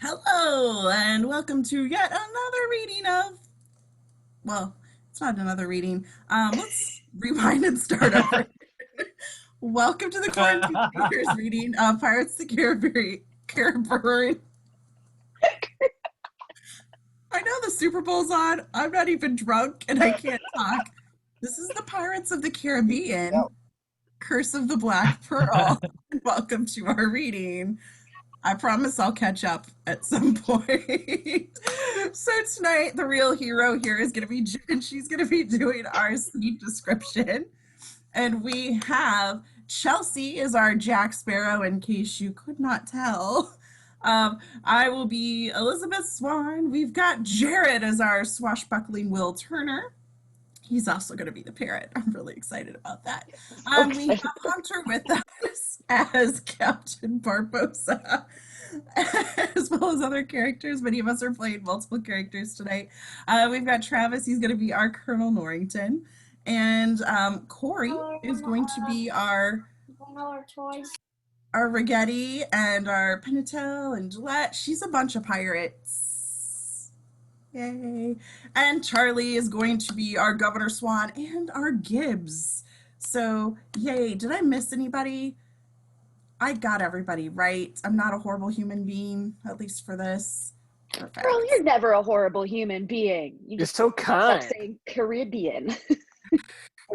Hello, and welcome to yet another reading of, well, it's not another reading. Let's rewind and start over. Welcome to the Quarantine Readers reading of Pirates of the Caribbean. I know the Super Bowl's on. I'm not even drunk and I can't talk. This is the Pirates of the Caribbean, Curse of the Black Pearl. Welcome to our reading. I promise I'll catch up at some point. So tonight, the real hero here is going to be Jen. She's going to be doing our scene description. And we have Chelsea is our Jack Sparrow, in case you could not tell. I will be Elizabeth Swan. We've got Jared as our swashbuckling Will Turner. He's also going to be the parrot. I'm really excited about that. We have Hunter with us as Captain Barbosa, as well as other characters. Many of us are playing multiple characters tonight. We've got Travis. He's going to be our Colonel Norrington. And Corey is going to be our Rigetti and our Penitel and Gillette. She's a bunch of pirates. Yay. And Charlie is going to be our Governor Swan and our Gibbs. So, yay. Did I miss anybody? I got everybody right. I'm not a horrible human being, at least for this. Perfect. Girl, you're never a horrible human being. You're so kind. Stop saying Caribbean.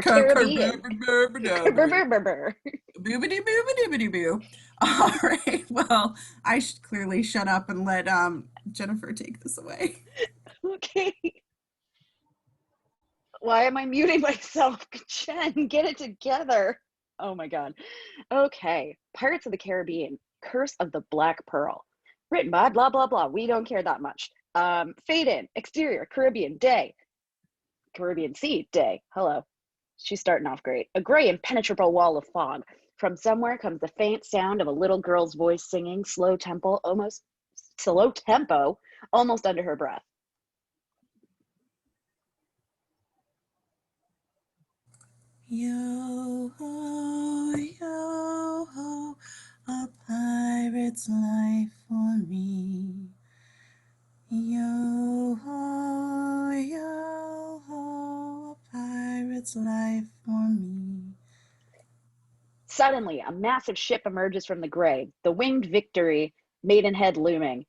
Caribbean. All right. Well, I should clearly shut up and let Jennifer take this away. Okay. Why am I muting myself? Jen, get it together. Oh my God. Okay. Pirates of the Caribbean, Curse of the Black Pearl. Written by blah, blah, blah. We don't care that much. Fade in, exterior, Caribbean, day. Caribbean Sea, day. Hello. She's starting off great. A gray, impenetrable wall of fog. From somewhere comes the faint sound of a little girl's voice singing slow tempo, almost under her breath. Yo ho, a pirate's life for me. Yo ho, a pirate's life for me. Suddenly, a massive ship emerges from the gray, the winged Victory, maidenhead looming.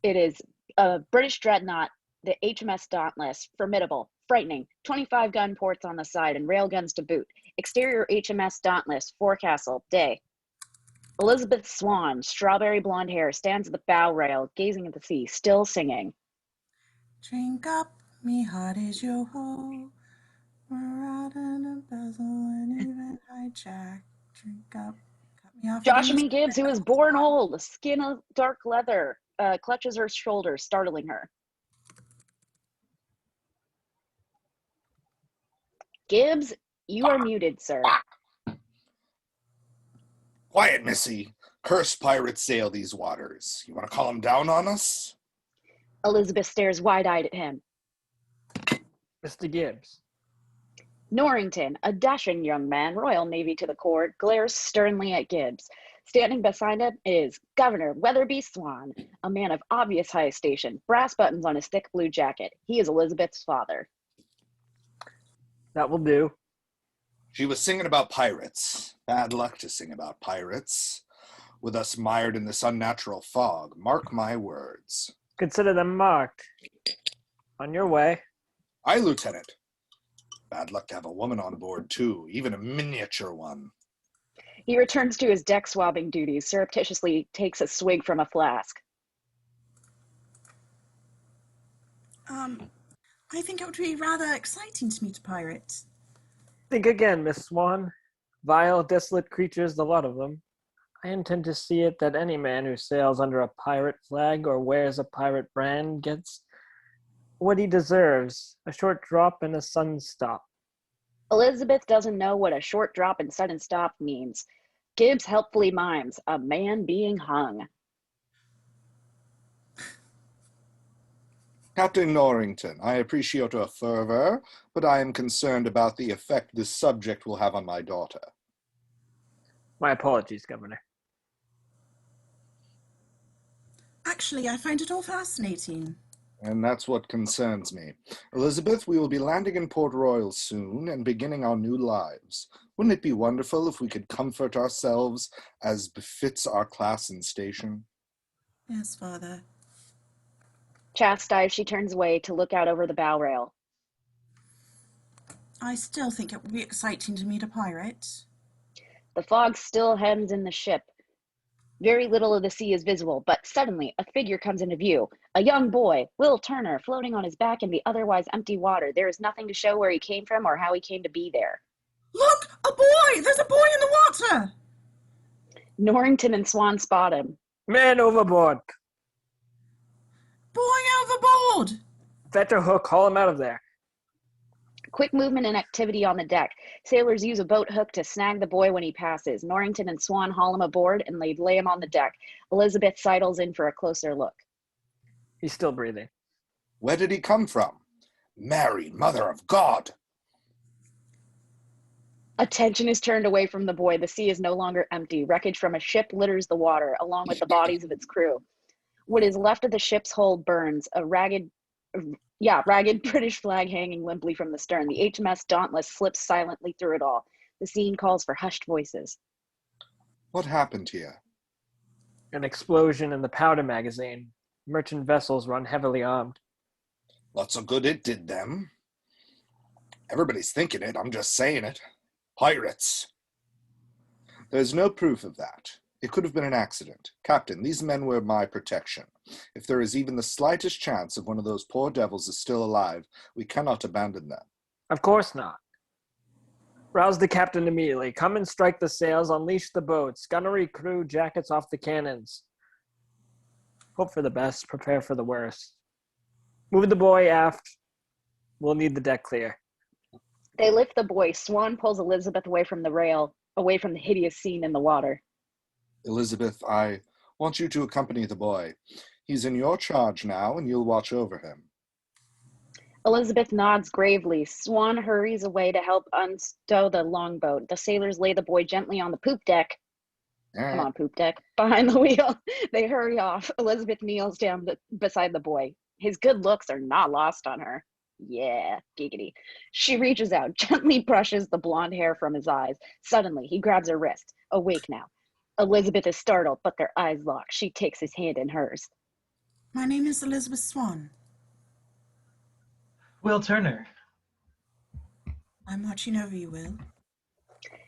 It is a British dreadnought, the HMS Dauntless, formidable, frightening, 25-gun ports on the side and railguns to boot. Exterior HMS Dauntless, forecastle, day. Elizabeth Swan, strawberry blonde hair, stands at the bow rail, gazing at the sea, still singing. Drink up, me heart is your hoe. We're out in a bezel and even hijack. Drink up, cut me off. Joshua Gibbs, who is born old, skin of dark leather, clutches her shoulders, startling her. Gibbs, you are muted, sir. Quiet, missy. Cursed pirates sail these waters. You want to call them down on us? Elizabeth stares wide-eyed at him. Mr. Gibbs. Norrington, a dashing young man, Royal Navy to the core, glares sternly at Gibbs. Standing beside him is Governor Weatherby Swan, a man of obvious high station, brass buttons on his thick blue jacket. He is Elizabeth's father. That will do. She was singing about pirates. Bad luck to sing about pirates. With us mired in this unnatural fog, mark my words. Consider them marked. On your way. Aye, Lieutenant. Bad luck to have a woman on board, too, even a miniature one. He returns to his deck swabbing duties, surreptitiously takes a swig from a flask. I think it would be rather exciting to meet a pirate. Think again, Miss Swan. Vile, desolate creatures, the lot of them. I intend to see it that any man who sails under a pirate flag or wears a pirate brand gets what he deserves, a short drop and a sudden stop. Elizabeth doesn't know what a short drop and sudden stop means. Gibbs helpfully mimes, a man being hung. Captain Norrington, I appreciate your fervor, but I am concerned about the effect this subject will have on my daughter. My apologies, Governor. Actually, I find it all fascinating. And that's what concerns me. Elizabeth, we will be landing in Port Royal soon and beginning our new lives. Wouldn't it be wonderful if we could comfort ourselves as befits our class and station? Yes, Father. Chastised, she turns away to look out over the bow rail. I still think it would be exciting to meet a pirate. The fog still hems in the ship. Very little of the sea is visible, but suddenly a figure comes into view. A young boy, Will Turner, floating on his back in the otherwise empty water. There is nothing to show where he came from or how he came to be there. Look! A boy! There's a boy in the water! Norrington and Swan spot him. Man overboard! Boy overboard! Vetter Hook, haul him out of there. Quick movement and activity on the deck. Sailors use a boat hook to snag the boy when he passes. Norrington and Swan haul him aboard and they lay him on the deck. Elizabeth sidles in for a closer look. He's still breathing. Where did he come from? Mary, Mother of God! Attention is turned away from the boy. The sea is no longer empty. Wreckage from a ship litters the water, along with the bodies of its crew. What is left of the ship's hold burns, a ragged British flag hanging limply from the stern. The HMS Dauntless slips silently through it all. The scene calls for hushed voices. What happened here? An explosion in the powder magazine. Merchant vessels run heavily armed. Lots of good it did them. Everybody's thinking it, I'm just saying it. Pirates. There's no proof of that. It could have been an accident. Captain, these men were my protection. If there is even the slightest chance of one of those poor devils is still alive, we cannot abandon them. Of course not. Rouse the captain immediately. Come and strike the sails. Unleash the boats. Gunnery, crew, jackets off the cannons. Hope for the best. Prepare for the worst. Move the boy aft. We'll need the deck clear. They lift the boy. Swan pulls Elizabeth away from the rail, away from the hideous scene in the water. Elizabeth, I want you to accompany the boy. He's in your charge now, and you'll watch over him. Elizabeth nods gravely. Swan hurries away to help unstow the longboat. The sailors lay the boy gently on the poop deck. Come on, poop deck. Behind the wheel. They hurry off. Elizabeth kneels down beside the boy. His good looks are not lost on her. Yeah, giggity. She reaches out, gently brushes the blonde hair from his eyes. Suddenly, he grabs her wrist. Awake now. Elizabeth is startled, but their eyes lock. She takes his hand in hers. My name is Elizabeth Swan. Will Turner. I'm watching over you, Will.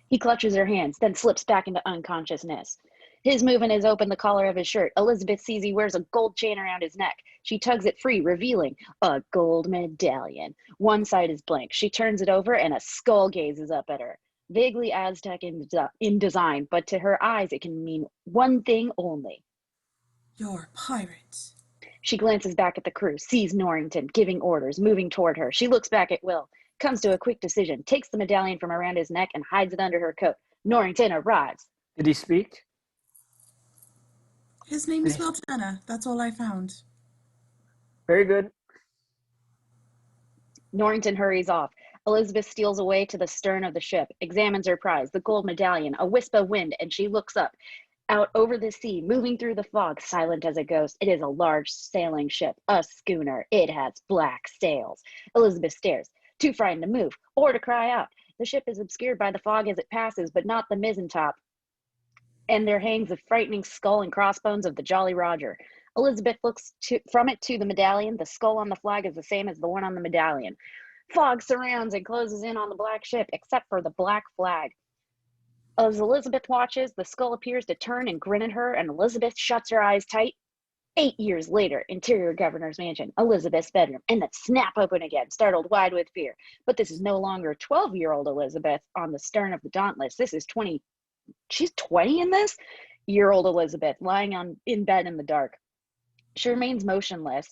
He clutches her hands, then slips back into unconsciousness. His movement has opened the collar of his shirt. Elizabeth sees he wears a gold chain around his neck. She tugs it free, revealing a gold medallion. One side is blank. She turns it over, and a skull gazes up at her. Vaguely Aztec in design, but to her eyes it can mean one thing only. You're a pirate. She glances back at the crew, sees Norrington giving orders, moving toward her. She looks back at Will, comes to a quick decision, takes the medallion from around his neck and hides it under her coat. Norrington arrives. Did he speak? His name is Will Turner. That's all I found. Very good. Norrington hurries off. Elizabeth steals away to the stern of the ship, examines her prize, the gold medallion, a wisp of wind, and she looks up. Out over the sea, moving through the fog, silent as a ghost. It is a large sailing ship, a schooner. It has black sails. Elizabeth stares, too frightened to move or to cry out. The ship is obscured by the fog as it passes, but not the mizzen-top. And there hangs the frightening skull and crossbones of the Jolly Roger. Elizabeth looks from it to the medallion. The skull on the flag is the same as the one on the medallion. Fog surrounds and closes in on the black ship, except for the black flag. As Elizabeth watches, the skull appears to turn and grin at her, and Elizabeth shuts her eyes tight. 8 years later, interior governor's mansion, Elizabeth's bedroom, and then snap open again, startled wide with fear. But this is no longer 12-year-old Elizabeth on the stern of the Dauntless. This is 20. She's 20 in this? Year-old Elizabeth, lying in bed in the dark. She remains motionless.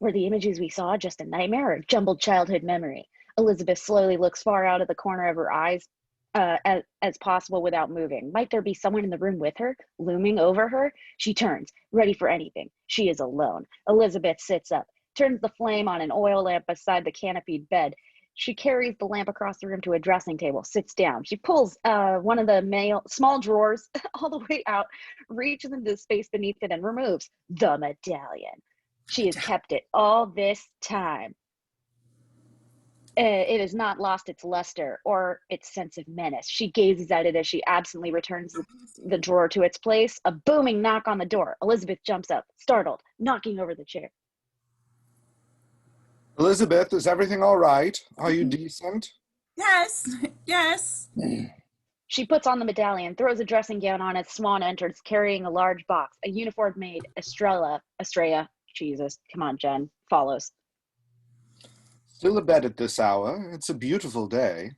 Were the images we saw just a nightmare or a jumbled childhood memory? Elizabeth slowly looks far out of the corner of her eyes as possible without moving. Might there be someone in the room with her, looming over her? She turns, ready for anything. She is alone. Elizabeth sits up, turns the flame on an oil lamp beside the canopied bed. She carries the lamp across the room to a dressing table, sits down. She pulls one of the small drawers all the way out, reaches into the space beneath it, and removes the medallion. She has kept it all this time. It has not lost its luster or its sense of menace. She gazes at it as she absently returns the drawer to its place. A booming knock on the door. Elizabeth jumps up, startled, knocking over the chair. Elizabeth, is everything all right? Are you decent? Yes, yes. She puts on the medallion, throws a dressing gown on as Swan enters, carrying a large box. A uniformed maid, Estrella, Jesus, come on, Jen, follows. Still abed at this hour. It's a beautiful day.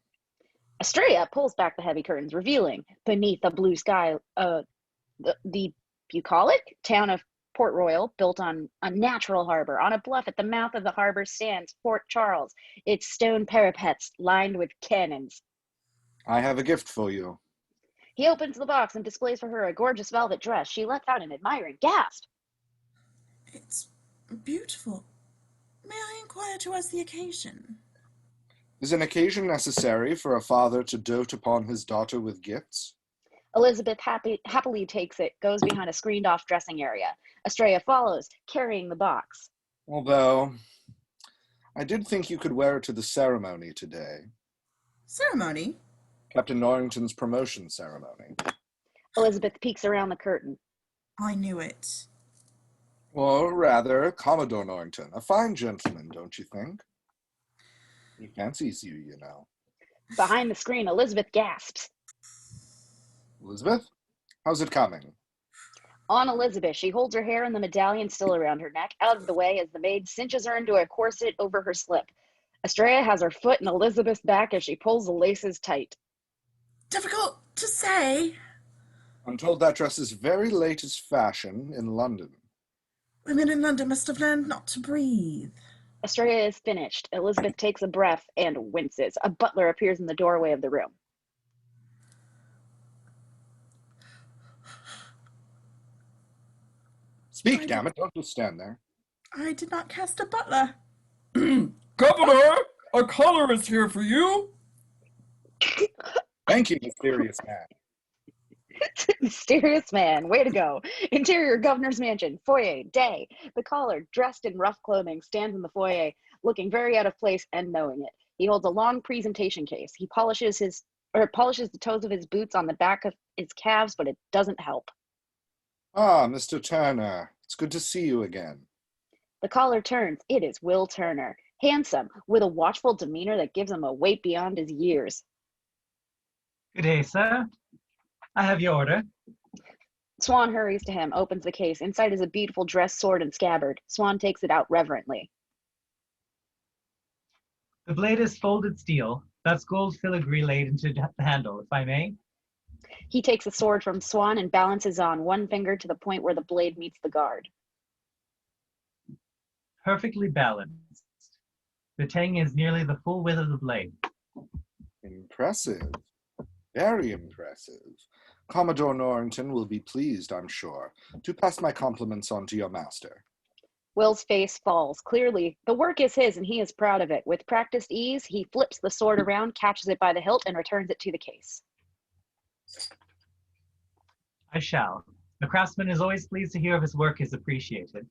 Estrella pulls back the heavy curtains, revealing, beneath the blue sky, the bucolic town of Port Royal, built on a natural harbor. On a bluff at the mouth of the harbor stands Fort Charles, its stone parapets lined with cannons. I have a gift for you. He opens the box and displays for her a gorgeous velvet dress. She lets out an admiring gasp. It's beautiful. May I inquire towards the occasion? Is an occasion necessary for a father to dote upon his daughter with gifts? Elizabeth happily takes it, goes behind a screened-off dressing area. Estrella follows, carrying the box. Although, I did think you could wear it to the ceremony today. Ceremony? Captain Norrington's promotion ceremony. Elizabeth peeks around the curtain. I knew it. Or rather, Commodore Norrington. A fine gentleman, don't you think? He fancies you, you know. Behind the screen, Elizabeth gasps. Elizabeth, how's it coming? On Elizabeth, she holds her hair and the medallion still around her neck, out of the way as the maid cinches her into a corset over her slip. Estrella has her foot in Elizabeth's back as she pulls the laces tight. Difficult to say. I'm told that dress is very latest fashion in London. Women in London must have learned not to breathe. Estrella is finished. Elizabeth takes a breath and winces. A butler appears in the doorway of the room. Speak, damn it, don't just stand there. I did not cast a butler. Governor, a caller is here for you. Thank you, mysterious man. Mysterious man, way to go. Interior governor's mansion, foyer, day. The caller, dressed in rough clothing, stands in the foyer, looking very out of place and knowing it. He holds a long presentation case. He polishes the toes of his boots on the back of his calves, but it doesn't help. Ah, Mr. Turner, it's good to see you again. The caller turns. It is Will Turner, handsome, with a watchful demeanor that gives him a weight beyond his years. Good day, sir. I have your order. Swan hurries to him, opens the case. Inside is a beautiful dress, sword, and scabbard. Swan takes it out reverently. The blade is folded steel. That's gold filigree laid into the handle, if I may. He takes the sword from Swan and balances on one finger to the point where the blade meets the guard. Perfectly balanced. The tang is nearly the full width of the blade. Impressive. Very impressive. Commodore Norrington will be pleased, I'm sure, to pass my compliments on to your master. Will's face falls. Clearly, the work is his and he is proud of it. With practiced ease, he flips the sword around, catches it by the hilt, and returns it to the case. I shall. The craftsman is always pleased to hear if his work is appreciated.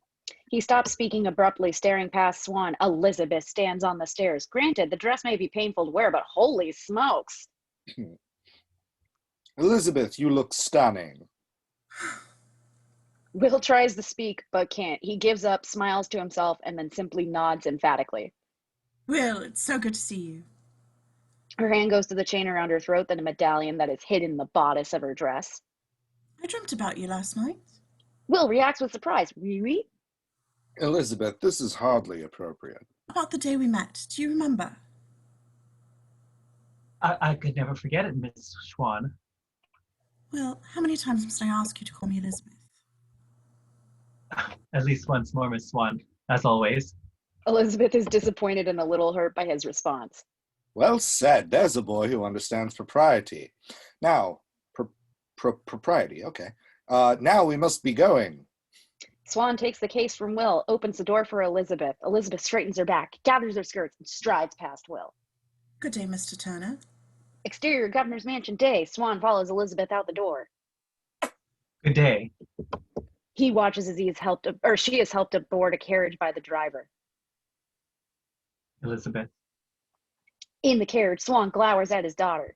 He stops speaking abruptly, staring past Swan. Elizabeth stands on the stairs. Granted, the dress may be painful to wear, but holy smokes. Elizabeth, you look stunning. Will tries to speak, but can't. He gives up, smiles to himself, and then simply nods emphatically. Will, it's so good to see you. Her hand goes to the chain around her throat, then a medallion that is hidden in the bodice of her dress. I dreamt about you last night. Will reacts with surprise. Really? Elizabeth, this is hardly appropriate. About the day we met, do you remember? I could never forget it, Miss Swan. Well, how many times must I ask you to call me Elizabeth? At least once more, Miss Swan, as always. Elizabeth is disappointed and a little hurt by his response. Well said. There's a boy who understands propriety. Now, propriety, okay. Now we must be going. Swan takes the case from Will, opens the door for Elizabeth. Elizabeth straightens her back, gathers her skirts, and strides past Will. Good day, Mr. Turner. Exterior Governor's Mansion day. Swan follows Elizabeth out the door. Good day. He watches as she is helped aboard a carriage by the driver. Elizabeth. In the carriage, Swan glowers at his daughter.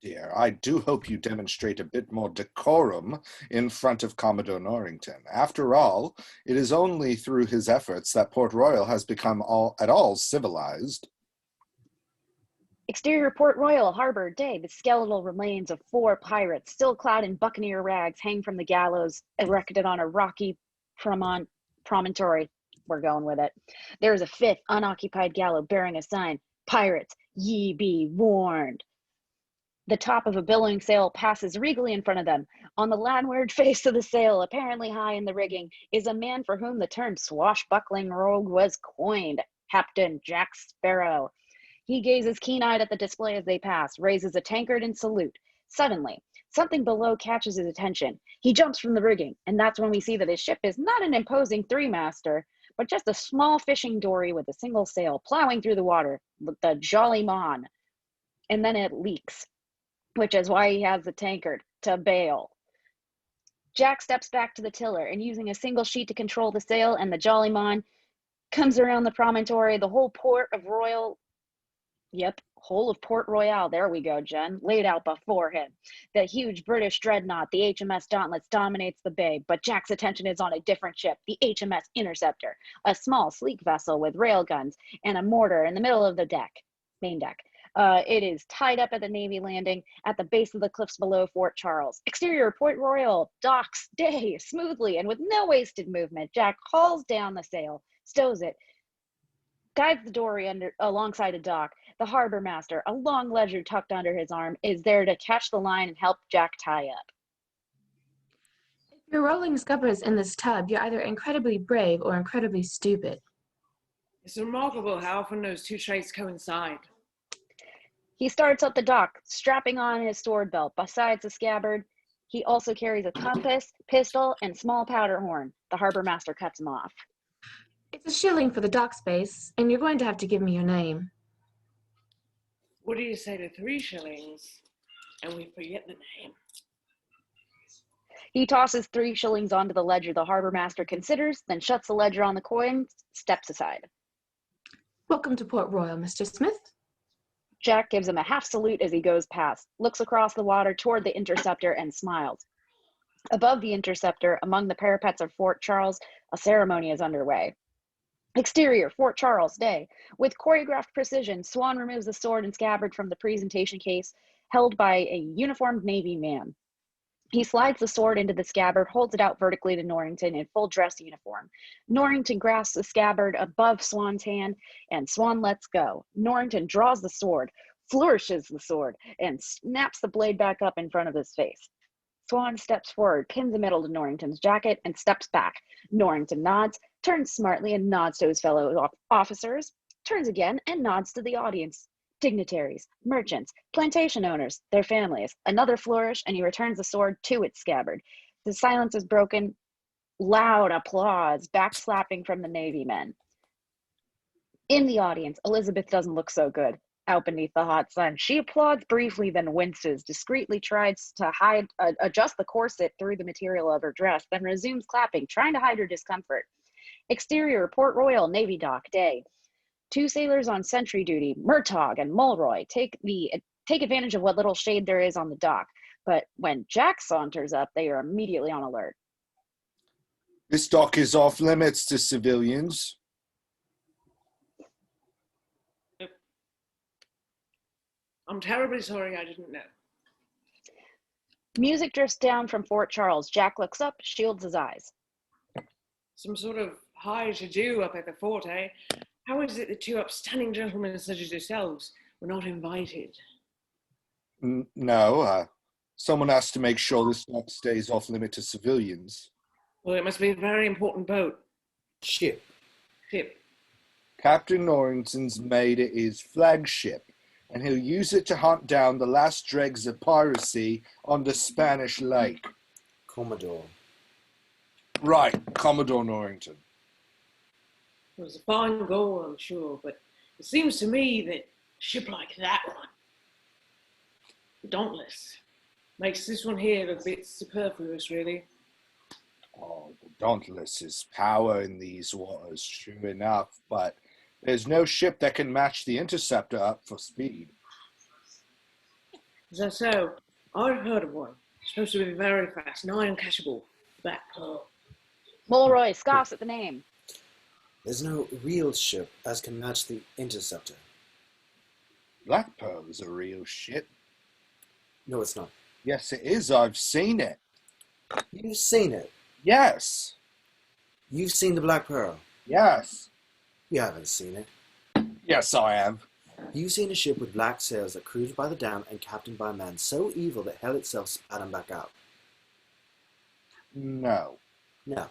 Dear, I do hope you demonstrate a bit more decorum in front of Commodore Norrington. After all, it is only through his efforts that Port Royal has become at all civilized. Exterior Port Royal Harbor day. The skeletal remains of 4 pirates, still clad in buccaneer rags, hang from the gallows erected on a rocky promontory. We're going with it. There is a 5th unoccupied gallows bearing a sign, "Pirates, ye be warned." The top of a billowing sail passes regally in front of them. On the landward face of the sail, apparently high in the rigging, is a man for whom the term swashbuckling rogue was coined, Captain Jack Sparrow. He gazes keen-eyed at the display as they pass, raises a tankard in salute. Suddenly, something below catches his attention. He jumps from the rigging, and that's when we see that his ship is not an imposing 3-master, but just a small fishing dory with a single sail plowing through the water, the Jolly Mon. And then it leaks, which is why he has the tankard, to bail. Jack steps back to the tiller, and using a single sheet to control the sail, and the Jolly Mon comes around the promontory, the whole whole of Port Royal, there we go, Jen, laid out before him. The huge British dreadnought, the HMS Dauntless, dominates the bay, but Jack's attention is on a different ship, the HMS Interceptor, a small, sleek vessel with railguns and a mortar in the middle of the main deck. It is tied up at the Navy landing at the base of the cliffs below Fort Charles. Exterior Port Royal docks day smoothly and with no wasted movement. Jack hauls down the sail, stows it, guides the dory alongside a dock. The harbor master, a long ledger tucked under his arm, is there to catch the line and help Jack tie up. If you're rolling scuppers in this tub, you're either incredibly brave or incredibly stupid. It's remarkable how often those two traits coincide. He starts up the dock, strapping on his sword belt. Besides the scabbard, he also carries a compass, pistol, and small powder horn. The harbor master cuts him off. It's a shilling for the dock space, and you're going to have to give me your name. What do you say to 3 shillings and we forget the name? He tosses 3 shillings onto the ledger. The harbor master considers, then shuts the ledger on the coin, steps aside. Welcome to Port Royal, Mr. Smith. Jack gives him a half salute as he goes past, looks across the water toward the Interceptor, and smiles. Above the Interceptor, among the parapets of Fort Charles, a ceremony is underway. Exterior, Fort Charles, day. With choreographed precision, Swan removes the sword and scabbard from the presentation case held by a uniformed Navy man. He slides the sword into the scabbard, holds it out vertically to Norrington in full dress uniform. Norrington grasps the scabbard above Swan's hand, and Swan lets go. Norrington draws the sword, flourishes the sword, and snaps the blade back up in front of his face. Swan steps forward, pins the middle to Norrington's jacket, and steps back. Norrington nods, turns smartly and nods to his fellow officers, turns again and nods to the audience. Dignitaries, merchants, plantation owners, their families. Another flourish, and he returns the sword to its scabbard. The silence is broken. Loud applause, backslapping from the Navy men. In the audience, Elizabeth doesn't look so good. Out beneath the hot sun, she applauds briefly, then winces, discreetly tries to adjust the corset through the material of her dress, then resumes clapping, trying to hide her discomfort. Exterior, Port Royal, Navy dock, day. 2 sailors on sentry duty, Murtaugh and Mulroy, take advantage of what little shade there is on the dock, but when Jack saunters up, they are immediately on alert. This dock is off limits to civilians. I'm terribly sorry I didn't know. Music drifts down from Fort Charles. Jack looks up, shields his eyes. Some sort of high to-do up at the fort, eh? How is it that 2 upstanding gentlemen such as yourselves were not invited? No, someone has to make sure this dock stays off limit to civilians. Well, it must be a very important boat. Ship. Ship. Captain Norrington's made it his flagship, and he'll use it to hunt down the last dregs of piracy on the Spanish Lake. Commodore. Right, Commodore Norrington. It was a fine goal, I'm sure, but it seems to me that Ship like that one. Dauntless. Makes this one here a bit superfluous, really. Oh, the Dauntless's power in these waters, true enough, but there's no ship that can match the Interceptor up for speed. Is that so? I've heard of one. Supposed to be very fast, nigh uncatchable. Black Pearl. Mulroy scoffs at the name. There's no real ship as can match the Interceptor. Black Pearl is a real ship. No, it's not. Yes, it is. I've seen it. You've seen it. Yes. You've seen the Black Pearl. Yes. You haven't seen it. Yes, I have. You've seen a ship with black sails that cruised by the dam and captained by a man so evil that hell itself spat him back out. No. No.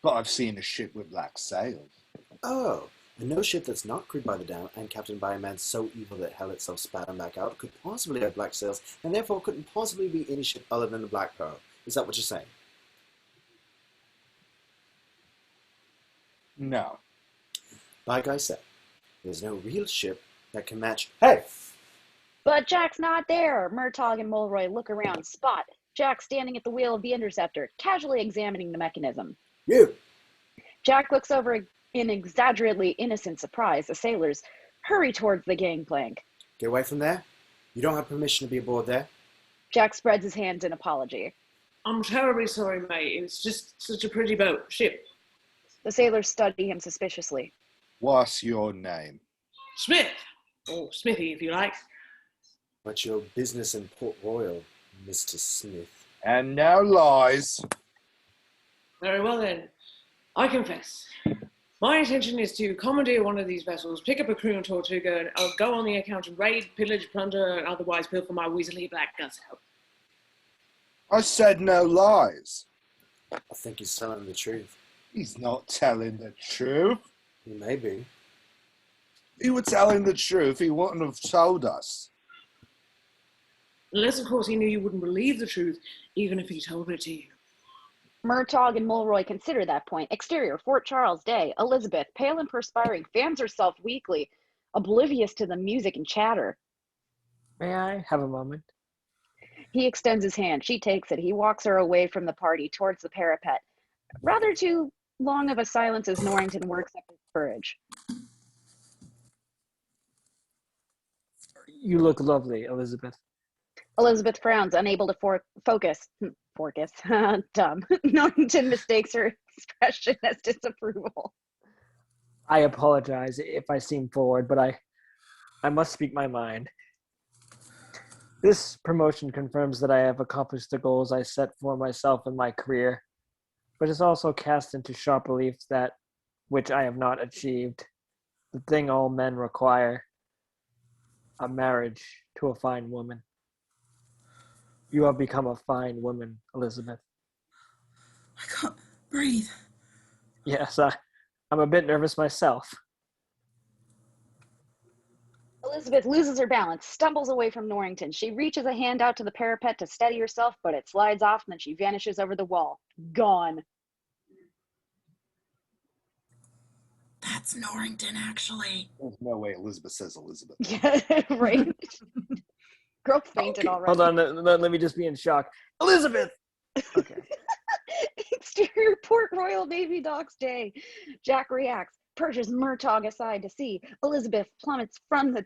But I've seen a ship with black sails. Oh, and no ship that's not crewed by the dam and captained by a man so evil that hell itself spat him back out could possibly have black sails, and therefore couldn't possibly be any ship other than the Black Pearl. Is that what you're saying? No. Like I said, there's no real ship that can match... Hey! But Jack's not there. Murtaugh and Mulroy look around, spot Jack standing at the wheel of the Interceptor, casually examining the mechanism. You! Jack looks over in exaggeratedly innocent surprise. The sailors hurry towards the gangplank. Get away from there. You don't have permission to be aboard there. Jack spreads his hands in apology. I'm terribly sorry, mate. It's just such a pretty boat. Ship. The sailors study him suspiciously. What's your name? Smith. Or Smithy, if you like. What's your business in Port Royal, Mr. Smith? And no lies. Very well, then. I confess. My intention is to commandeer one of these vessels, pick up a crew in Tortuga, and I'll go on the account and raid, pillage, plunder, and otherwise pilfer my weaselly black guts out. I said no lies. I think he's telling the truth. He's not telling the truth. He may be. If he were telling the truth, he wouldn't have told us. Unless, of course, he knew you wouldn't believe the truth, even if he told it to you. Murtaugh and Mulroy consider that point. Exterior, Fort Charles, day. Elizabeth, pale and perspiring, fans herself weakly, oblivious to the music and chatter. May I have a moment? He extends his hand. She takes it. He walks her away from the party towards the parapet. Rather too long of a silence as Norrington works up his courage. You look lovely, Elizabeth. Elizabeth frowns, unable to focus. Focus. Dumb. Norrington mistakes her expression as disapproval. I apologize if I seem forward, but I must speak my mind. This promotion confirms that I have accomplished the goals I set for myself in my career, but it's also cast into sharp relief that which I have not achieved, the thing all men require, a marriage to a fine woman. You have become a fine woman, Elizabeth. I can't breathe. Yes, I'm a bit nervous myself. Elizabeth loses her balance, stumbles away from Norrington. She reaches a hand out to the parapet to steady herself, but it slides off and then she vanishes over the wall. Gone. That's Norrington, actually. There's no way Elizabeth says Elizabeth. Yeah, right? Girl fainted already. Hold on, let me just be in shock. Elizabeth! Okay. Exterior Port Royal Navy Docks Day. Jack reacts, pushes Murtaugh aside to see. Elizabeth plummets from the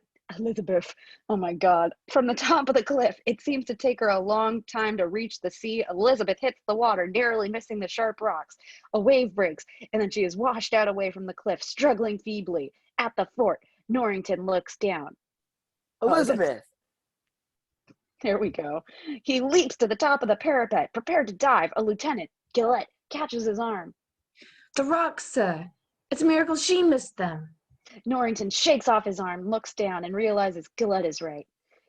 top of the cliff. It seems to take her a long time to reach the sea. Elizabeth hits the water, narrowly missing the sharp rocks. A wave breaks, and then she is washed out away from the cliff, struggling feebly. At the fort, Norrington looks down. Elizabeth! There we go. He leaps to the top of the parapet, prepared to dive. A lieutenant, Gillette, catches his arm. The rocks, sir. It's a miracle she missed them. Norrington shakes off his arm, looks down, and realizes Gillette is right.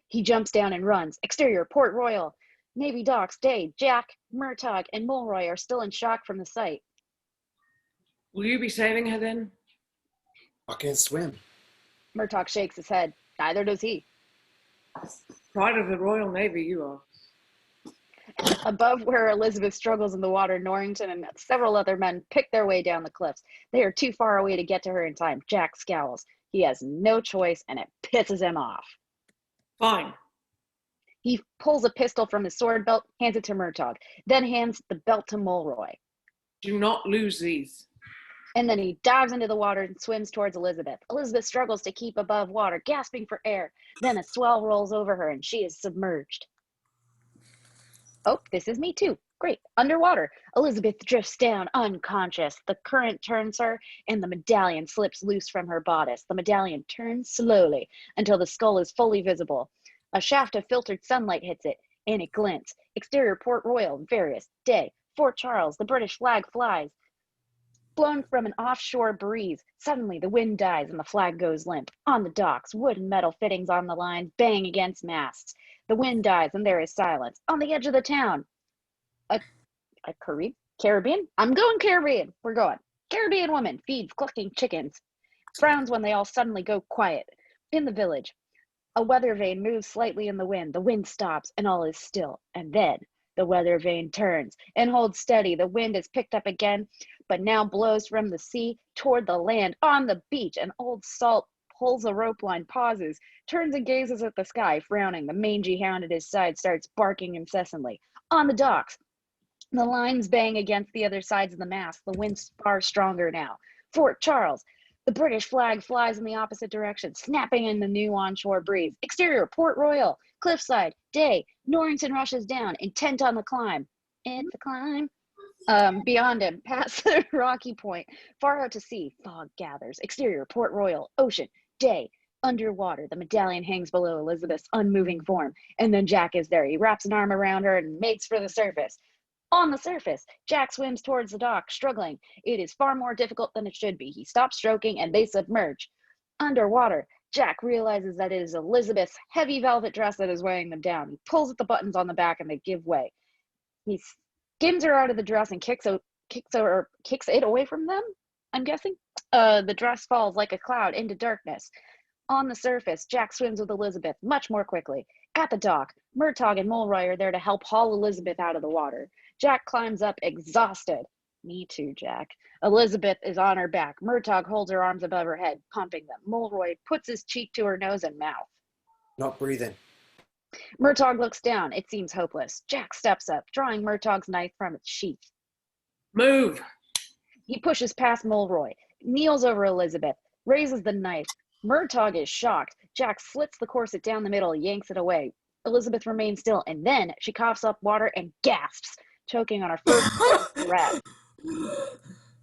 He jumps down and runs. Exterior, Port Royal. Navy Docks, day. Jack, Murtaugh, and Mulroy are still in shock from the sight. Will you be saving her then? I can't swim. Murtaugh shakes his head. Neither does he. Pride of the Royal Navy, you are. Above where Elizabeth struggles in the water, Norrington and several other men pick their way down the cliffs. They are too far away to get to her in time. Jack scowls. He has no choice, and it pisses him off. Fine. He pulls a pistol from his sword belt, hands it to Murtaugh, then hands the belt to Mulroy. Do not lose these. And then he dives into the water and swims towards Elizabeth. Elizabeth struggles to keep above water, gasping for air. Then a swell rolls over her, and she is submerged. Oh, this is me too. Great. Underwater, Elizabeth drifts down unconscious. The current turns her, and the medallion slips loose from her bodice. The medallion turns slowly until the skull is fully visible. A shaft of filtered sunlight hits it, and it glints. Exterior Port Royal, various, day. Fort Charles, the British flag flies. Blown from an offshore breeze, suddenly the wind dies and the flag goes limp. On the docks, wood and metal fittings on the lines bang against masts. The wind dies and there is silence. On the edge of the town, a Caribbean? I'm going Caribbean. We're going. Caribbean woman feeds clucking chickens. Frowns when they all suddenly go quiet. In the village, a weather vane moves slightly in the wind. The wind stops and all is still. And then the weather vane turns and holds steady. The wind is picked up again, but now blows from the sea toward the land. On the beach, an old salt pulls a rope line, pauses, turns and gazes at the sky, frowning. The mangy hound at his side starts barking incessantly. On the docks, the lines bang against the other sides of the mast. The wind's far stronger now. Fort Charles, the British flag flies in the opposite direction, snapping in the new onshore breeze. Exterior, Port Royal, cliffside, day. Norrington rushes down, intent on the climb. It's a climb. Beyond him, past the rocky point, far out to sea, fog gathers. Exterior, Port Royal, ocean, day. Underwater, the medallion hangs below Elizabeth's unmoving form. And then Jack is there. He wraps an arm around her and makes for the surface. On the surface, Jack swims towards the dock, struggling. It is far more difficult than it should be. He stops stroking and they submerge. Underwater, Jack realizes that it is Elizabeth's heavy velvet dress that is weighing them down. He pulls at the buttons on the back and they give way. He skims her out of the dress and kicks it away from them, I'm guessing. The dress falls like a cloud into darkness. On the surface, Jack swims with Elizabeth much more quickly. At the dock, Murtaugh and Mulroy are there to help haul Elizabeth out of the water. Jack climbs up, exhausted. Me too, Jack. Elizabeth is on her back. Murtaugh holds her arms above her head, pumping them. Mulroy puts his cheek to her nose and mouth. Not breathing. Murtaugh looks down. It seems hopeless. Jack steps up, drawing Murtaugh's knife from its sheath. Move! He pushes past Mulroy, kneels over Elizabeth, raises the knife. Murtaugh is shocked. Jack slits the corset down the middle, yanks it away. Elizabeth remains still, and then she coughs up water and gasps, choking on her first breath.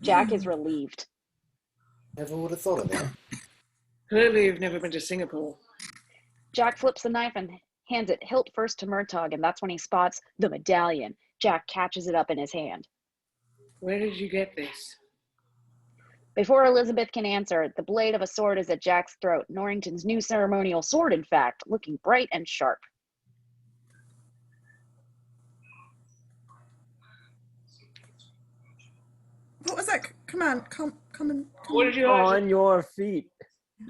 Jack is relieved. Never would have thought of that. Clearly you've never been to Singapore. Jack flips the knife and hands it hilt first to Murtaugh, and that's when he spots the medallion. Jack catches it up in his hand. Where did you get this? Before Elizabeth can answer, the blade of a sword is at Jack's throat. Norrington's new ceremonial sword, in fact, looking bright and sharp. What was that? Come on, come and What did you On your feet.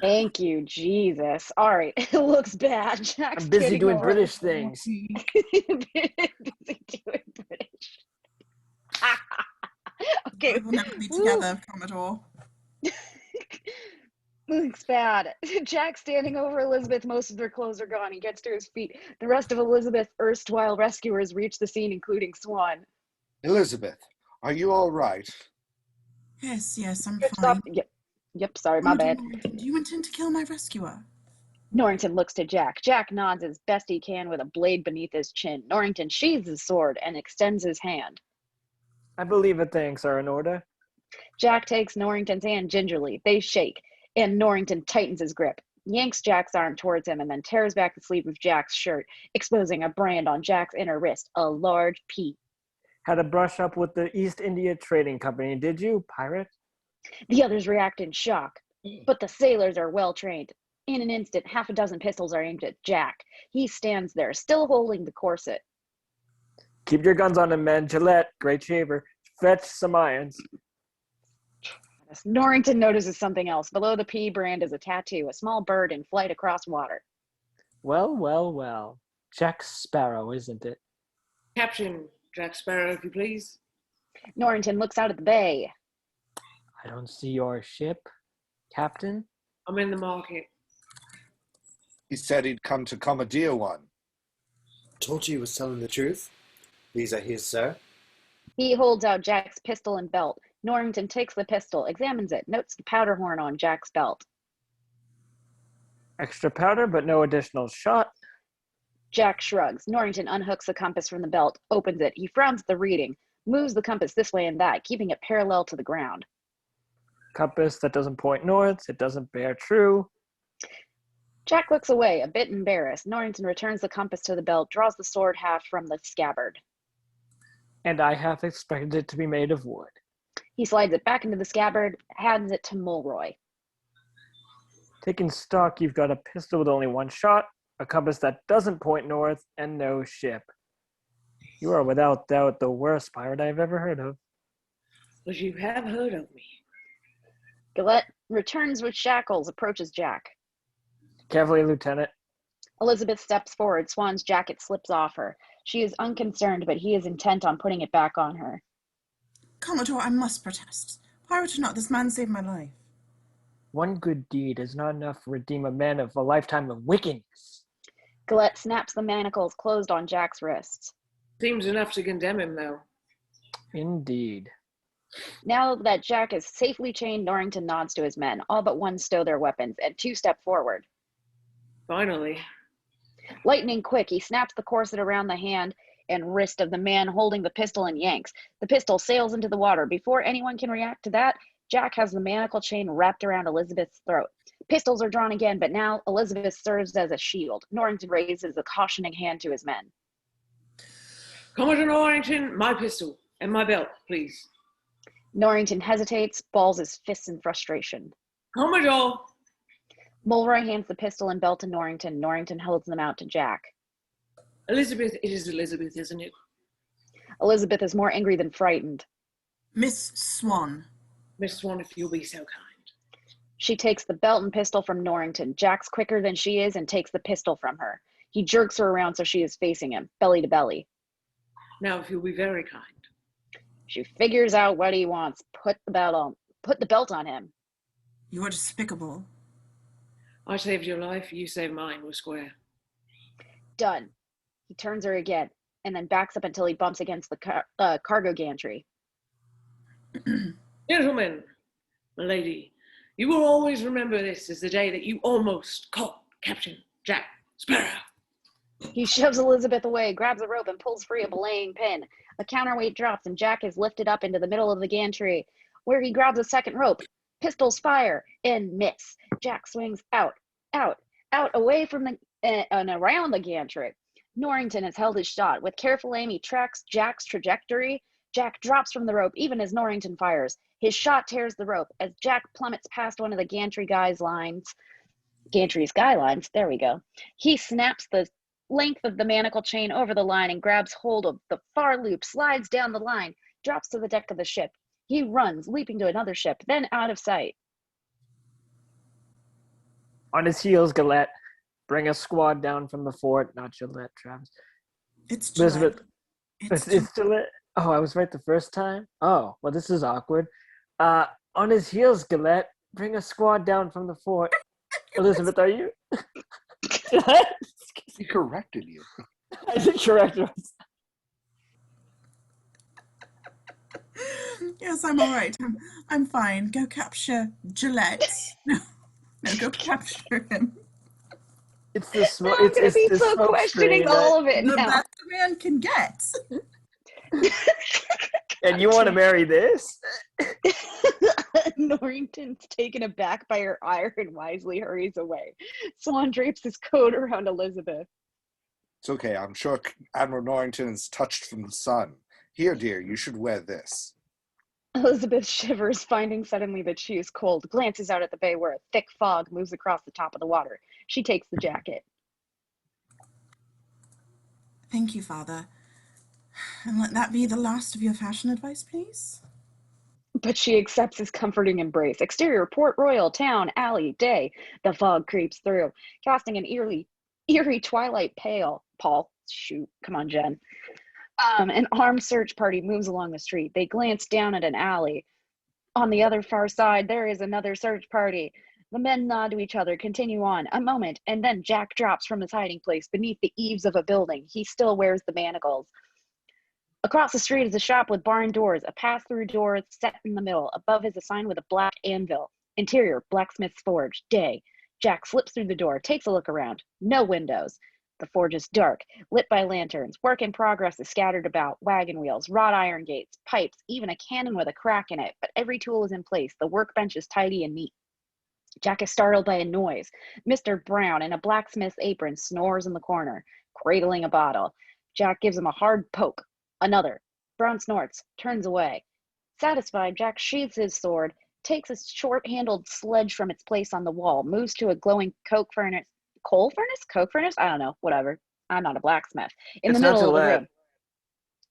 Thank you, Jesus. All right, it looks bad. Jack's I'm busy getting doing over- British things. Busy doing British. Okay. We'll never be together, Commodore. Looks bad. Jack's standing over Elizabeth. Most of their clothes are gone. He gets to his feet. The rest of Elizabeth's erstwhile rescuers reach the scene, including Swan. Elizabeth, are you all right? Yes, I'm Yep, fine. Yep, sorry, my bad. Do you intend to kill my rescuer? Norrington looks to Jack. Jack nods as best he can with a blade beneath his chin. Norrington sheathes his sword and extends his hand. I believe it, thanks are in order. Jack takes Norrington's hand gingerly. They shake, and Norrington tightens his grip, yanks Jack's arm towards him, and then tears back the sleeve of Jack's shirt, exposing a brand on Jack's inner wrist, a large P. Had a brush up with the East India Trading Company, did you, pirate? The others react in shock, but the sailors are well trained. In an instant, half a dozen pistols are aimed at Jack. He stands there, still holding the corset. Keep your guns on him, men. Gillette, great shaver. Fetch some irons. Norrington notices something else. Below the P brand is a tattoo, a small bird in flight across water. Well. Jack Sparrow, isn't it? Captain Jack Sparrow, if you please. Norrington looks out at the bay. I don't see your ship, Captain. I'm in the market. He said he'd come to commandeer one. Told you he was telling the truth. These are his, sir. He holds out Jack's pistol and belt. Norrington takes the pistol, examines it, notes the powder horn on Jack's belt. Extra powder, but no additional shot. Jack shrugs. Norrington unhooks the compass from the belt, opens it. He frowns at the reading, moves the compass this way and that, keeping it parallel to the ground. Compass that doesn't point north. It doesn't bear true. Jack looks away, a bit embarrassed. Norrington returns the compass to the belt, draws the sword haft from the scabbard. And I half expected it to be made of wood. He slides it back into the scabbard, hands it to Mulroy. Taking stock, you've got a pistol with only one shot, a compass that doesn't point north, and no ship. You are without doubt the worst pirate I've ever heard of. But you have heard of me. Gillette returns with shackles, approaches Jack. Carefully, Lieutenant. Elizabeth steps forward. Swan's jacket slips off her. She is unconcerned, but he is intent on putting it back on her. Commodore, I must protest. Pirate or not, this man saved my life. One good deed is not enough to redeem a man of a lifetime of wickedness. Gillette snaps the manacles closed on Jack's wrists. Seems enough to condemn him, though. Indeed. Now that Jack is safely chained, Norrington nods to his men. All but one stow their weapons, and two step forward. Finally. Lightning quick, he snaps the corset around the hand and wrist of the man holding the pistol and yanks. The pistol sails into the water. Before anyone can react to that, Jack has the manacle chain wrapped around Elizabeth's throat. Pistols are drawn again, but now Elizabeth serves as a shield. Norrington raises a cautioning hand to his men. Commodore Norrington, my pistol and my belt, please. Norrington hesitates, balls his fists in frustration. Commodore! Mulroy hands the pistol and belt to Norrington. Norrington holds them out to Jack. Elizabeth, it is Elizabeth, isn't it? Elizabeth is more angry than frightened. Miss Swan. Miss Swan, if you'll be so kind. She takes the belt and pistol from Norrington. Jack's quicker than she is and takes the pistol from her. He jerks her around so she is facing him, belly to belly. Now, if you'll be very kind. She figures out what he wants. Put the belt on him. You are despicable. I saved your life, you saved mine, we're square. Done. He turns her again, and then backs up until he bumps against the cargo gantry. Gentlemen, my lady, you will always remember this as the day that you almost caught Captain Jack Sparrow. He shoves Elizabeth away, grabs a rope, and pulls free a belaying pin. A counterweight drops, and Jack is lifted up into the middle of the gantry, where he grabs a second rope. Pistols fire and miss. Jack swings out, away from and around the gantry. Norrington has held his shot. With careful aim, he tracks Jack's trajectory. Jack drops from the rope even as Norrington fires. His shot tears the rope as Jack plummets past one of the gantry's guy lines. There we go. He snaps the length of the manacle chain over the line and grabs hold of the far loop, slides down the line, drops to the deck of the ship. He runs, leaping to another ship, then out of sight. On his heels, Gillette. Bring a squad down from the fort. Not Gillette, Travis. It's Gillette. Elizabeth. It's Gillette. Oh, I was right the first time? Oh, well, this is awkward. On his heels, Gillette. Bring a squad down from the fort. Elizabeth, are you? He corrected you. I did correct us. Yes, I'm all right. I'm fine. Go capture Gillette. No, go capture him. It's the smoke. I'm going to be so questioning all of it The now. best a man can get. And you want to marry this? Norrington's taken aback by her ire and wisely hurries away. Swan drapes his coat around Elizabeth. It's okay. I'm sure Admiral Norrington is touched from the sun. Here, dear, you should wear this. Elizabeth shivers, finding suddenly that she is cold, glances out at the bay where a thick fog moves across the top of the water. She takes the jacket. Thank you, Father. And let that be the last of your fashion advice, please. But she accepts his comforting embrace. Exterior, Port Royal, town, alley, day. The fog creeps through, casting an eerie twilight pale. Paul, shoot, come on, Jen. An armed search party moves along the street. They glance down at an alley. On the other far side, there is another search party. The men nod to each other, continue on. A moment, and then Jack drops from his hiding place beneath the eaves of a building. He still wears the manacles. Across the street is a shop with barn doors. A pass-through door is set in the middle. Above is a sign with a black anvil. Interior, blacksmith's forge. Day. Jack slips through the door, takes a look around. No windows. The forge is dark, lit by lanterns. Work in progress is scattered about. Wagon wheels, wrought iron gates, pipes, even a cannon with a crack in it. But every tool is in place. The workbench is tidy and neat. Jack is startled by a noise. Mr. Brown, in a blacksmith's apron, snores in the corner, cradling a bottle. Jack gives him a hard poke. Another. Brown snorts, turns away. Satisfied, Jack sheathes his sword, takes a short-handled sledge from its place on the wall, moves to a glowing coke furnace. Coal furnace? Coke furnace? I don't know. Whatever. I'm not a blacksmith. In the middle of the room.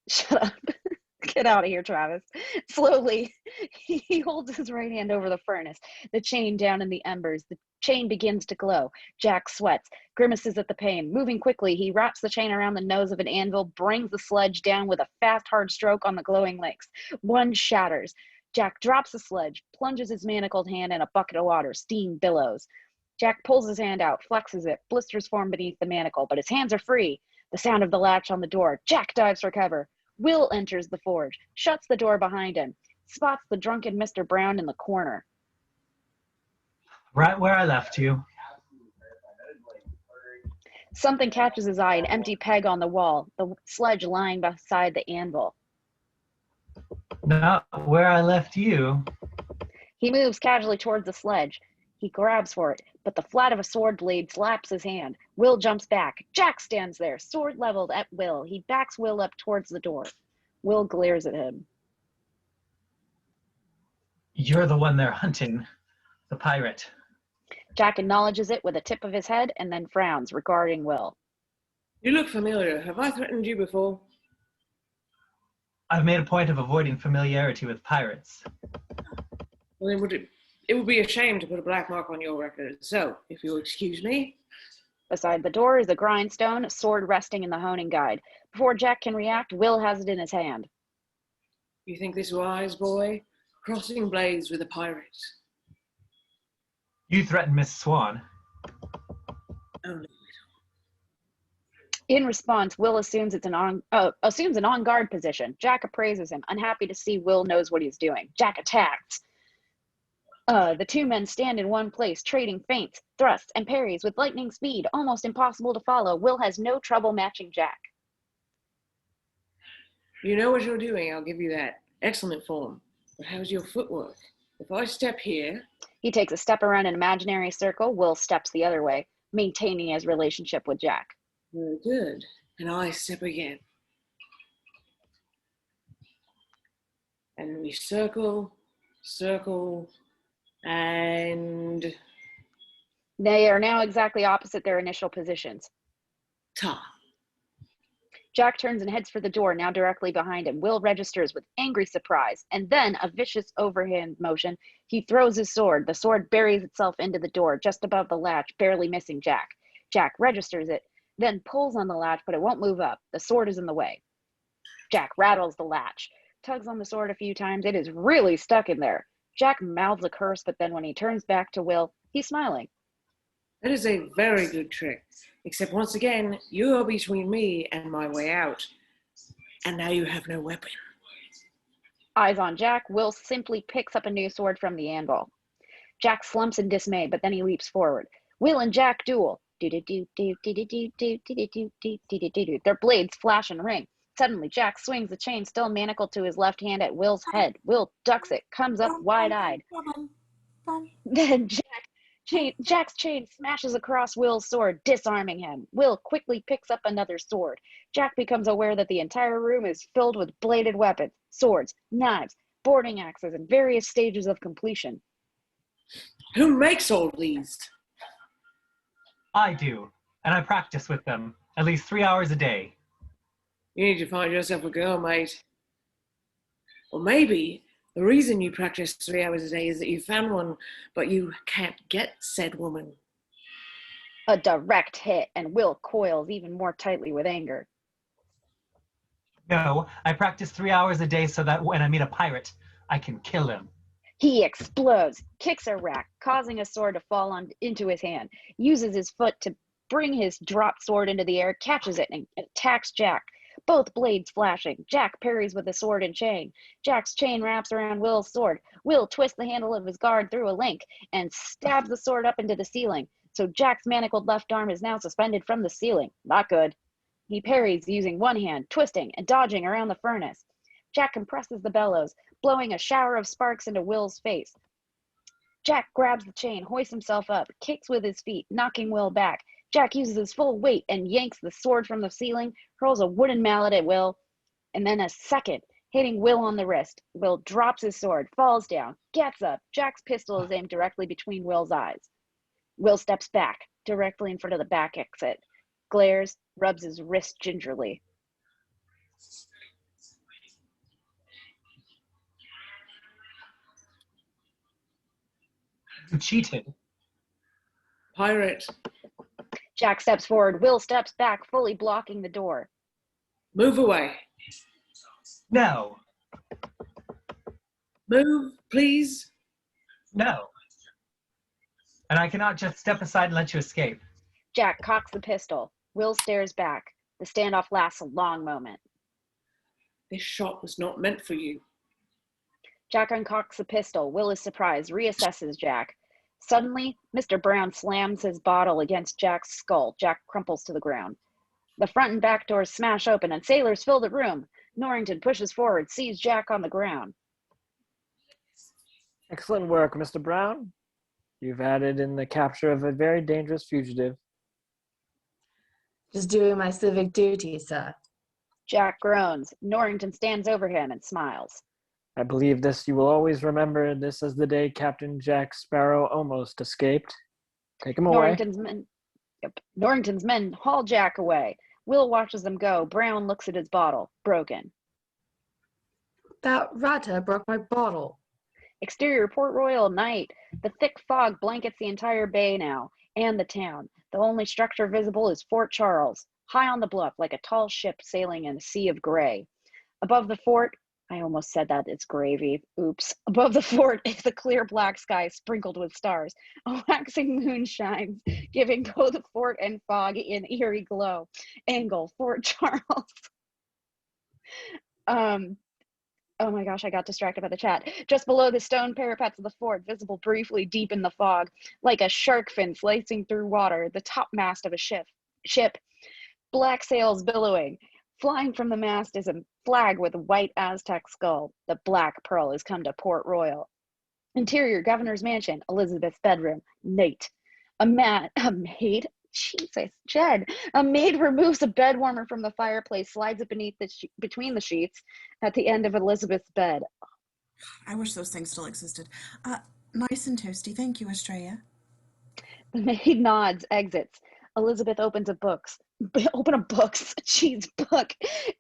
Shut up. Get out of here, Travis. Slowly, he holds his right hand over the furnace, the chain down in the embers. The chain begins to glow. Jack sweats, grimaces at the pain. Moving quickly, he wraps the chain around the nose of an anvil, brings the sledge down with a fast, hard stroke on the glowing links. One shatters. Jack drops the sledge, plunges his manacled hand in a bucket of water. Steam billows. Jack pulls his hand out, flexes it. Blisters form beneath the manacle, but his hands are free. The sound of the latch on the door. Jack dives for cover. Will enters the forge, shuts the door behind him, spots the drunken Mr. Brown in the corner. Right where I left you. Something catches his eye, an empty peg on the wall, the sledge lying beside the anvil. Not where I left you. He moves casually towards the sledge. He grabs for it, but the flat of a sword blade slaps his hand. Will jumps back. Jack stands there, sword leveled at Will. He backs Will up towards the door. Will glares at him. You're the one they're hunting, the pirate. Jack acknowledges it with a tip of his head and then frowns, regarding Will. You look familiar. Have I threatened you before? I've made a point of avoiding familiarity with pirates. Well, then it would be a shame to put a black mark on your record. So, if you'll excuse me. Beside the door is a grindstone, a sword resting in the honing guide. Before Jack can react, Will has it in his hand. You think this wise, boy? Crossing blades with a pirate. You threatened Miss Swan. Only. In response, Will assumes an on-guard position. Jack appraises him, unhappy to see Will knows what he's doing. Jack attacks. The two men stand in one place, trading feints, thrusts, and parries with lightning speed, almost impossible to follow. Will has no trouble matching Jack. You know what you're doing, I'll give you that. Excellent form. But how's your footwork? If I step here... He takes a step around an imaginary circle. Will steps the other way, maintaining his relationship with Jack. Very good. And I step again. And we circle, and... They are now exactly opposite their initial positions. Ta. Jack turns and heads for the door, now directly behind him. Will registers with angry surprise, and then a vicious overhand motion. He throws his sword. The sword buries itself into the door, just above the latch, barely missing Jack. Jack registers it, then pulls on the latch, but it won't move up. The sword is in the way. Jack rattles the latch, tugs on the sword a few times. It is really stuck in there. Jack mouths a curse, but then when he turns back to Will, he's smiling. That is a very good trick. Except once again, you are between me and my way out. And now you have no weapon. Eyes on Jack, Will simply picks up a new sword from the anvil. Jack slumps in dismay, but then he leaps forward. Will and Jack duel. Their blades flash and ring. Suddenly, Jack swings the chain still manacled to his left hand at Will's head. Will ducks it, comes up wide-eyed. Then Jack's chain smashes across Will's sword, disarming him. Will quickly picks up another sword. Jack becomes aware that the entire room is filled with bladed weapons, swords, knives, boarding axes, in various stages of completion. Who makes all these? I do, and I practice with them, at least 3 hours a day. You need to find yourself a girl, mate. Or maybe the reason you practice 3 hours a day is that you found one, but you can't get said woman. A direct hit, and Will coils even more tightly with anger. No, I practice 3 hours a day so that when I meet a pirate, I can kill him. He explodes, kicks a rack, causing a sword to fall into his hand, uses his foot to bring his dropped sword into the air, catches it, and attacks Jack. Both blades flashing. Jack parries with a sword and chain. Jack's chain wraps around Will's sword. Will twists the handle of his guard through a link and stabs the sword up into the ceiling. So Jack's manacled left arm is now suspended from the ceiling. Not good. He parries using one hand, twisting and dodging around the furnace. Jack compresses the bellows, blowing a shower of sparks into Will's face. Jack grabs the chain, hoists himself up, kicks with his feet, knocking Will back. Jack uses his full weight and yanks the sword from the ceiling, hurls a wooden mallet at Will, and then a second, hitting Will on the wrist. Will drops his sword, falls down, gets up. Jack's pistol is aimed directly between Will's eyes. Will steps back, directly in front of the back exit, glares, rubs his wrist gingerly. You cheated. Pirate, Jack steps forward. Will steps back, fully blocking the door. move away. No. Move, please. No. And I cannot just step aside and let you escape. Jack cocks the pistol. Will stares back. The standoff lasts a long moment. This shot was not meant for you. Jack uncocks the pistol. Will is surprised, reassesses Jack. Suddenly, Mr. Brown slams his bottle against Jack's skull. Jack crumples to the ground. The front and back doors smash open and sailors fill the room. Norrington pushes forward, sees Jack on the ground. Excellent work, Mr. Brown. You've added in the capture of a very dangerous fugitive. Just doing my civic duty, sir. Jack groans. Norrington stands over him and smiles. I believe this you will always remember this as the day Captain Jack Sparrow almost escaped. Take him away. Norrington's men haul Jack away. Will watches them go. Brown looks at his bottle. Broken. That ratter broke my bottle. Exterior Port Royal night. The thick fog blankets the entire bay now, and the town. The only structure visible is Fort Charles, high on the bluff like a tall ship sailing in a sea of gray. Above the fort, I almost said that it's gravy. Oops. Above the fort is the clear black sky sprinkled with stars. A waxing moon shines, giving both the fort and fog an eerie glow. Angle, Fort Charles. Oh my gosh, I got distracted by the chat. Just below the stone parapets of the fort, visible briefly deep in the fog, like a shark fin slicing through water, the topmast of a ship. Black sails billowing. Flying from the mast is a flag with a white Aztec skull. The Black Pearl has come to Port Royal. Interior, Governor's Mansion, Elizabeth's bedroom, night. A maid, Jesus, Jed. A maid removes a bed warmer from the fireplace, slides it beneath between the sheets at the end of Elizabeth's bed. I wish those things still existed. Nice and toasty. Thank you, Estrella. The maid nods, exits. Elizabeth opens a book,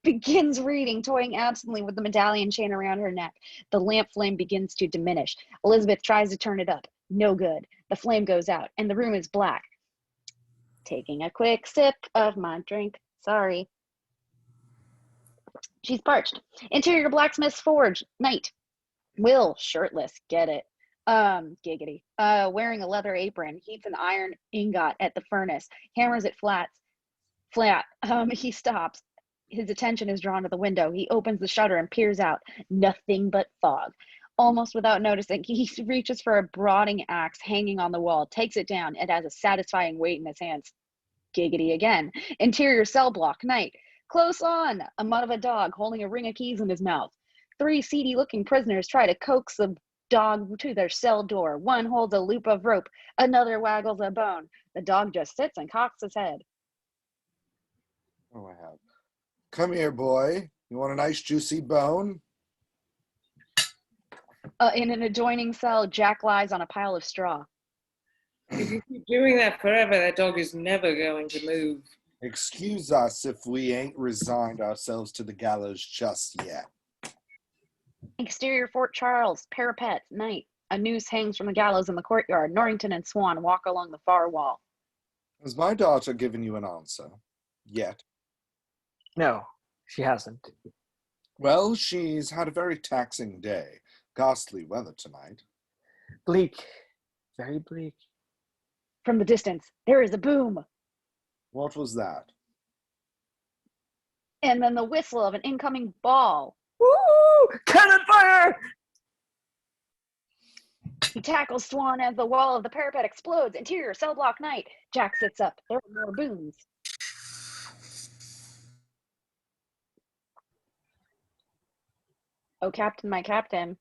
begins reading, toying absently with the medallion chain around her neck. The lamp flame begins to diminish. Elizabeth tries to turn it up. No good. The flame goes out, and the room is black. Taking a quick sip of my drink. Sorry. She's parched. Interior blacksmith's forge. Night. Will, shirtless. Get it. Giggity. Wearing a leather apron, heats an iron ingot at the furnace, hammers it flat. He stops. His attention is drawn to the window. He opens the shutter and peers out. Nothing but fog. Almost without noticing, he reaches for a brooding axe hanging on the wall, takes it down, and has a satisfying weight in his hands. Giggity again. Interior cell block. Night. Close on. A mutt of a dog holding a ring of keys in his mouth. 3 seedy-looking prisoners try to coax the dog to their cell door. One holds a loop of rope. Another waggles a bone. The dog just sits and cocks his head. Oh, I have. Come here, boy. You want a nice juicy bone? In an adjoining cell, Jack lies on a pile of straw. If you keep doing that forever, that dog is never going to move. Excuse us if we ain't resigned ourselves to the gallows just yet. Exterior Fort Charles, parapet, night. A noose hangs from the gallows in the courtyard. Norrington and Swan walk along the far wall. Has my daughter given you an answer? Yet? No, she hasn't. Well, she's had a very taxing day. Ghastly weather tonight. Bleak. Very bleak. From the distance, there is a boom, What was that? and then the whistle of an incoming ball. Woo! Cannon fire! He tackles Swan as the wall of the parapet explodes. Interior, cell block night. Jack sits up. There are more booms. Oh, Captain, my Captain.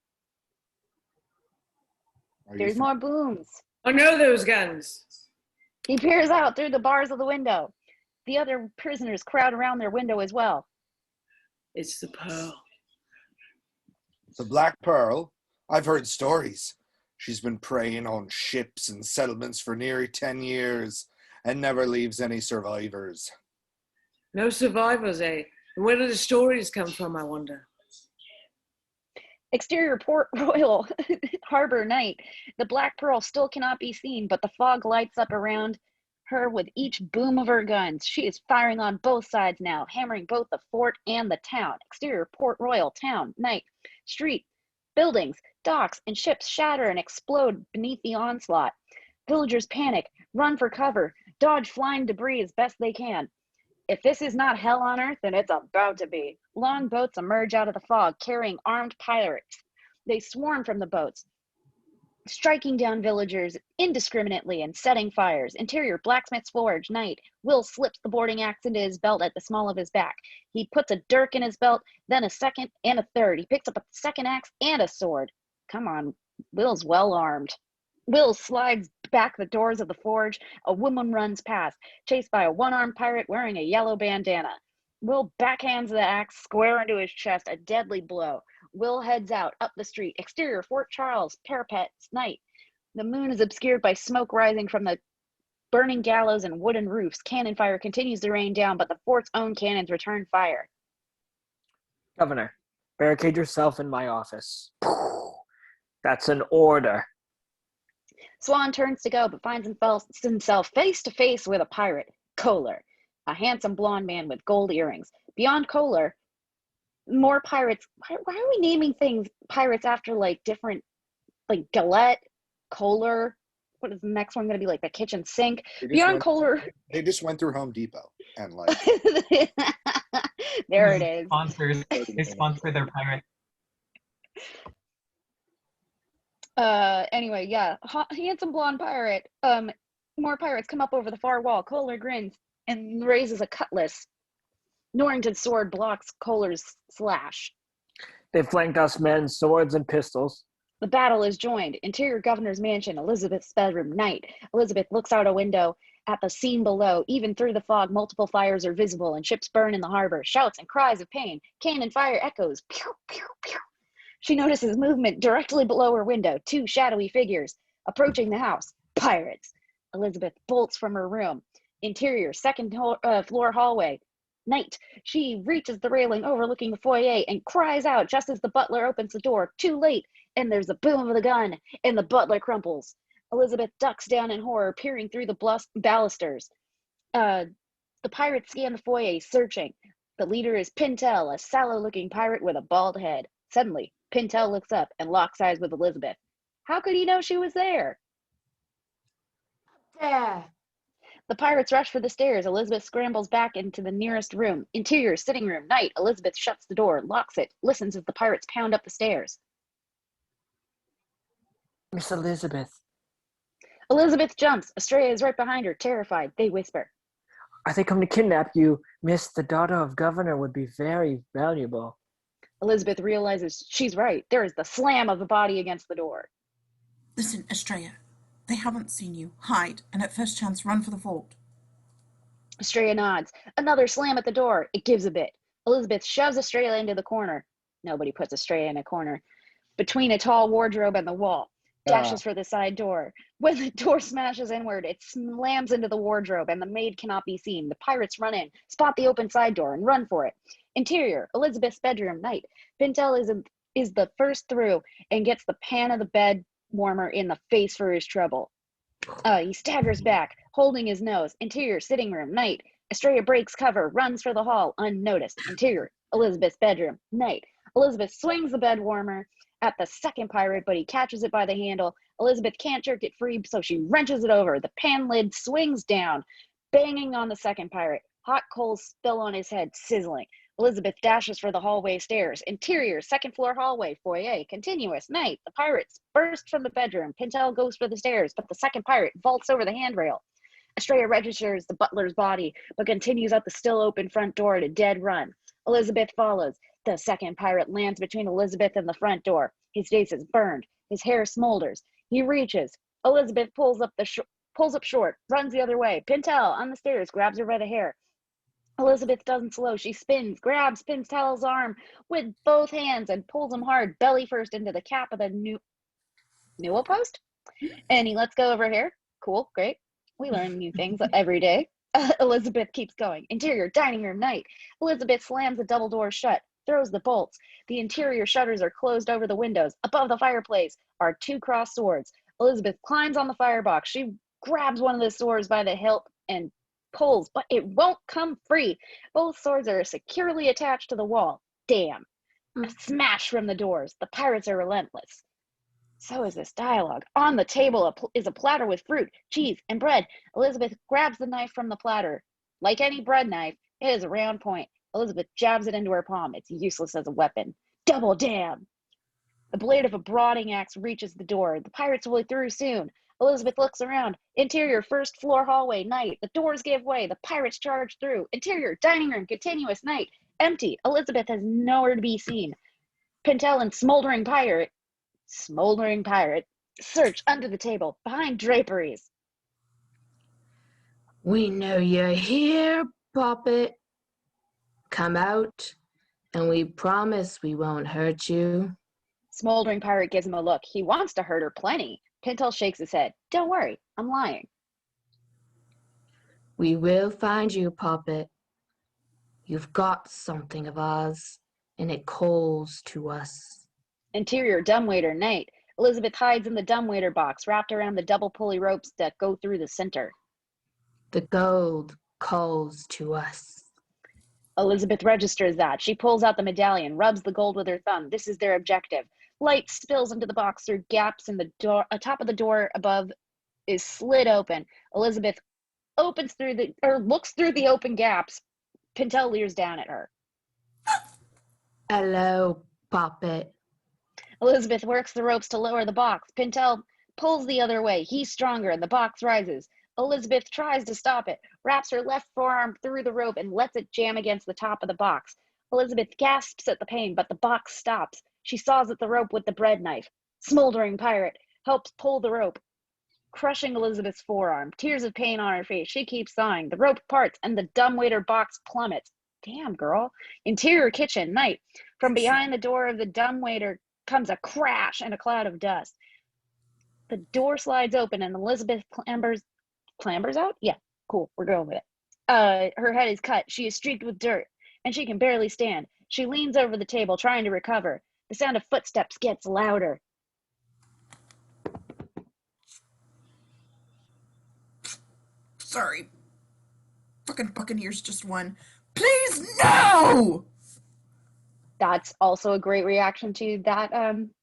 There's more booms. I know those guns. He peers out through the bars of the window. The other prisoners crowd around their window as well. It's the Pearl. The Black Pearl? I've heard stories. She's been preying on ships and settlements for nearly 10 years and never leaves any survivors. No survivors, eh? And where do the stories come from, I wonder? Exterior Port Royal Harbor night. The Black Pearl still cannot be seen, but the fog lights up around her with each boom of her guns. She is firing on both sides now, hammering both the fort and the town. Exterior Port Royal town night. Street, buildings, docks, and ships shatter and explode beneath the onslaught. Villagers panic, run for cover, dodge flying debris as best they can. If this is not hell on earth, then it's about to be. Long boats emerge out of the fog, carrying armed pirates. They swarm from the boats, striking down villagers indiscriminately and setting fires. Interior, blacksmith's forge, night. Will slips the boarding axe into his belt at the small of his back. He puts a dirk in his belt, then a second and a third. He picks up a second axe and a sword. Come on, Will's well armed. Will slides back the doors of the forge. A woman runs past, chased by a one-armed pirate wearing a yellow bandana. Will backhands the axe square into his chest, a deadly blow. Will heads out, up the street. Exterior, Fort Charles, parapets, night. The moon is obscured by smoke rising from the burning gallows and wooden roofs. Cannon fire continues to rain down, but the fort's own cannons return fire. Governor, barricade yourself in my office. That's an order. Swan turns to go, but finds himself face to face with a pirate, Kohler, a handsome blonde man with gold earrings. Beyond Kohler, more pirates. Why are we naming things pirates after like different, like Galette, Kohler? What is the next one going to be, like the kitchen sink? Beyond Kohler. They just went through Home Depot and like. There it is. Sponsors. They sponsor their pirate. Anyway, yeah, handsome blonde pirate. More pirates come up over the far wall. Kohler grins and raises a cutlass. Norrington's sword blocks Kohler's slash. They flank us men, swords and pistols. The battle is joined. Interior Governor's Mansion, Elizabeth's bedroom, night. Elizabeth looks out a window at the scene below. Even through the fog, multiple fires are visible and ships burn in the harbor. Shouts and cries of pain. Cannon fire echoes. Pew, pew, pew. She notices movement directly below her window. Two shadowy figures approaching the house. Pirates. Elizabeth bolts from her room. Interior, second floor hallway. Night. She reaches the railing overlooking the foyer and cries out just as the butler opens the door. Too late. And there's a boom of the gun, and the butler crumples. Elizabeth ducks down in horror, peering through the balusters. The pirates scan the foyer, searching. The leader is Pintel, a sallow-looking pirate with a bald head. Suddenly, Pintel looks up and locks eyes with Elizabeth. How could he know she was there? There. The pirates rush for the stairs. Elizabeth scrambles back into the nearest room. Interior, sitting room, night. Elizabeth shuts the door, locks it, listens as the pirates pound up the stairs. Miss Elizabeth. Elizabeth jumps. Estrella is right behind her, terrified. They whisper. Are they come to kidnap you? Miss, the daughter of governor would be very valuable. Elizabeth realizes she's right. There is the slam of the body against the door. Listen, Estrella. They haven't seen you. Hide, and at first chance, run for the vault. Estrella nods. Another slam at the door. It gives a bit. Elizabeth shoves Estrella into the corner. Nobody puts Estrella in a corner. Between a tall wardrobe and the wall. Dashes for the side door. When the door smashes inward, it slams into the wardrobe and the maid cannot be seen. The pirates run in, spot the open side door, and run for it. Interior, Elizabeth's bedroom, night. Pintel is the first through and gets the pan of the bed warmer in the face for his trouble. He staggers back, holding his nose. Interior, sitting room, night. Estrella breaks cover, runs for the hall, unnoticed. Interior, Elizabeth's bedroom, night. Elizabeth swings the bed warmer at the second pirate, but he catches it by the handle. Elizabeth can't jerk it free, so she wrenches it over. The pan lid swings down, banging on the second pirate. Hot coals spill on his head, sizzling. Elizabeth dashes for the hallway stairs. Interior, second floor hallway, foyer, continuous, night. The pirates burst from the bedroom. Pintel goes for the stairs, but the second pirate vaults over the handrail. Estrella registers the butler's body, but continues up the still open front door at a dead run. Elizabeth follows. The second pirate lands between Elizabeth and the front door. His face is burned. His hair smolders. He reaches. Elizabeth pulls up short, runs the other way. Pintel on the stairs grabs her by the hair. Elizabeth doesn't slow. She spins, grabs Pintel's arm with both hands and pulls him hard, belly first into the cap of the newel post. And he lets go of her hair. Cool, great. We learn new things every day. Elizabeth keeps going. Interior, dining room, night. Elizabeth slams the double door shut, throws the bolts. The interior shutters are closed over the windows. Above the fireplace are 2 crossed swords. Elizabeth climbs on the firebox. She grabs one of the swords by the hilt and pulls, but it won't come free. Both swords are securely attached to the wall. Damn. A smash from the doors. The pirates are relentless. So is this dialogue. On the table is a platter with fruit, cheese, and bread. Elizabeth grabs the knife from the platter. Like any bread knife, it has a round point. Elizabeth jabs it into her palm. It's useless as a weapon. Double damn! The blade of a broadening axe reaches the door. The pirates will be through soon. Elizabeth looks around. Interior, first floor hallway, night. The doors give way. The pirates charge through. Interior, dining room, continuous, night. Empty. Elizabeth has nowhere to be seen. Pintel and smoldering pirate, search under the table, behind draperies. We know you're here, Poppet. Come out, and we promise we won't hurt you. Smoldering pirate gives him a look. He wants to hurt her plenty. Pintel shakes his head. Don't worry, I'm lying. We will find you, Poppet. You've got something of ours, and it calls to us. Interior, dumbwaiter, night. Elizabeth hides in the dumbwaiter box, wrapped around the double pulley ropes that go through the center. The gold calls to us. Elizabeth registers that. She pulls out the medallion, rubs the gold with her thumb. This is their objective. Light spills into the box through gaps in the door. Top of the door above is slid open. Elizabeth looks through the open gaps. Pintel leers down at her. Hello, Poppet. Elizabeth works the ropes to lower the box. Pintel pulls the other way. He's stronger, and the box rises. Elizabeth tries to stop it, wraps her left forearm through the rope and lets it jam against the top of the box. Elizabeth gasps at the pain, but the box stops. She saws at the rope with the bread knife. Smoldering pirate helps pull the rope, crushing Elizabeth's forearm. Tears of pain on her face. She keeps sawing. The rope parts and the dumbwaiter box plummets. Damn, girl. Interior kitchen, night. From behind the door of the dumbwaiter comes a crash and a cloud of dust. The door slides open and Elizabeth clambers out? Yeah, cool. We're going with it. Her head is cut. She is streaked with dirt, and she can barely stand. She leans over the table, trying to recover. The sound of footsteps gets louder. Sorry. Fucking Buccaneers just won. Please, no! That's also a great reaction to that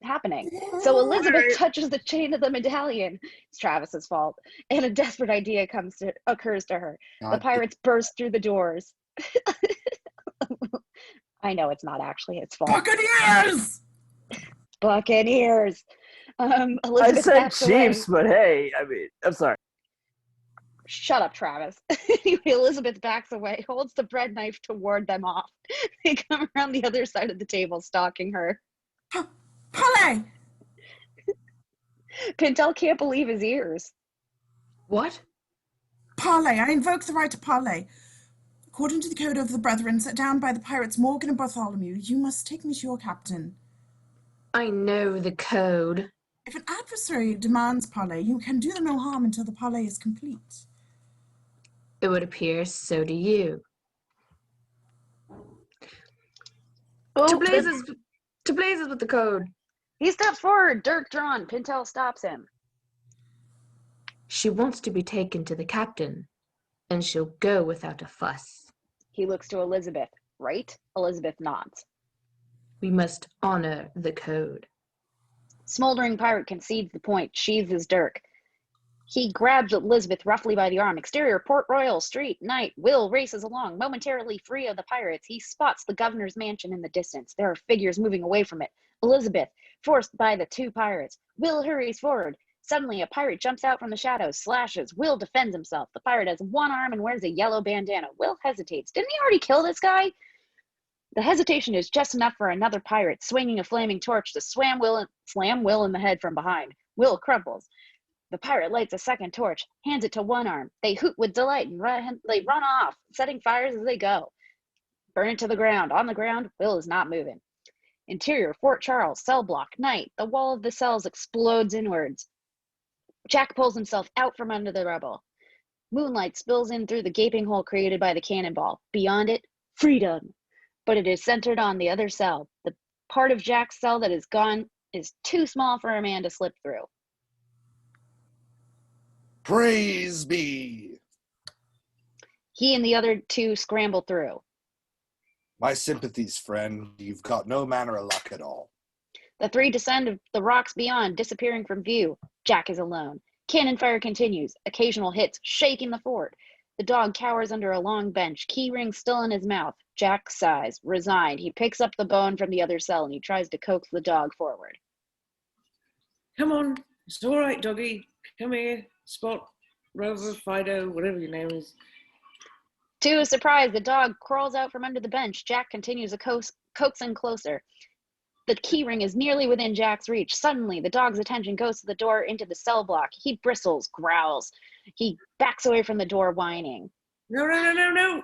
happening. So Elizabeth touches the chain of the medallion. It's Travis's fault. And a desperate idea occurs to her. The pirates burst through the doors. I know it's not actually his fault. Buccaneers! Buccaneers! Elizabeth I said backs away. Chiefs, but hey, I mean, I'm sorry. Shut up, Travis. Elizabeth backs away, holds the bread knife to ward them off. They come around the other side of the table, stalking her. Polly! Pintel can't believe his ears. What? Parley, I invoke the right to parley. According to the code of the Brethren set down by the pirates Morgan and Bartholomew, you must take me to your captain. I know the code. If an adversary demands parley, you can do them no harm until the parley is complete. It would appear so do you. To blazes with the code. He steps forward, dirk drawn. Pintel stops him. She wants to be taken to the captain, and she'll go without a fuss. He looks to Elizabeth. Right? Elizabeth nods. We must honor the code. Smoldering pirate concedes the point, sheathes his dirk. He grabs Elizabeth roughly by the arm. Exterior, Port Royal, street, night. Will races along, momentarily free of the pirates. He spots the governor's mansion in the distance. There are figures moving away from it. Elizabeth, forced by the two pirates. Will hurries forward. Suddenly, a pirate jumps out from the shadows, slashes. Will defends himself. The pirate has one arm and wears a yellow bandana. Will hesitates. Didn't he already kill this guy? The hesitation is just enough for another pirate, swinging a flaming torch, to slam Will in the head from behind. Will crumples. The pirate lights a second torch, hands it to one arm. They hoot with delight and they run off, setting fires as they go. Burn it to the ground. On the ground, Will is not moving. Interior, Fort Charles, cell block, night. The wall of the cells explodes inwards. Jack pulls himself out from under the rubble. Moonlight spills in through the gaping hole created by the cannonball. Beyond it, freedom. But it is centered on the other cell. The part of Jack's cell that is gone is too small for a man to slip through. Praise be. He and the other two scramble through. My sympathies, friend. You've got no manner of luck at all. The three descend of the rocks beyond, disappearing from view. Jack is alone. Cannon fire continues, occasional hits shaking the fort. The dog cowers under a long bench, key ring still in his mouth. Jack sighs, resigned. He picks up the bone from the other cell and he tries to coax the dog forward. Come on, it's all right, doggy. Come here, Spot, Rover, Fido, whatever your name is. To his surprise, the dog crawls out from under the bench. Jack continues to coaxing closer. The key ring is nearly within Jack's reach. Suddenly, the dog's attention goes to the door into the cell block. He bristles, growls. He backs away from the door, whining. No.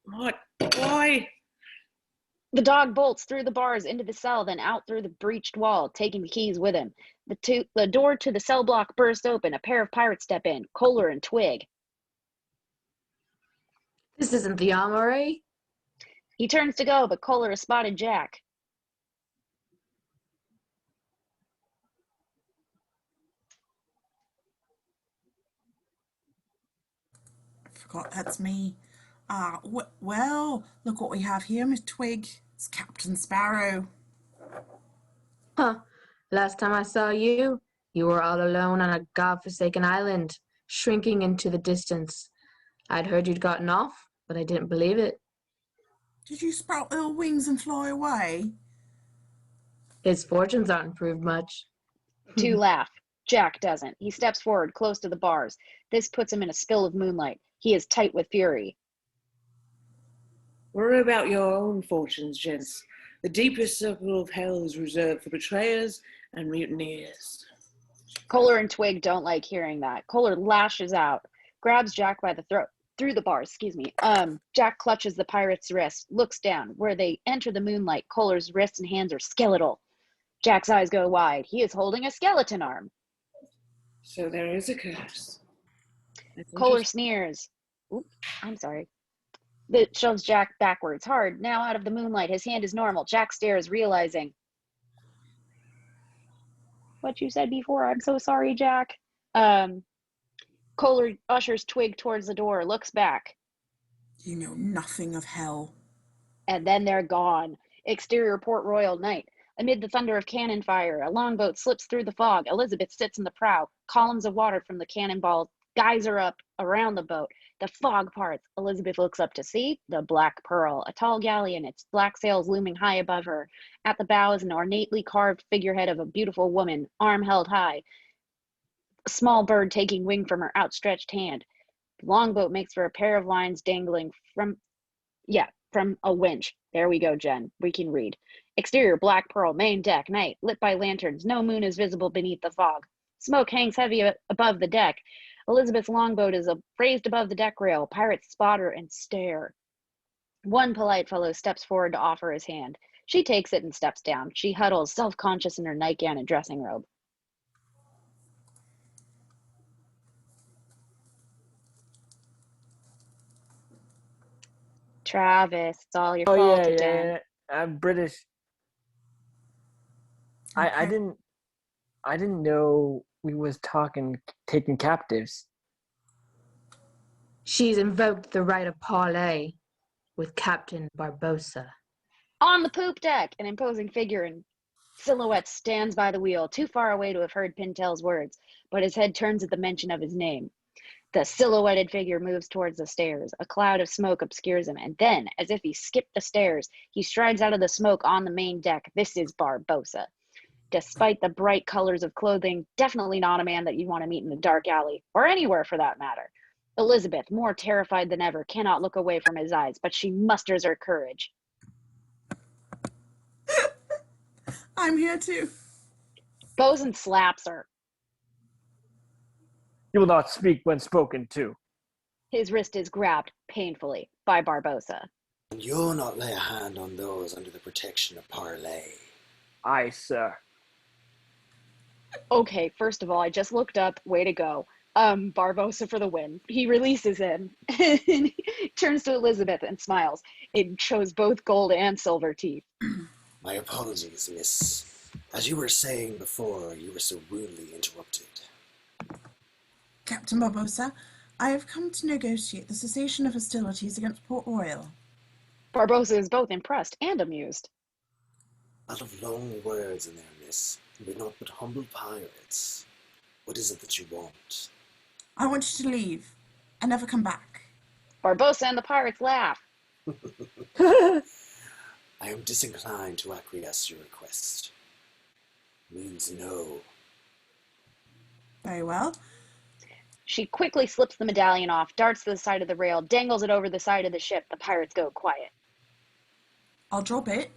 What? Why? The dog bolts through the bars into the cell, then out through the breached wall, taking the keys with him. The door to the cell block bursts open. A pair of pirates step in, Kohler and Twig. This isn't the armory. He turns to go, but Kohler has spotted Jack. Forgot that's me. Well, look what we have here, Miss Twig. It's Captain Sparrow. Huh. Last time I saw you, you were all alone on a godforsaken island, shrinking into the distance. I'd heard you'd gotten off, but I didn't believe it. Did you sprout little wings and fly away? His fortunes aren't improved much. Two laugh. Jack doesn't. He steps forward, close to the bars. This puts him in a spill of moonlight. He is tight with fury. Worry about your own fortunes, gents. The deepest circle of hell is reserved for betrayers and mutineers. Kohler and Twig don't like hearing that. Kohler lashes out, grabs Jack by the throat, through the bars, Jack clutches the pirate's wrist, looks down. Where they enter the moonlight, Kohler's wrists and hands are skeletal. Jack's eyes go wide. He is holding a skeleton arm. So there is a curse. Kohler sneers. Oop, I'm sorry. That shoves Jack backwards, hard. Now out of the moonlight, his hand is normal. Jack stares, realizing. What you said before, I'm so sorry, Jack. Kohler ushers Twig towards the door, looks back. You know nothing of hell. And then they're gone. Exterior Port Royal, night. Amid the thunder of cannon fire, a longboat slips through the fog. Elizabeth sits in the prow. Columns of water from the cannonballs geyser up around the boat. The fog parts. Elizabeth looks up to see the Black Pearl, a tall galleon, its black sails looming high above her. At the bow is an ornately carved figurehead of a beautiful woman, arm held high. A small bird taking wing from her outstretched hand. The longboat makes for a pair of lines dangling from a winch. There we go, Jen. We can read. Exterior, Black Pearl, main deck, night, lit by lanterns. No moon is visible beneath the fog. Smoke hangs heavy above the deck. Elizabeth's longboat is raised above the deck rail. Pirates spot her and stare. One polite fellow steps forward to offer his hand. She takes it and steps down. She huddles, self-conscious in her nightgown and dressing robe. Travis, it's all your fault again. Yeah. I'm British. Okay. I didn't know we was taking captives. She's invoked the right of parley with Captain Barbossa. On the poop deck, an imposing figure in Silhouette stands by the wheel, too far away to have heard Pintel's words, but his head turns at the mention of his name. The silhouetted figure moves towards the stairs. A cloud of smoke obscures him, and then, as if he skipped the stairs, he strides out of the smoke on the main deck. This is Barbossa. Despite the bright colors of clothing, definitely not a man that you'd want to meet in a dark alley, or anywhere for that matter. Elizabeth, more terrified than ever, cannot look away from his eyes, but she musters her courage. I'm here too. Bosun slaps her. You will not speak when spoken to. His wrist is grabbed painfully by Barbossa. And you'll not lay a hand on those under the protection of Parley. Aye, sir. Okay, first of all, I just looked up. Way to go. Barbossa for the win. He releases him and he turns to Elizabeth and smiles. It shows both gold and silver teeth. My apologies, miss. As you were saying before, you were so rudely interrupted. Captain Barbossa, I have come to negotiate the cessation of hostilities against Port Royal. Barbossa is both impressed and amused. A lot of long words in there, miss. We're not but humble pirates. What is it that you want? I want you to leave and never come back. Barbossa and the pirates laugh. I am disinclined to acquiesce your request. Means no. Very well. She quickly slips the medallion off, darts to the side of the rail, dangles it over the side of the ship. The pirates go quiet. I'll drop it.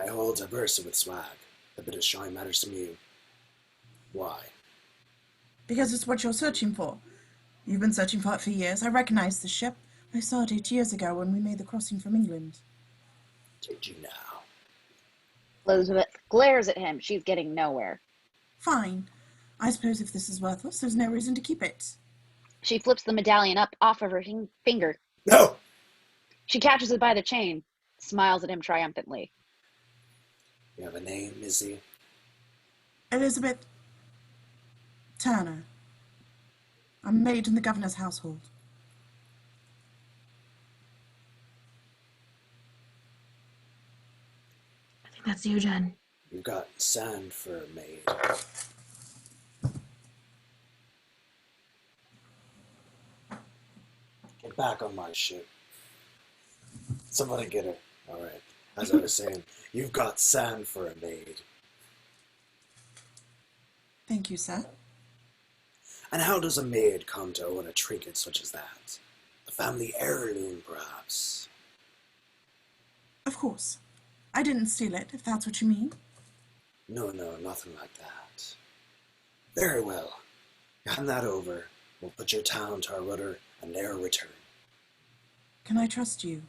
I hold a bursa with swag. A bit of shine matters to you. Why? Because it's what you're searching for. You've been searching for it for years. I recognize the ship. I saw it 8 years ago when we made the crossing from England. Did you now? Elizabeth glares at him. She's getting nowhere. Fine. I suppose if this is worthless, there's no reason to keep it. She flips the medallion up off of her finger. No! She catches it by the chain, smiles at him triumphantly. You have a name, Missy? Elizabeth Turner. I'm maid in the governor's household. I think that's you, Jen. You've got sand for a maid. Get back on my ship. Somebody get her. All right. As I was saying, you've got sand for a maid. Thank you, sir. And how does a maid come to own a trinket such as that? A family heirloom, perhaps? Of course. I didn't steal it, if that's what you mean. No, nothing like that. Very well. Hand that over. We'll put your town to our rudder and ne'er return. Can I trust you?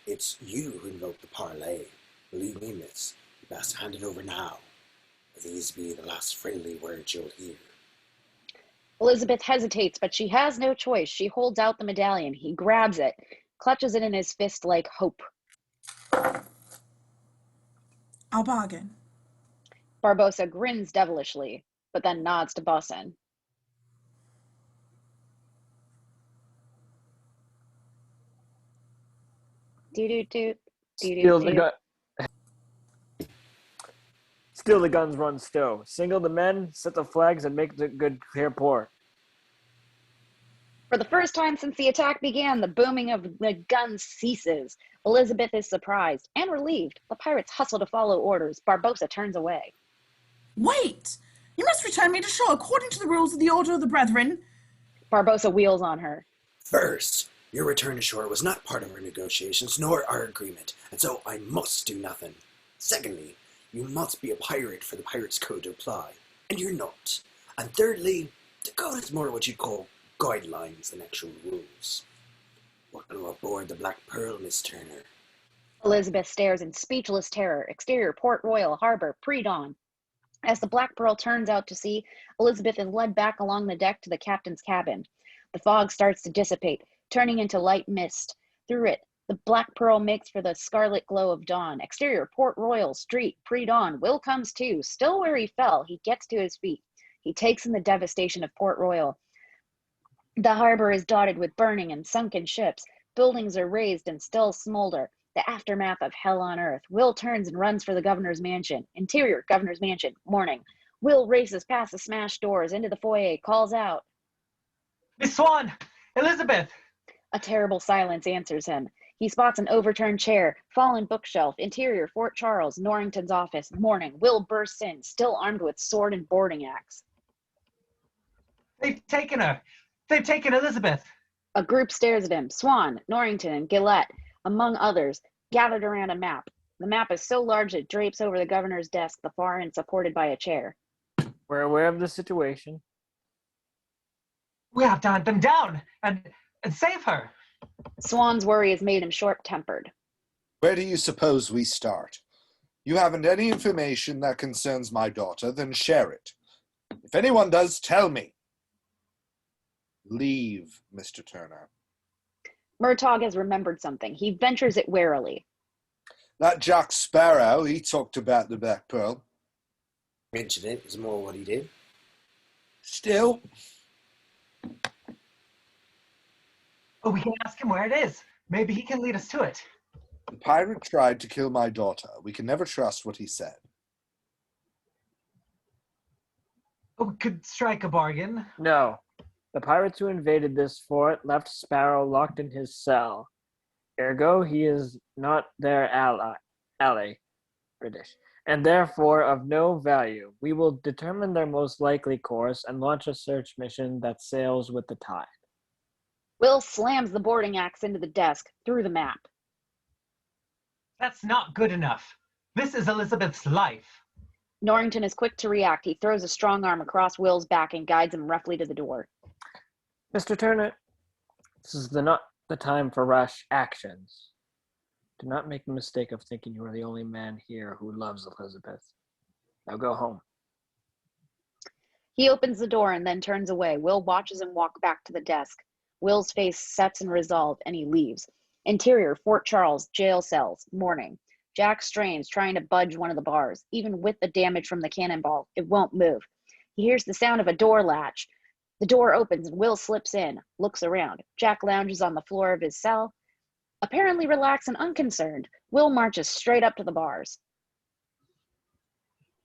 It's you who invoked the parley. Believe me, miss, you best hand it over now. These be the last friendly words you'll hear. Elizabeth hesitates, but she has no choice. She holds out the medallion. He grabs it, clutches it in his fist like hope. I'll bargain. Barbossa grins devilishly, but then nods to Bosun. Do-do-do. Still the guns run stow. Single the men, set the flags, and make the good clear port. For the first time since the attack began, the booming of the guns ceases. Elizabeth is surprised and relieved. The pirates hustle to follow orders. Barbossa turns away. Wait! You must return me to shore according to the rules of the Order of the Brethren. Barbossa wheels on her. First, your return to shore was not part of our negotiations nor our agreement, and so I must do nothing. Secondly, you must be a pirate for the Pirates' Code to apply, and you're not. And thirdly, the code is more what you'd call guidelines than actual rules. Welcome aboard the Black Pearl, Miss Turner. Elizabeth stares in speechless terror. Exterior, Port Royal, harbor, pre-dawn. As the Black Pearl turns out to sea, Elizabeth is led back along the deck to the captain's cabin. The fog starts to dissipate, turning into light mist. Through it, the Black Pearl makes for the scarlet glow of dawn. Exterior, Port Royal, street, pre-dawn. Will comes too. Still where he fell, he gets to his feet. He takes in the devastation of Port Royal. The harbor is dotted with burning and sunken ships. Buildings are razed and still smolder. The The aftermath of hell on earth. Will turns and runs for the governor's mansion. Interior, governor's mansion. Morning. Will races past the smashed doors into the foyer, calls out. Miss Swan! Elizabeth! A terrible silence answers him. He spots an overturned chair, fallen bookshelf, interior, Fort Charles, Norrington's office. Morning. Will bursts in, still armed with sword and boarding axe. They've taken her! They've taken Elizabeth! A group stares at him. Swan, Norrington, and Gillette, among others, gathered around a map. The map is so large it drapes over the governor's desk, the far end supported by a chair. We're aware of the situation. We have to hunt them down and save her! Swan's worry has made him short-tempered. Where do you suppose we start? You haven't any information that concerns my daughter, then share it. If anyone does, tell me. Leave, Mr. Turner. Murtaugh has remembered something. He ventures it warily. That Jack Sparrow, he talked about the Black Pearl. Mention it is more what he did. Still, Oh, we can ask him where it is. Maybe he can lead us to it. the pirate tried to kill my daughter. We can never trust what he said. Oh, we could strike a bargain. No. The pirates who invaded this fort left Sparrow locked in his cell. Ergo, he is not their ally, British, and therefore of no value. We will determine their most likely course and launch a search mission that sails with the tide. Will slams the boarding axe into the desk, through the map. That's not good enough. This is Elizabeth's life. Norrington is quick to react. He throws a strong arm across Will's back and guides him roughly to the door. Mr. Turner, this is not the time for rash actions. Do not make the mistake of thinking you are the only man here who loves Elizabeth. Now go home. He opens the door and then turns away. Will watches him walk back to the desk. Will's face sets in resolve, and he leaves. Interior, Fort Charles, jail cells, morning. Jack strains, trying to budge one of the bars. Even with the damage from the cannonball, it won't move. He hears the sound of a door latch. The door opens and Will slips in, looks around. Jack lounges on the floor of his cell. Apparently relaxed and unconcerned, Will marches straight up to the bars.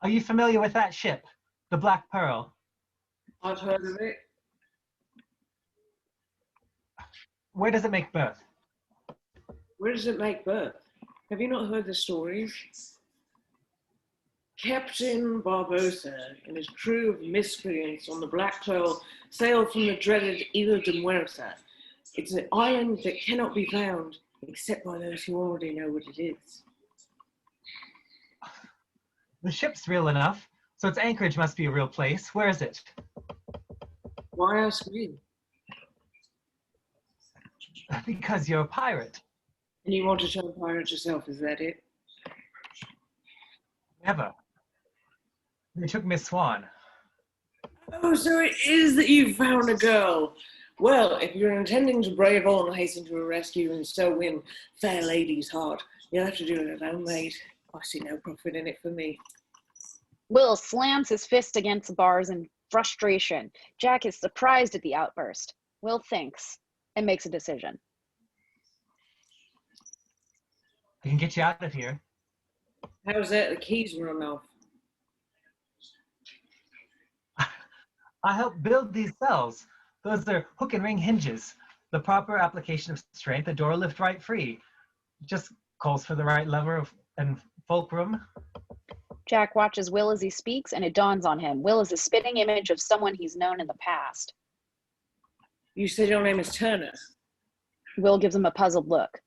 Are you familiar with that ship, the Black Pearl? I've heard of it. Where does it make berth? Where does it make berth? Have you not heard the stories? Captain Barbosa and his crew of miscreants on the Black Pearl sailed from the dreaded Isla de Muerta. It's an island that cannot be found except by those who already know what it is. The ship's real enough, so its anchorage must be a real place. Where is it? Why ask me? Because you're a pirate. And you want to turn pirate yourself, is that it? Never. They took Miss Swan. Oh, so it is that you found a girl. Well, if you're intending to brave all and hasten to her rescue and so win fair lady's heart, you'll have to do it alone, mate. I see no profit in it for me. Will slams his fist against the bars in frustration. Jack is surprised at the outburst. Will thinks and makes a decision. I can get you out of here. How's that? The keys run off. I helped build these cells. Those are hook and ring hinges. The proper application of strength, the door will lift right free. Just calls for the right lever and fulcrum. Jack watches Will as he speaks, and it dawns on him. Will is a spitting image of someone he's known in the past. You said your name is Turner. Will gives him a puzzled look.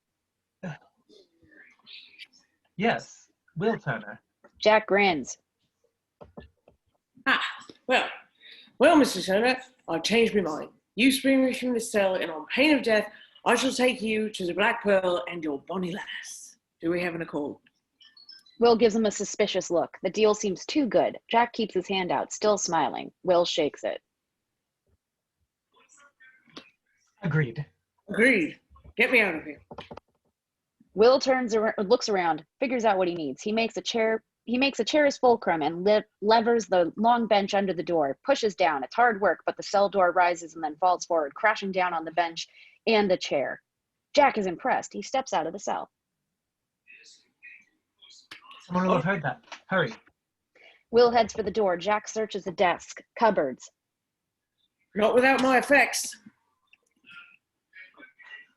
Yes, Will Turner. Jack grins. Ah, well, Mr. Turner, I've changed my mind. You spring me from this cell, and on pain of death, I shall take you to the Black Pearl and your bonny lass. Do we have an accord? Will gives him a suspicious look. The deal seems too good. Jack keeps his hand out, still smiling. Will shakes it. Agreed. Agreed. Get me out of here. Will turns around, looks around, figures out what he needs. He makes a chair as fulcrum and levers the long bench under the door, pushes down. It's hard work, but the cell door rises and then falls forward, crashing down on the bench and the chair. Jack is impressed. He steps out of the cell. Someone will have heard that. Hurry. Will heads for the door. Jack searches the desk, cupboards. Not without my effects.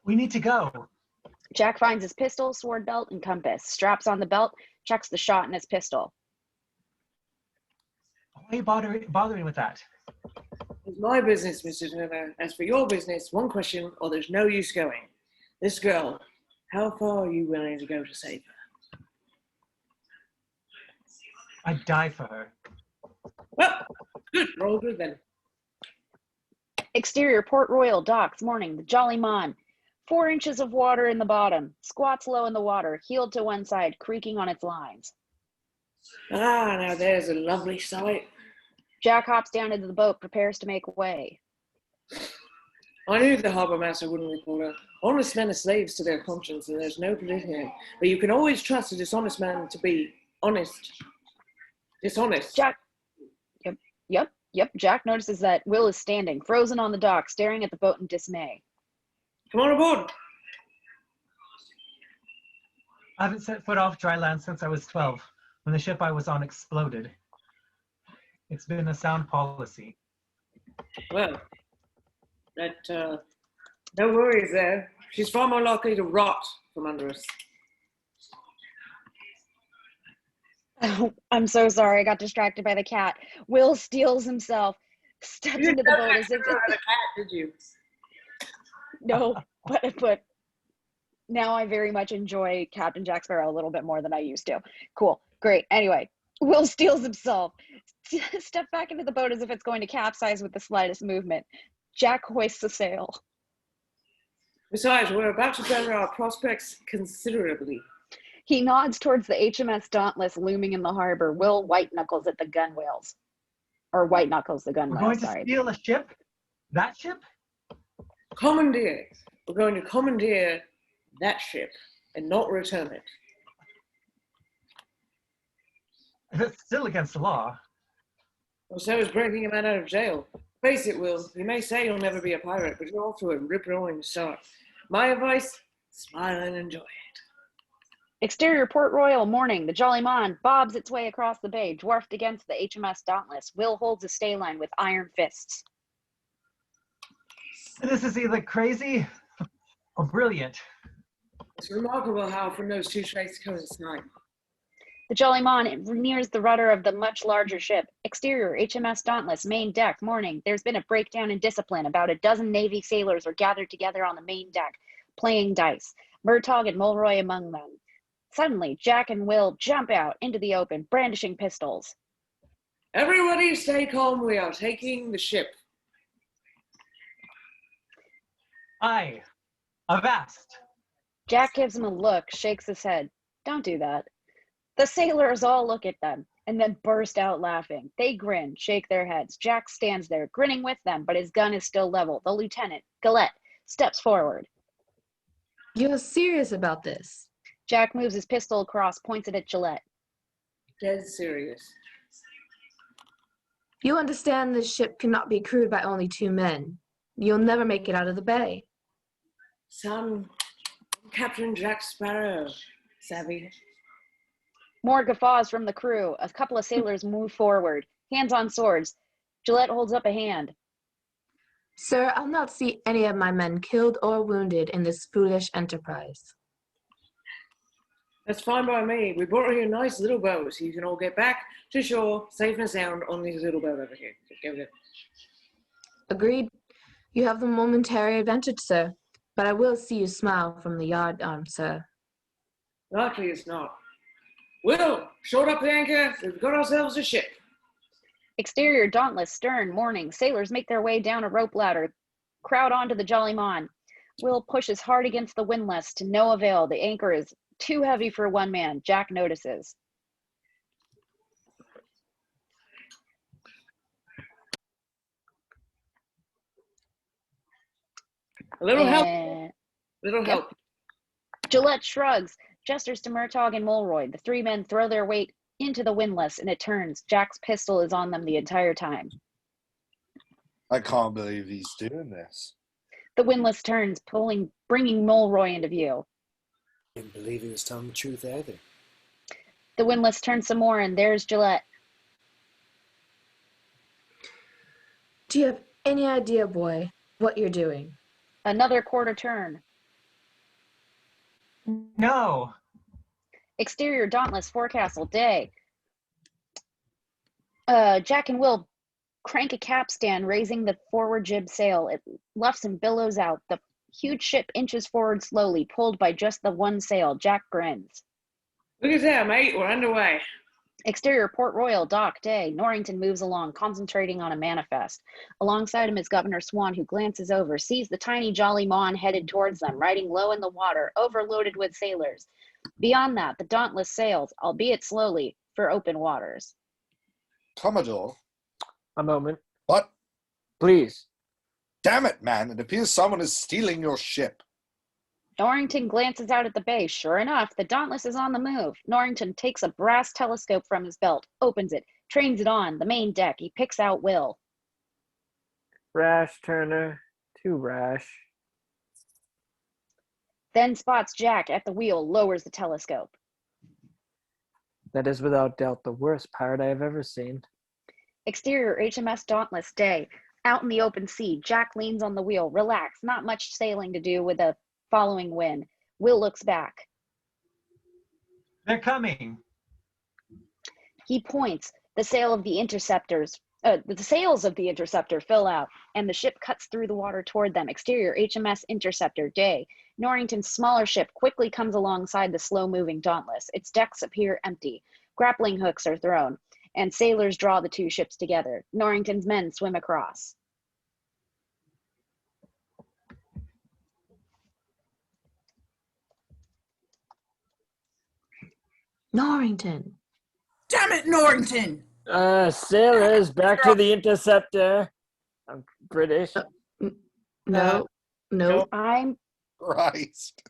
We need to go. Jack finds his pistol, sword belt, and compass. Straps on the belt, checks the shot in his pistol. Why are you bothering with that? It's my business, Mr. Turner. As for your business, one question or there's no use going. This girl, how far are you willing to go to save her? I'd die for her. Well, good. We're all good then. Exterior, Port Royal, docks, morning, the Jolly Mon. 4 inches of water in the bottom, squats low in the water, heeled to one side, creaking on its lines. Ah, now there's a lovely sight. Jack hops down into the boat, prepares to make way. I knew the harbour master wouldn't report her. Honest men are slaves to their conscience, and there's no predicting it. But you can always trust a dishonest man to be honest. Dishonest. Jack. Yep. Jack notices that Will is standing, frozen on the dock, staring at the boat in dismay. Come on aboard. I haven't set foot off dry land since I was 12, when the ship I was on exploded. It's been a sound policy. Well, no worries there. She's far more likely to rot from under us. Oh, I'm so sorry. I got distracted by the cat. Will steels himself, steps into the boat as if the cat, did you? No, but now I very much enjoy Captain Jack Sparrow a little bit more than I used to. Cool, great. Anyway, Will steels himself, step back into the boat as if it's going to capsize with the slightest movement. Jack hoists the sail. Besides, we're about to better our prospects considerably. He nods towards the HMS Dauntless looming in the harbor. Will white knuckles at the gunwales. Or white knuckles the We're gunwales, going sorry. to steal a ship? That ship? Commandeer. We're going to commandeer that ship and not return it. That's still against the law. Well, so is breaking a man out of jail. Face it, Will. You may say you'll never be a pirate, but you're off to a rip-roaring start. My advice, smile and enjoy it. Exterior, Port Royal, morning. The Jolly Mon bobs its way across the bay, dwarfed against the HMS Dauntless. Will holds a stay line with iron fists. This is either crazy or brilliant. It's remarkable how often those two traits coincide. The Jolly Mon nears the rudder of the much larger ship. Exterior, HMS Dauntless, main deck, morning. There's been a breakdown in discipline. About a dozen Navy sailors are gathered together on the main deck, playing dice. Murtaugh and Mulroy among them. Suddenly, Jack and Will jump out into the open, brandishing pistols. Everybody stay calm. We are taking the ship. Aye. Avast. Jack gives him a look, shakes his head. Don't do that. The sailors all look at them and then burst out laughing. They grin, shake their heads. Jack stands there, grinning with them, but his gun is still level. The lieutenant, Galette, steps forward. You're serious about this? Jack moves his pistol across, points it at Gillette. Dead serious. You understand this ship cannot be crewed by only 2 men. You'll never make it out of the bay. Son, Captain Jack Sparrow, savvy. More guffaws from the crew. A couple of sailors move forward, hands on swords. Gillette holds up a hand. Sir, I'll not see any of my men killed or wounded in this foolish enterprise. That's fine by me. We brought you a nice little boat so you can all get back to shore safe and sound on this little boat over here. Go. Agreed. You have the momentary advantage, sir. But I will see you smile from the yardarm, sir. Likely it's not. Will, short up the anchor. We've got ourselves a ship. Exterior, Dauntless, stern, morning. Sailors make their way down a rope ladder, crowd onto the Jolly Mon. Will pushes hard against the windlass to no avail. The anchor is too heavy for one man. Jack notices. A little help. Little help. Gillette shrugs, gestures to Murtaugh and Mulroy. The 3 men throw their weight into the windlass and it turns. Jack's pistol is on them the entire time. I can't believe he's doing this. The windlass turns, bringing Mulroy into view. I didn't believe he was telling the truth either. The windlass turns some more, and there's Gillette. Do you have any idea, boy, what you're doing? Another quarter turn. No. Exterior Dauntless forecastle day. Jack and Will crank a capstan, raising the forward jib sail. It luffs and billows out. The huge ship inches forward slowly, pulled by just the one sail. Jack grins. Look at that, mate. We're underway. Exterior Port Royal dock day. Norrington moves along, concentrating on a manifest. Alongside him is Governor Swan, who glances over, sees the tiny Jolly Mon headed towards them, riding low in the water, overloaded with sailors. Beyond that, the Dauntless sails, albeit slowly, for open waters. Commodore. A moment. What? Please. Damn it, man. It appears someone is stealing your ship. Norrington glances out at the bay. Sure enough, the Dauntless is on the move. Norrington takes a brass telescope from his belt, opens it, trains it on the main deck. He picks out Will. Rash, Turner. Too rash. Then spots Jack at the wheel, lowers the telescope. That is without doubt the worst pirate I have ever seen. Exterior HMS Dauntless day. Out in the open sea, Jack leans on the wheel, relaxed, not much sailing to do with a following wind. Will looks back. They're coming. He points. The sails of the Interceptor fill out, and the ship cuts through the water toward them. Exterior HMS Interceptor day. Norrington's smaller ship quickly comes alongside the slow-moving Dauntless. Its decks appear empty. Grappling hooks are thrown, and sailors draw the two ships together. Norrington's men swim across. Norrington. Damn it, Norrington! Sailors, back to the Interceptor. I'm British. No. I'm... Christ.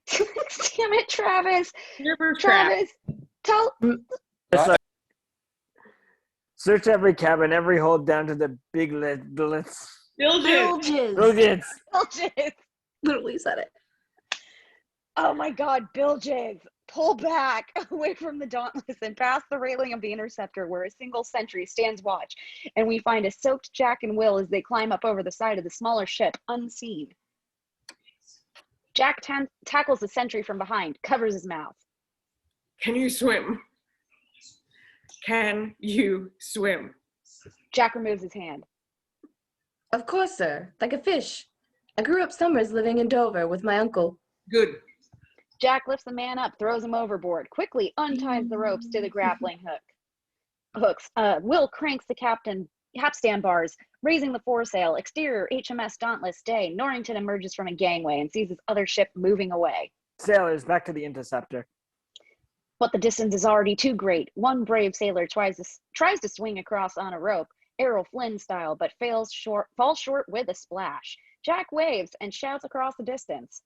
Damn it, Travis! River trap. Travis! Tell... Search every cabin, every hold down to the big billets. Bilges. Billions. Bilges! Literally said it. Oh my God, Bilges! Pull back away from the Dauntless and past the railing of the Interceptor where a single sentry stands watch, and we find a soaked Jack and Will as they climb up over the side of the smaller ship, unseen. Jack tackles the sentry from behind, covers his mouth. Can you swim? Can you swim? Jack removes his hand. Of course, sir. Like a fish. I grew up summers living in Dover with my uncle. Good. Jack lifts the man up, throws him overboard, quickly unties the ropes to the grappling hooks. Will cranks the capstan bars, raising the foresail. Exterior HMS Dauntless day. Norrington emerges from a gangway and sees his other ship moving away. Sailors, back to the Interceptor. But the distance is already too great. One brave sailor tries to swing across on a rope, Errol Flynn style, but falls short with a splash. Jack waves and shouts across the distance.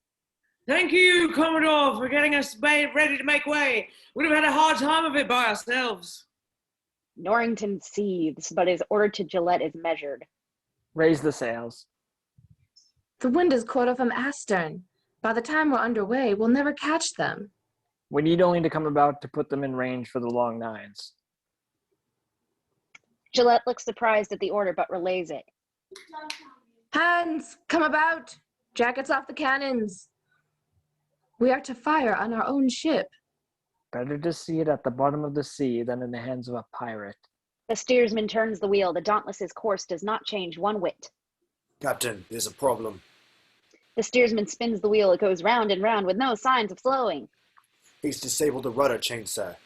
Thank you, Commodore, for getting us ready to make way. We'd have had a hard time of it by ourselves. Norrington seethes, but his order to Gillette is measured. Raise the sails. The wind is quarter from astern. By the time we're underway, we'll never catch them. We need only to come about to put them in range for the long nines. Gillette looks surprised at the order, but relays it. Hands, come about! Jackets off the cannons! We are to fire on our own ship. Better to see it at the bottom of the sea than in the hands of a pirate. The steersman turns the wheel. The Dauntless's course does not change one whit. Captain, there's a problem. The steersman spins the wheel. It goes round and round with no signs of slowing. He's disabled the rudder chain, sir.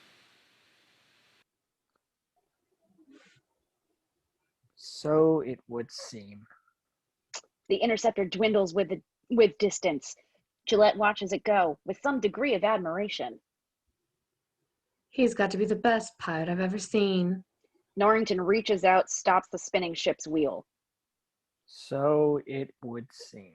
So it would seem. The Interceptor dwindles with distance. Gillette watches it go with some degree of admiration. He's got to be the best pirate I've ever seen. Norrington reaches out, stops the spinning ship's wheel. So it would seem.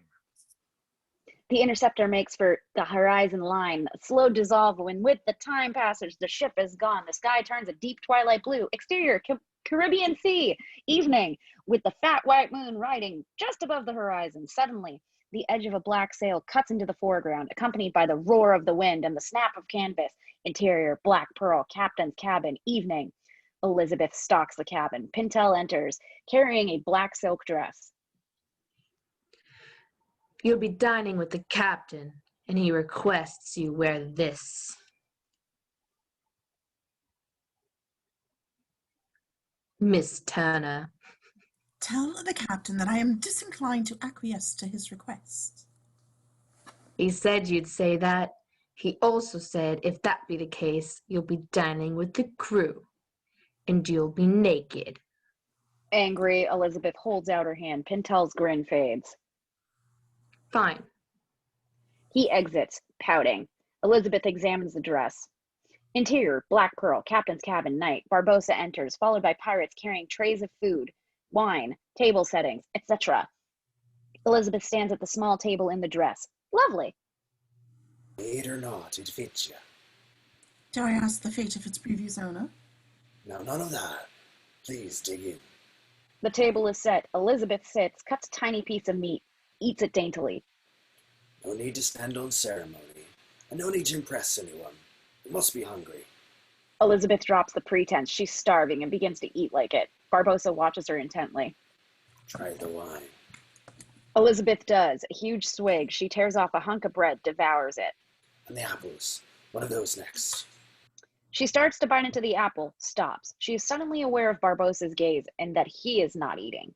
The Interceptor makes for the horizon line. A slow dissolve when with the time passes, the ship is gone. The sky turns a deep twilight blue. Exterior, Caribbean Sea. Evening, with the fat white moon riding just above the horizon. Suddenly, the edge of a black sail cuts into the foreground, accompanied by the roar of the wind and the snap of canvas. Interior, black pearl, captain's cabin, evening. Elizabeth stalks the cabin. Pintel enters, carrying a black silk dress. You'll be dining with the captain, and he requests you wear this. Miss Turner. Tell the captain that I am disinclined to acquiesce to his request. He said you'd say that. He also said if that be the case, you'll be dining with the crew, and you'll be naked. Angry, Elizabeth holds out her hand. Pintel's grin fades. Fine. He exits, pouting. Elizabeth examines the dress. Interior, black pearl, captain's cabin, night. Barbossa enters, followed by pirates carrying trays of food, wine, table settings, etc. Elizabeth stands at the small table in the dress. Lovely. Fate or not, it fits you. Do I ask the fate of its previous owner? No, none of that. Please dig in. The table is set. Elizabeth sits, cuts a tiny piece of meat, eats it daintily. No need to stand on ceremony, and no need to impress anyone. You must be hungry. Elizabeth drops the pretense. She's starving and begins to eat like it. Barbossa watches her intently. Try the wine. Elizabeth does. A huge swig. She tears off a hunk of bread, devours it. And the apples. One of those next. She starts to bite into the apple, stops. She is suddenly aware of Barbossa's gaze and that he is not eating.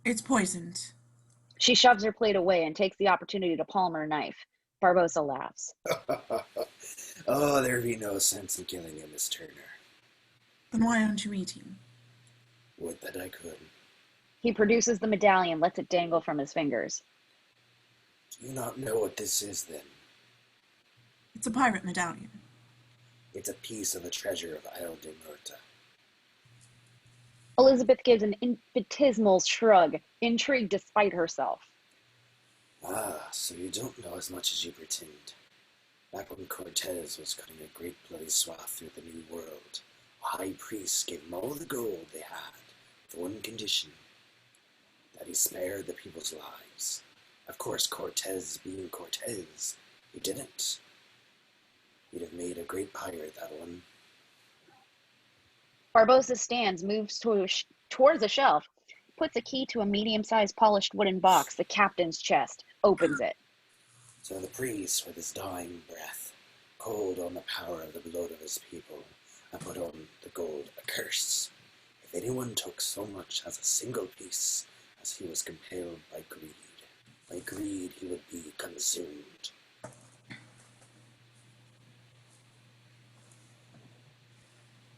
It's poisoned. She shoves her plate away and takes the opportunity to palm her knife. Barbossa laughs. Oh, there be no sense in killing you, Miss Turner. Then why aren't you eating? Would that I could. He produces the medallion, lets it dangle from his fingers. Do you not know what this is, then? It's a pirate medallion. It's a piece of the treasure of Isle de Murta. Elizabeth gives an infinitesimal shrug, intrigued despite herself. Ah, so you don't know as much as you pretend. Back when Cortez was cutting a great bloody swath through the New World, a high priest gave them all the gold they had, with one condition, that he spared the people's lives. Of course, Cortez being Cortez, he didn't. He'd have made a great pirate, that one. Barbossa stands, moves towards a shelf, puts a key to a medium-sized polished wooden box, the captain's chest, opens it. So the priest, with his dying breath, called on the power of the blood of his people, and put on the gold a curse. If anyone took so much as a single piece, as he was compelled by greed he would be consumed.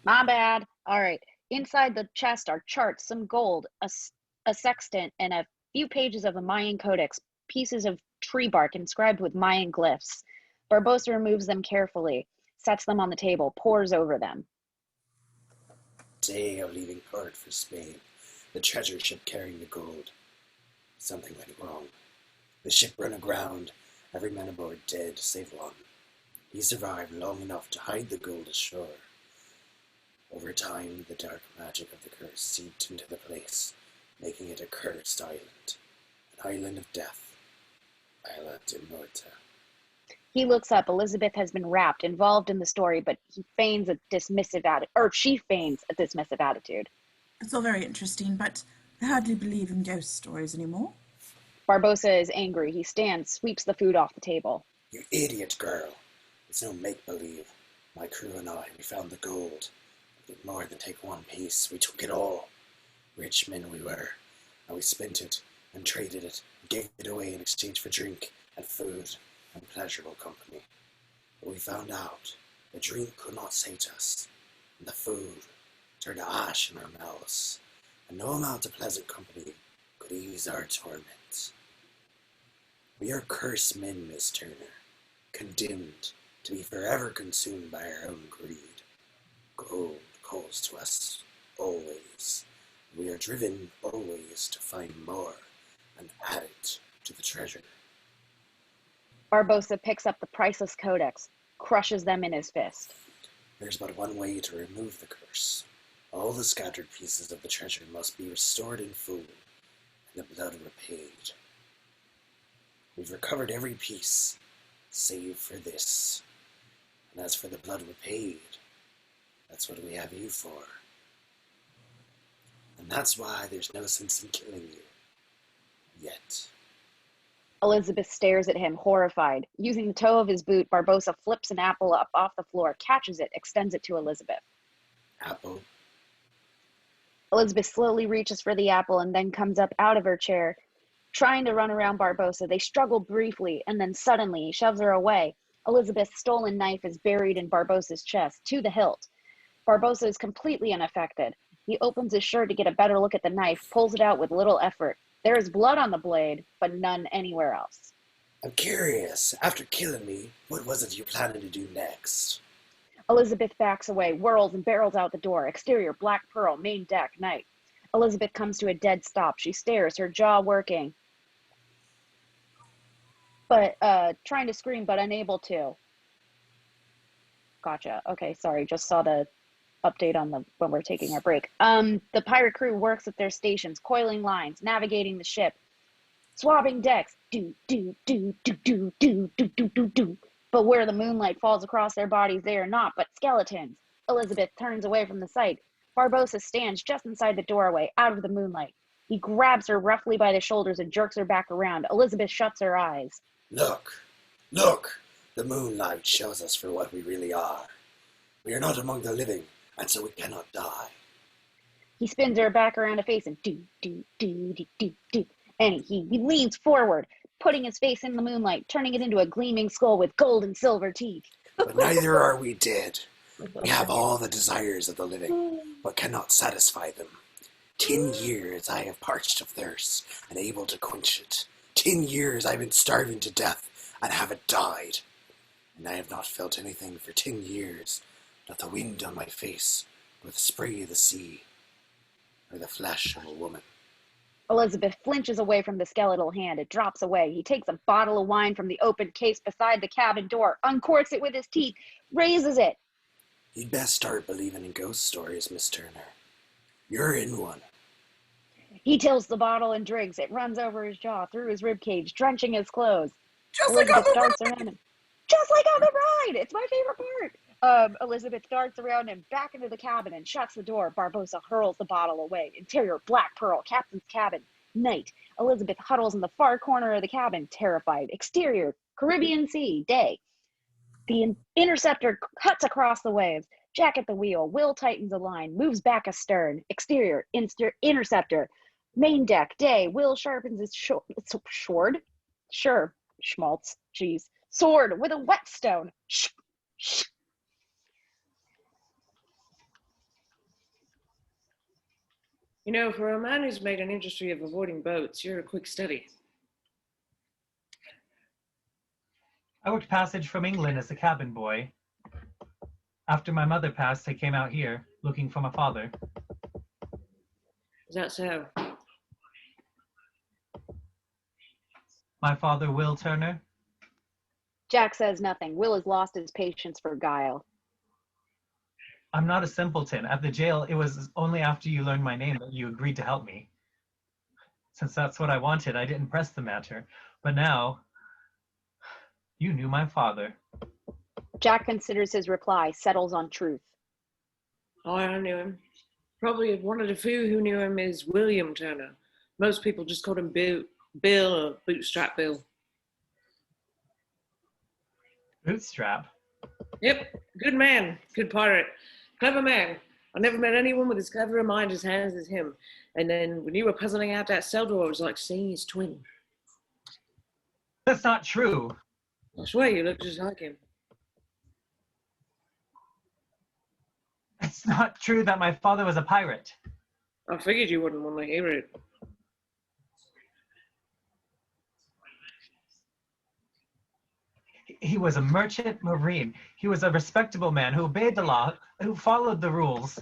My bad. All right. Inside the chest are charts, some gold, a sextant, and a few pages of a Mayan codex, pieces of tree bark inscribed with Mayan glyphs. Barbossa removes them carefully, sets them on the table, pores over them. Day of leaving port for Spain, the treasure ship carrying the gold. Something went wrong. The ship ran aground, every man aboard dead save one. He survived long enough to hide the gold ashore. Over time, the dark magic of the curse seeped into the place, making it a cursed island. An island of death. Isla de Muerta. He looks up. Elizabeth has been wrapped, involved in the story, but he feigns a dismissive attitude, or she feigns a dismissive attitude. It's all very interesting, but I hardly believe in ghost stories anymore. Barbossa is angry. He stands, sweeps the food off the table. You idiot girl. It's no make-believe. My crew and I, we found the gold. We did more than take one piece. We took it all. Rich men we were, and we spent it and traded it and gave it away in exchange for drink and food and pleasurable company. But we found out the drink could not sate us, and the food turned to ash in our mouths, and no amount of pleasant company could ease our torment. We are cursed men, Miss Turner, condemned to be forever consumed by our own greed. Gold calls to us always. We are driven always to find more and add it to the treasure. Barbossa picks up the priceless codex, crushes them in his fist. There's but one way to remove the curse. All the scattered pieces of the treasure must be restored in full, and the blood repaid. We've recovered every piece, save for this. And as for the blood we paid, that's what we have you for. And that's why there's no sense in killing you. Yet. Elizabeth stares at him, horrified. Using the toe of his boot, Barbosa flips an apple up off the floor, catches it, extends it to Elizabeth. Apple? Elizabeth slowly reaches for the apple and then comes up out of her chair, trying to run around Barbosa. They struggle briefly, and then suddenly he shoves her away. Elizabeth's stolen knife is buried in Barbosa's chest, to the hilt. Barbosa is completely unaffected. He opens his shirt to get a better look at the knife, pulls it out with little effort. There is blood on the blade, but none anywhere else. I'm curious, after killing me, what was it you planned to do next? Elizabeth backs away, whirls and barrels out the door. Exterior, black pearl, main deck, night. Elizabeth comes to a dead stop. She stares, her jaw working. But, trying to scream, but unable to. Gotcha. Okay, sorry, just saw the update on when we're taking our break. The pirate crew works at their stations, coiling lines, navigating the ship, swabbing decks, do. But where the moonlight falls across their bodies, they are not but skeletons. Elizabeth turns away from the sight. Barbosa stands just inside the doorway, out of the moonlight. He grabs her roughly by the shoulders and jerks her back around. Elizabeth shuts her eyes. Look! The moonlight shows us for what we really are. We are not among the living, and so we cannot die. He spins her back around to face him. Do. And he leans forward, putting his face in the moonlight, turning it into a gleaming skull with gold and silver teeth. But neither are we dead. We have all the desires of the living, but cannot satisfy them. 10 years I have parched of thirst, unable to quench it. 10 years I've been starving to death, and haven't died. And I have not felt anything for 10 years, not the wind on my face, or the spray of the sea, or the flesh of a woman. Elizabeth flinches away from the skeletal hand. It drops away. He takes a bottle of wine from the open case beside the cabin door, uncorks it with his teeth, raises it. You'd best start believing in ghost stories, Miss Turner. You're in one. He tilts the bottle and drinks. It runs over his jaw, through his ribcage, drenching his clothes. Just like on the darts ride. around him. Just like on the ride! It's my favorite part! Elizabeth darts around him, back into the cabin, and shuts the door. Barbosa hurls the bottle away. Interior, black pearl, captain's cabin. Night. Elizabeth huddles in the far corner of the cabin, terrified. Exterior, Caribbean Sea, day. The interceptor cuts across the waves. Jack at the wheel. Will tightens the line, moves back astern. Exterior, interceptor. Main deck, day. Will sharpens his sword. Sure, schmaltz, jeez. Sword with a whetstone. Shh. You know, for a man who's made an industry of avoiding boats, you're a quick study. I worked passage from England as a cabin boy. After my mother passed, I came out here looking for my father. Is that so? My father, Will Turner. Jack says nothing. Will has lost his patience for guile. I'm not a simpleton. At the jail, it was only after you learned my name that you agreed to help me. Since that's what I wanted, I didn't press the matter. But now, you knew my father. Jack considers his reply, settles on truth. Oh, I knew him. Probably one of the few who knew him is William Turner. Most people just called him Bill or Bootstrap Bill. Bootstrap? Yep, good man, good pirate, clever man. I never met anyone with as clever a mind as hands as him. And then when you were puzzling out that cell door, it was like seeing his twin. That's not true. I swear you look just like him. It's not true that my father was a pirate. I figured you wouldn't want to hear it. He was a merchant marine. He was a respectable man who obeyed the law, who followed the rules.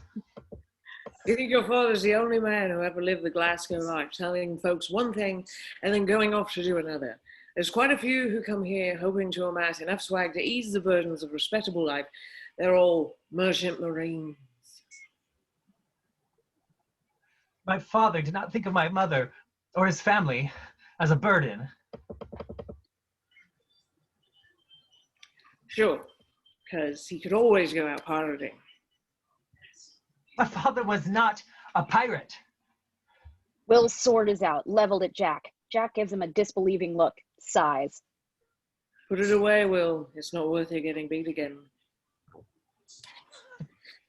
You think your father's the only man who ever lived the Glasgow life, telling folks one thing and then going off to do another. There's quite a few who come here hoping to amass enough swag to ease the burdens of respectable life. They're all merchant marines. My father did not think of my mother or his family as a burden. Sure. because he could always go out pirating. My father was not a pirate. Will's sword is out, leveled at Jack. Jack gives him a disbelieving look, sighs. Put it away, Will. It's not worth it getting beat again.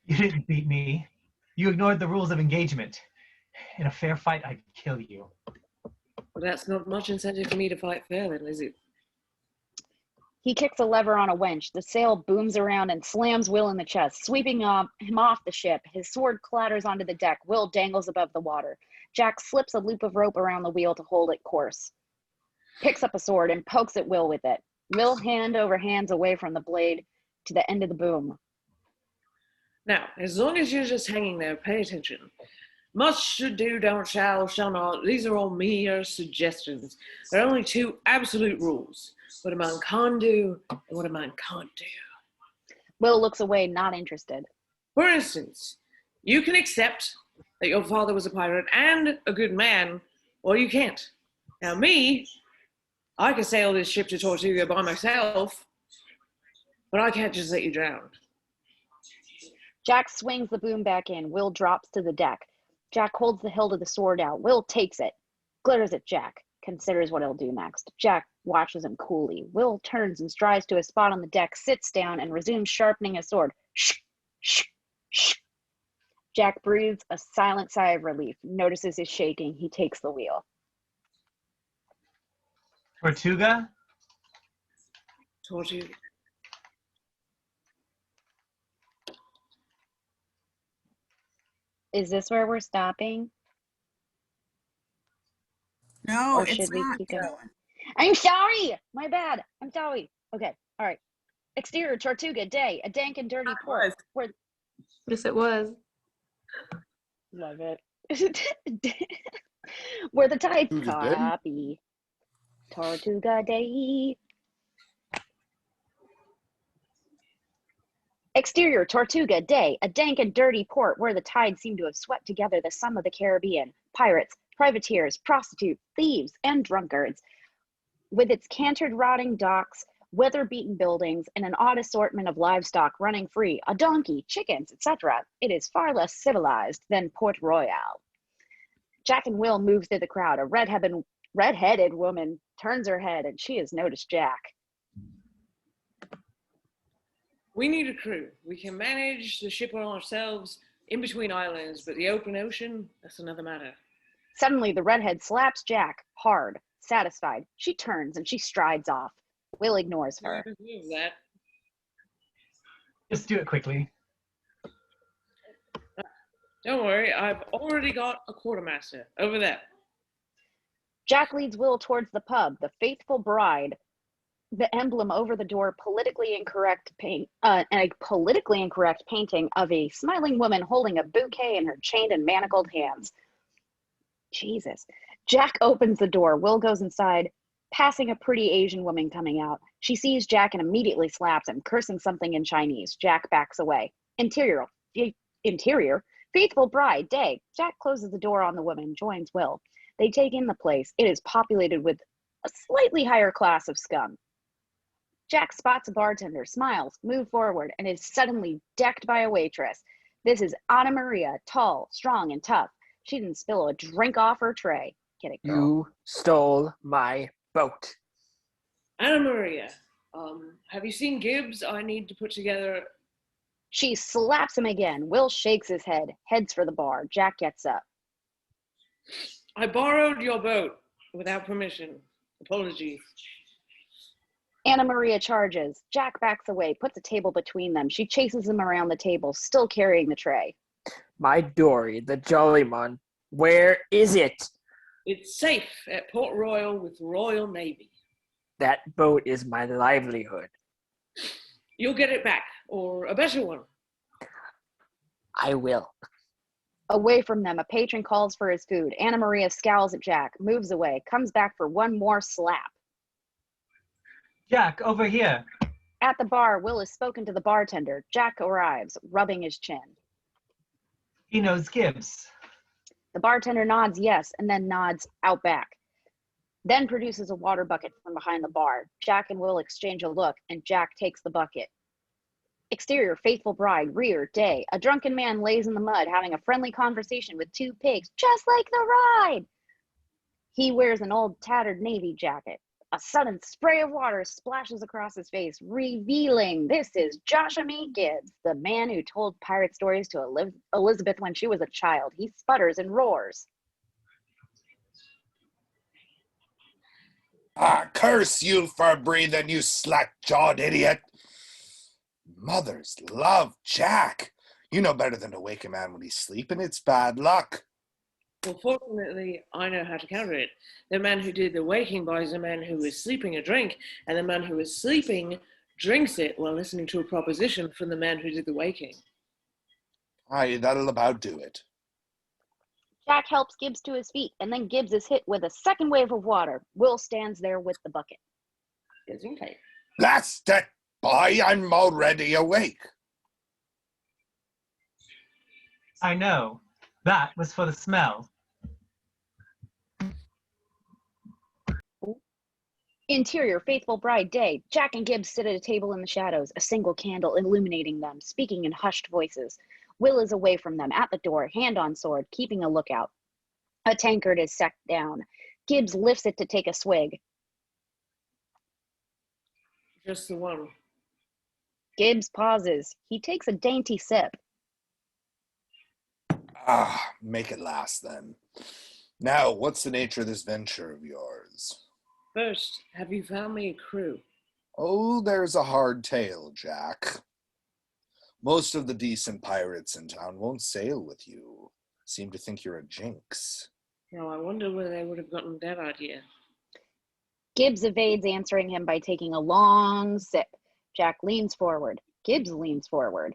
You didn't beat me. You ignored the rules of engagement. In a fair fight, I'd kill you. But that's not much incentive for me to fight fair, then, is it? He kicks a lever on a winch. The sail booms around and slams Will in the chest, sweeping him off the ship. His sword clatters onto the deck. Will dangles above the water. Jack slips a loop of rope around the wheel to hold it course. Picks up a sword and pokes at Will with it. Will hand over hands away from the blade to the end of the boom. Now, as long as you're just hanging there, pay attention. Must, should do, don't, shall not. These are all mere suggestions. There are only two absolute rules. What a man can do and what a man can't do. Will looks away, not interested. For instance, you can accept that your father was a pirate and a good man, or you can't. Now me, I can sail this ship to Tortuga by myself, but I can't just let you drown. Jack swings the boom back in. Will drops to the deck. Jack holds the hilt of the sword out. Will takes it, glitters at Jack, considers what he'll do next. Jack watches him coolly. Will turns and strides to a spot on the deck, sits down, and resumes sharpening his sword. Shh, shh, shh. Jack breathes a silent sigh of relief, notices his shaking. He takes the wheel. Tortuga? Tortuga. Is this where we're stopping? No, Or it's should we not keep going? going. I'm sorry! My bad. I'm sorry. Okay, all right. Exterior, Tortuga, day, a dank and dirty port. Where... Yes, it was. Love it. Where the tides Tortuga Day. copy. Tortuga Day. Exterior, Tortuga, day, a dank and dirty port where the tides seem to have swept together the scum of the Caribbean. Pirates, privateers, prostitutes, thieves, and drunkards. With its cantered, rotting docks, weather-beaten buildings, and an odd assortment of livestock running free, a donkey, chickens, etc., it is far less civilized than Port Royal. Jack and Will move through the crowd. A red-headed woman turns her head, and she has noticed Jack. We need a crew. We can manage the ship on ourselves in between islands, but the open ocean, that's another matter. Suddenly, the redhead slaps Jack hard, satisfied. She turns and she strides off. Will ignores her. That. Just do it quickly. Don't worry, I've already got a quartermaster over there. Jack leads Will towards the pub. The faithful bride, the emblem over the door, a politically incorrect painting of a smiling woman holding a bouquet in her chained and manacled hands. Jesus. Jack opens the door. Will goes inside, passing a pretty Asian woman coming out. She sees Jack and immediately slaps him, cursing something in Chinese. Jack backs away. Interior, faithful bride, day. Jack closes the door on the woman, joins Will. They take in the place. It is populated with a slightly higher class of scum. Jack spots a bartender, smiles, moves forward, and is suddenly decked by a waitress. This is Anna Maria, tall, strong, and tough. She didn't spill a drink off her tray. Get it, girl. You stole my boat. Anna Maria, have you seen Gibbs? I need to put together... She slaps him again. Will shakes his head, heads for the bar. Jack gets up. I borrowed your boat without permission. Apologies. Anna Maria charges. Jack backs away, puts a table between them. She chases him around the table, still carrying the tray. My dory, the Jolly Mon. Where is it? It's safe at Port Royal with Royal Navy. That boat is my livelihood. You'll get it back, or a better one. I will. Away from them, a patron calls for his food. Anna Maria scowls at Jack, moves away, comes back for one more slap. Jack, over here. At the bar, Will has spoken to the bartender. Jack arrives, rubbing his chin. He knows Gibbs. The bartender nods yes, and then nods out back. Then produces a water bucket from behind the bar. Jack and Will exchange a look, and Jack takes the bucket. Exterior, faithful bride, rear, day. A drunken man lays in the mud having a friendly conversation with two pigs, just like the ride. He wears an old tattered navy jacket. A sudden spray of water splashes across his face, revealing this is Joshua Mead Gibbs, the man who told pirate stories to Elizabeth when she was a child. He sputters and roars. Ah, curse you for breathing, you slack-jawed idiot! Mother's love, Jack! You know better than to wake a man when he's sleeping. It's bad luck. Well, fortunately, I know how to counter it. The man who did the waking buys the man who was sleeping a drink, and the man who was sleeping drinks it while listening to a proposition from the man who did the waking. Aye, that'll about do it. Jack helps Gibbs to his feet, and then Gibbs is hit with a second wave of water. Will stands there with the bucket. Blast it, boy! I'm already awake. I know. That was for the smell. Interior, faithful bride, day. Jack and Gibbs sit at a table in the shadows, a single candle illuminating them, speaking in hushed voices. Will is away from them, at the door, hand on sword, keeping a lookout. A tankard is set down. Gibbs lifts it to take a swig. Just the one. Gibbs pauses. He takes a dainty sip. Ah, make it last then. Now, what's the nature of this venture of yours? First, have you found me a crew? Oh, there's a hard tale, Jack. Most of the decent pirates in town won't sail with you. Seem to think you're a jinx. Now, I wonder where they would have gotten that idea. Gibbs evades answering him by taking a long sip. Jack leans forward. Gibbs leans forward.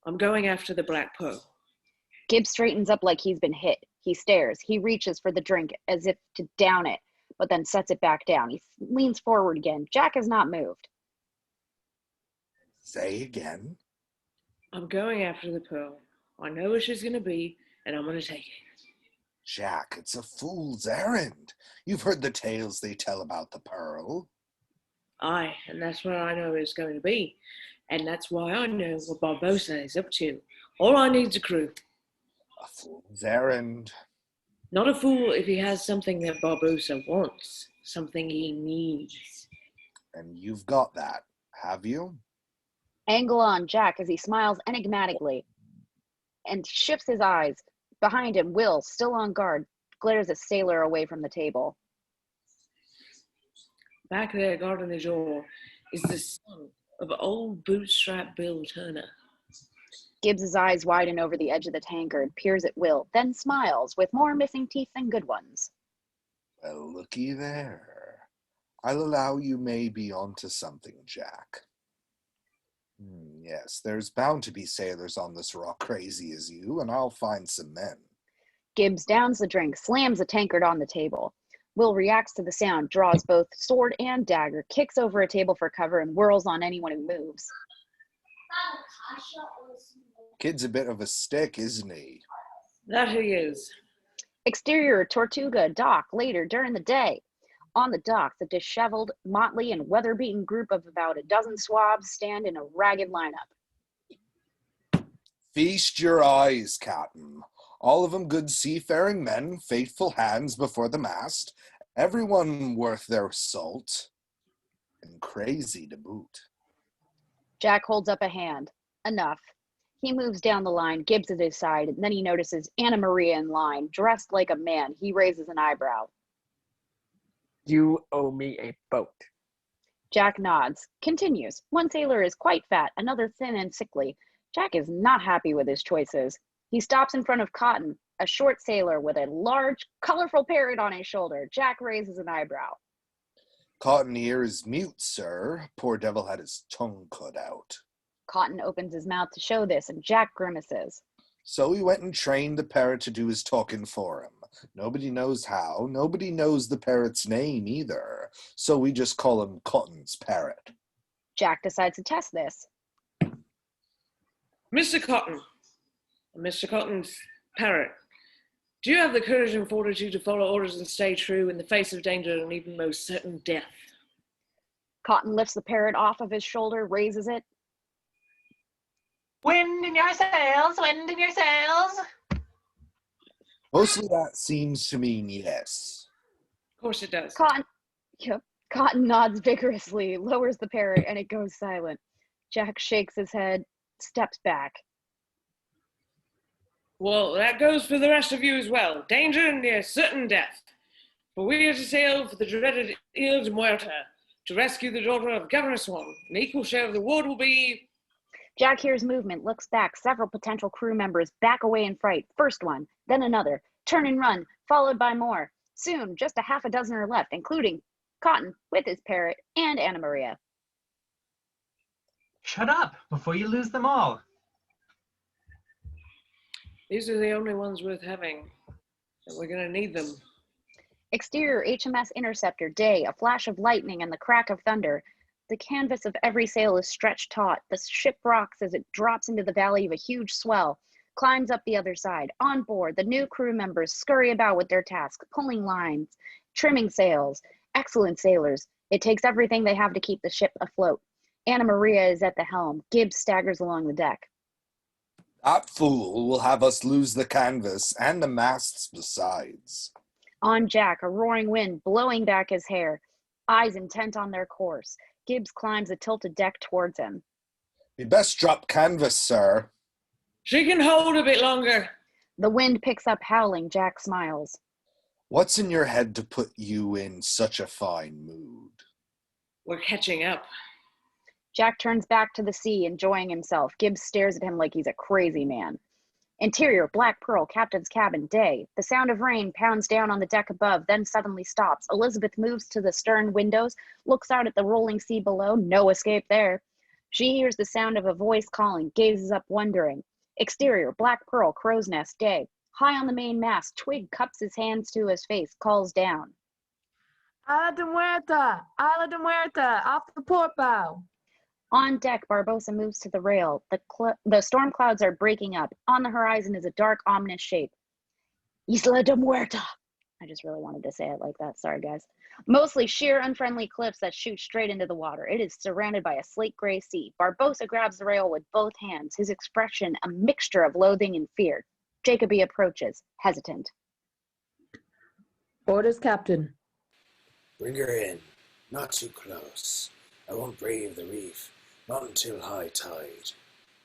I'm going after the Black Pearl. Gibbs straightens up like he's been hit. He stares. He reaches for the drink as if to down it, but then sets it back down. He leans forward again. Jack has not moved. Say again. I'm going after the Pearl. I know where she's going to be, and I'm going to take it. Jack, it's a fool's errand. You've heard the tales they tell about the Pearl. Aye, and that's where I know it's going to be. And that's why I know what Barbossa is up to. All I need's a crew. A fool's errand. Not a fool if he has something that Barbossa wants, something he needs. And you've got that, have you? Angle on Jack as he smiles enigmatically and shifts his eyes. Behind him, Will, still on guard, glares a sailor away from the table. Back there, guarding the door, is the son of old Bootstrap Bill Turner. Gibbs's eyes widen over the edge of the tankard, peers at Will, then smiles with more missing teeth than good ones. Well, looky there. I'll allow you may be onto something, Jack. Yes, there's bound to be sailors on this rock crazy as you, and I'll find some men. Gibbs downs the drink, slams the tankard on the table. Will reacts to the sound, draws both sword and dagger, kicks over a table for cover, and whirls on anyone who moves. Kid's a bit of a stick, isn't he? That he is. Exterior, Tortuga dock, later during the day. On the docks, a disheveled, motley, and weather-beaten group of about a dozen swabs stand in a ragged lineup. Feast your eyes, Captain. All of 'em good seafaring men, faithful hands before the mast, everyone worth their salt, and crazy to boot. Jack holds up a hand. Enough. He moves down the line, Gibbs at his side, and then he notices Anna Maria in line, dressed like a man. He raises an eyebrow. You owe me a boat. Jack nods. Continues. One sailor is quite fat, another thin and sickly. Jack is not happy with his choices. He stops in front of Cotton, a short sailor with a large, colorful parrot on his shoulder. Jack raises an eyebrow. Cotton here is mute, sir. Poor devil had his tongue cut out. Cotton opens his mouth to show this, and Jack grimaces. So he went and trained the parrot to do his talking for him. Nobody knows how. Nobody knows the parrot's name either. So we just call him Cotton's parrot. Jack decides to test this. Mr. Cotton, Mr. Cotton's parrot, do you have the courage and fortitude to follow orders and stay true in the face of danger and even most certain death? Cotton lifts the parrot off of his shoulder, raises it. Wind in your sails, wind in your sails. Mostly that seems to mean yes. Of course it does. Cotton nods vigorously, lowers the parrot, and it goes silent. Jack shakes his head, steps back. Well, that goes for the rest of you as well. Danger and near certain death. For we are to sail for the dreaded Ile de Muerta to rescue the daughter of Governor Swan. An equal share of the reward will be... Jack hears movement, looks back. Several potential crew members back away in fright. First one, then another. Turn and run, followed by more. Soon, just a half a dozen are left, including Cotton with his parrot and Anna Maria. Shut up before you lose them all. These are the only ones worth having. We're going to need them. Exterior HMS Interceptor, day, a flash of lightning and the crack of thunder. The canvas of every sail is stretched taut. The ship rocks as it drops into the valley of a huge swell, climbs up the other side. On board, the new crew members scurry about with their tasks, pulling lines, trimming sails. Excellent sailors. It takes everything they have to keep the ship afloat. Anna Maria is at the helm. Gibbs staggers along the deck. That fool will have us lose the canvas and the masts besides. On Jack, a roaring wind blowing back his hair, eyes intent on their course. Gibbs climbs the tilted deck towards him. We best drop canvas, sir. She can hold a bit longer. The wind picks up howling. Jack smiles. What's in your head to put you in such a fine mood? We're catching up. Jack turns back to the sea, enjoying himself. Gibbs stares at him like he's a crazy man. Interior, Black Pearl, captain's cabin, day. The sound of rain pounds down on the deck above, then suddenly stops. Elizabeth moves to the stern windows, looks out at the rolling sea below. No escape there. She hears the sound of a voice calling, gazes up wondering. Exterior, Black Pearl, crow's nest, day. High on the main mast, Twig cups his hands to his face, calls down. Isla de Muerta! Isla de Muerta! Off the port bow! On deck, Barbosa moves to the rail. The storm clouds are breaking up. On the horizon is a dark, ominous shape. Isla de Muerta! I just really wanted to say it like that. Sorry, guys. Mostly sheer, unfriendly cliffs that shoot straight into the water. It is surrounded by a slate gray sea. Barbosa grabs the rail with both hands, his expression a mixture of loathing and fear. Jacoby approaches, hesitant. Orders, Captain. Bring her in. Not too close. I won't brave the reef. Not until high tide.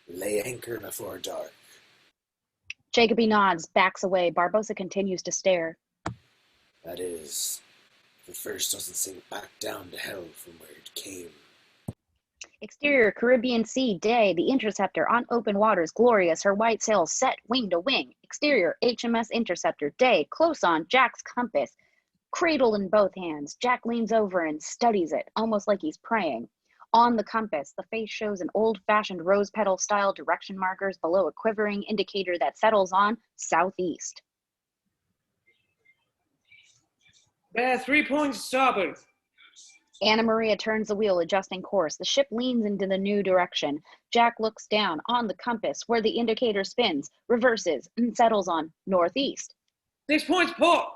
We lay anchor before dark. Jacoby nods, backs away. Barbosa continues to stare. That is, if it first doesn't sink back down to hell from where it came. Exterior, Caribbean Sea, day. The Interceptor on open waters, glorious. Her white sails set, wing to wing. Exterior, HMS Interceptor, day. Close on, Jack's compass. Cradle in both hands. Jack leans over and studies it, almost like he's praying. On the compass, the face shows an old-fashioned rose petal-style direction markers below a quivering indicator that settles on southeast. Bear 3 points starboard. Anna Maria turns the wheel, adjusting course. The ship leans into the new direction. Jack looks down on the compass where the indicator spins, reverses, and settles on northeast. 6 points port.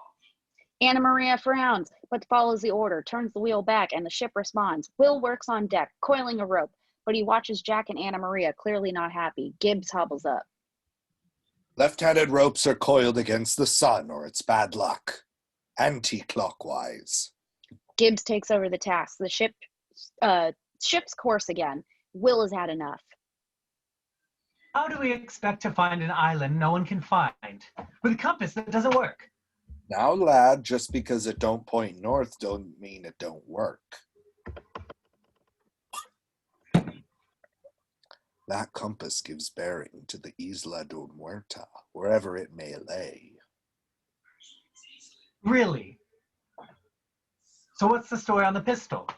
Anna Maria frowns, but follows the order, turns the wheel back, and the ship responds. Will works on deck, coiling a rope, but he watches Jack and Anna Maria, clearly not happy. Gibbs hobbles up. Left-handed ropes are coiled against the sun, or it's bad luck. Anti-clockwise. Gibbs takes over the task. The ship's course again. Will has had enough. How do we expect to find an island no one can find? With a compass that doesn't work. Now, lad, just because it don't point north don't mean it don't work. That compass gives bearing to the Isla de Muerta, wherever it may lay. Really? So what's the story on the pistol?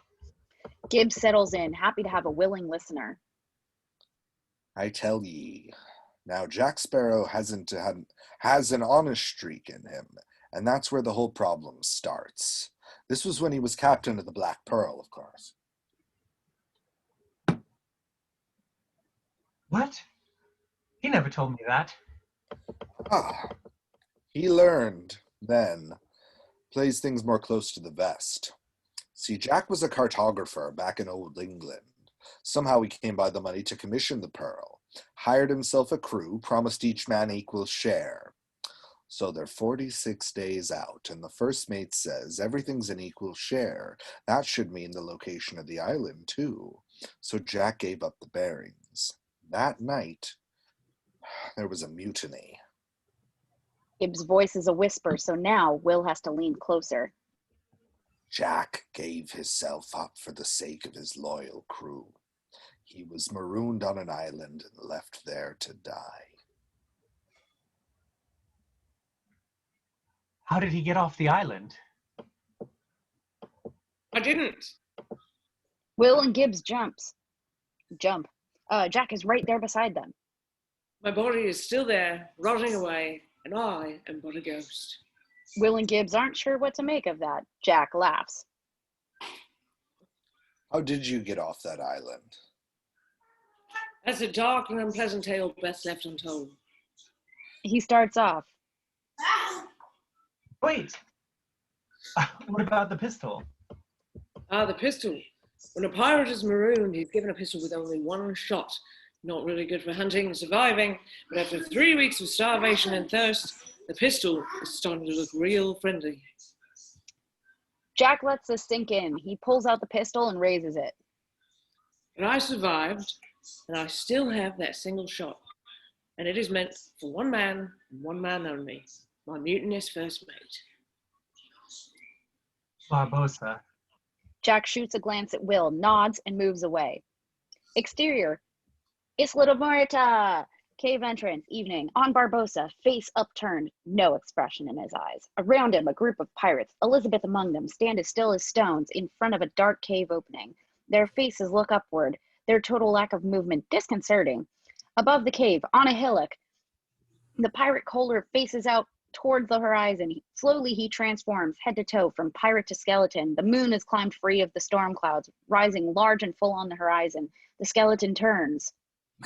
Gibbs settles in, happy to have a willing listener. I tell ye, now Jack Sparrow has an honest streak in him, and that's where the whole problem starts. This was when he was captain of the Black Pearl, of course. What? He never told me that. He learned then, plays things more close to the vest. See, Jack was a cartographer back in Old England. Somehow he came by the money to commission the Pearl, hired himself a crew, promised each man equal share. So they're 46 days out, and the first mate says everything's an equal share. That should mean the location of the island, too. So Jack gave up the bearings. That night, there was a mutiny. Gibbs' voice is a whisper, so now Will has to lean closer. Jack gave himself up for the sake of his loyal crew. He was marooned on an island and left there to die. How did he get off the island? I didn't. Will and Gibbs jump. Jack is right there beside them. My body is still there, rotting away, and I am but a ghost. Will and Gibbs aren't sure what to make of that. Jack laughs. How did you get off that island? That's a dark and unpleasant tale best left untold. He starts off. Wait! What about the pistol? The pistol. When a pirate is marooned, he's given a pistol with only one shot. Not really good for hunting and surviving, but after 3 weeks of starvation and thirst, the pistol is starting to look real friendly. Jack lets this sink in. He pulls out the pistol and raises it. And I survived, and I still have that single shot. And it is meant for one man and one man only, my mutinous first mate. Barbosa. Jack shoots a glance at Will, nods, and moves away. Exterior. Isla de Muerta! Cave entrance, evening. On Barbosa, face upturned, no expression in his eyes. Around him, a group of pirates, Elizabeth among them, stand as still as stones in front of a dark cave opening. Their faces look upward, their total lack of movement disconcerting. Above the cave, on a hillock, the pirate Kohler faces out towards the horizon. Slowly he transforms, head to toe, from pirate to skeleton. The moon has climbed free of the storm clouds, rising large and full on the horizon. The skeleton turns.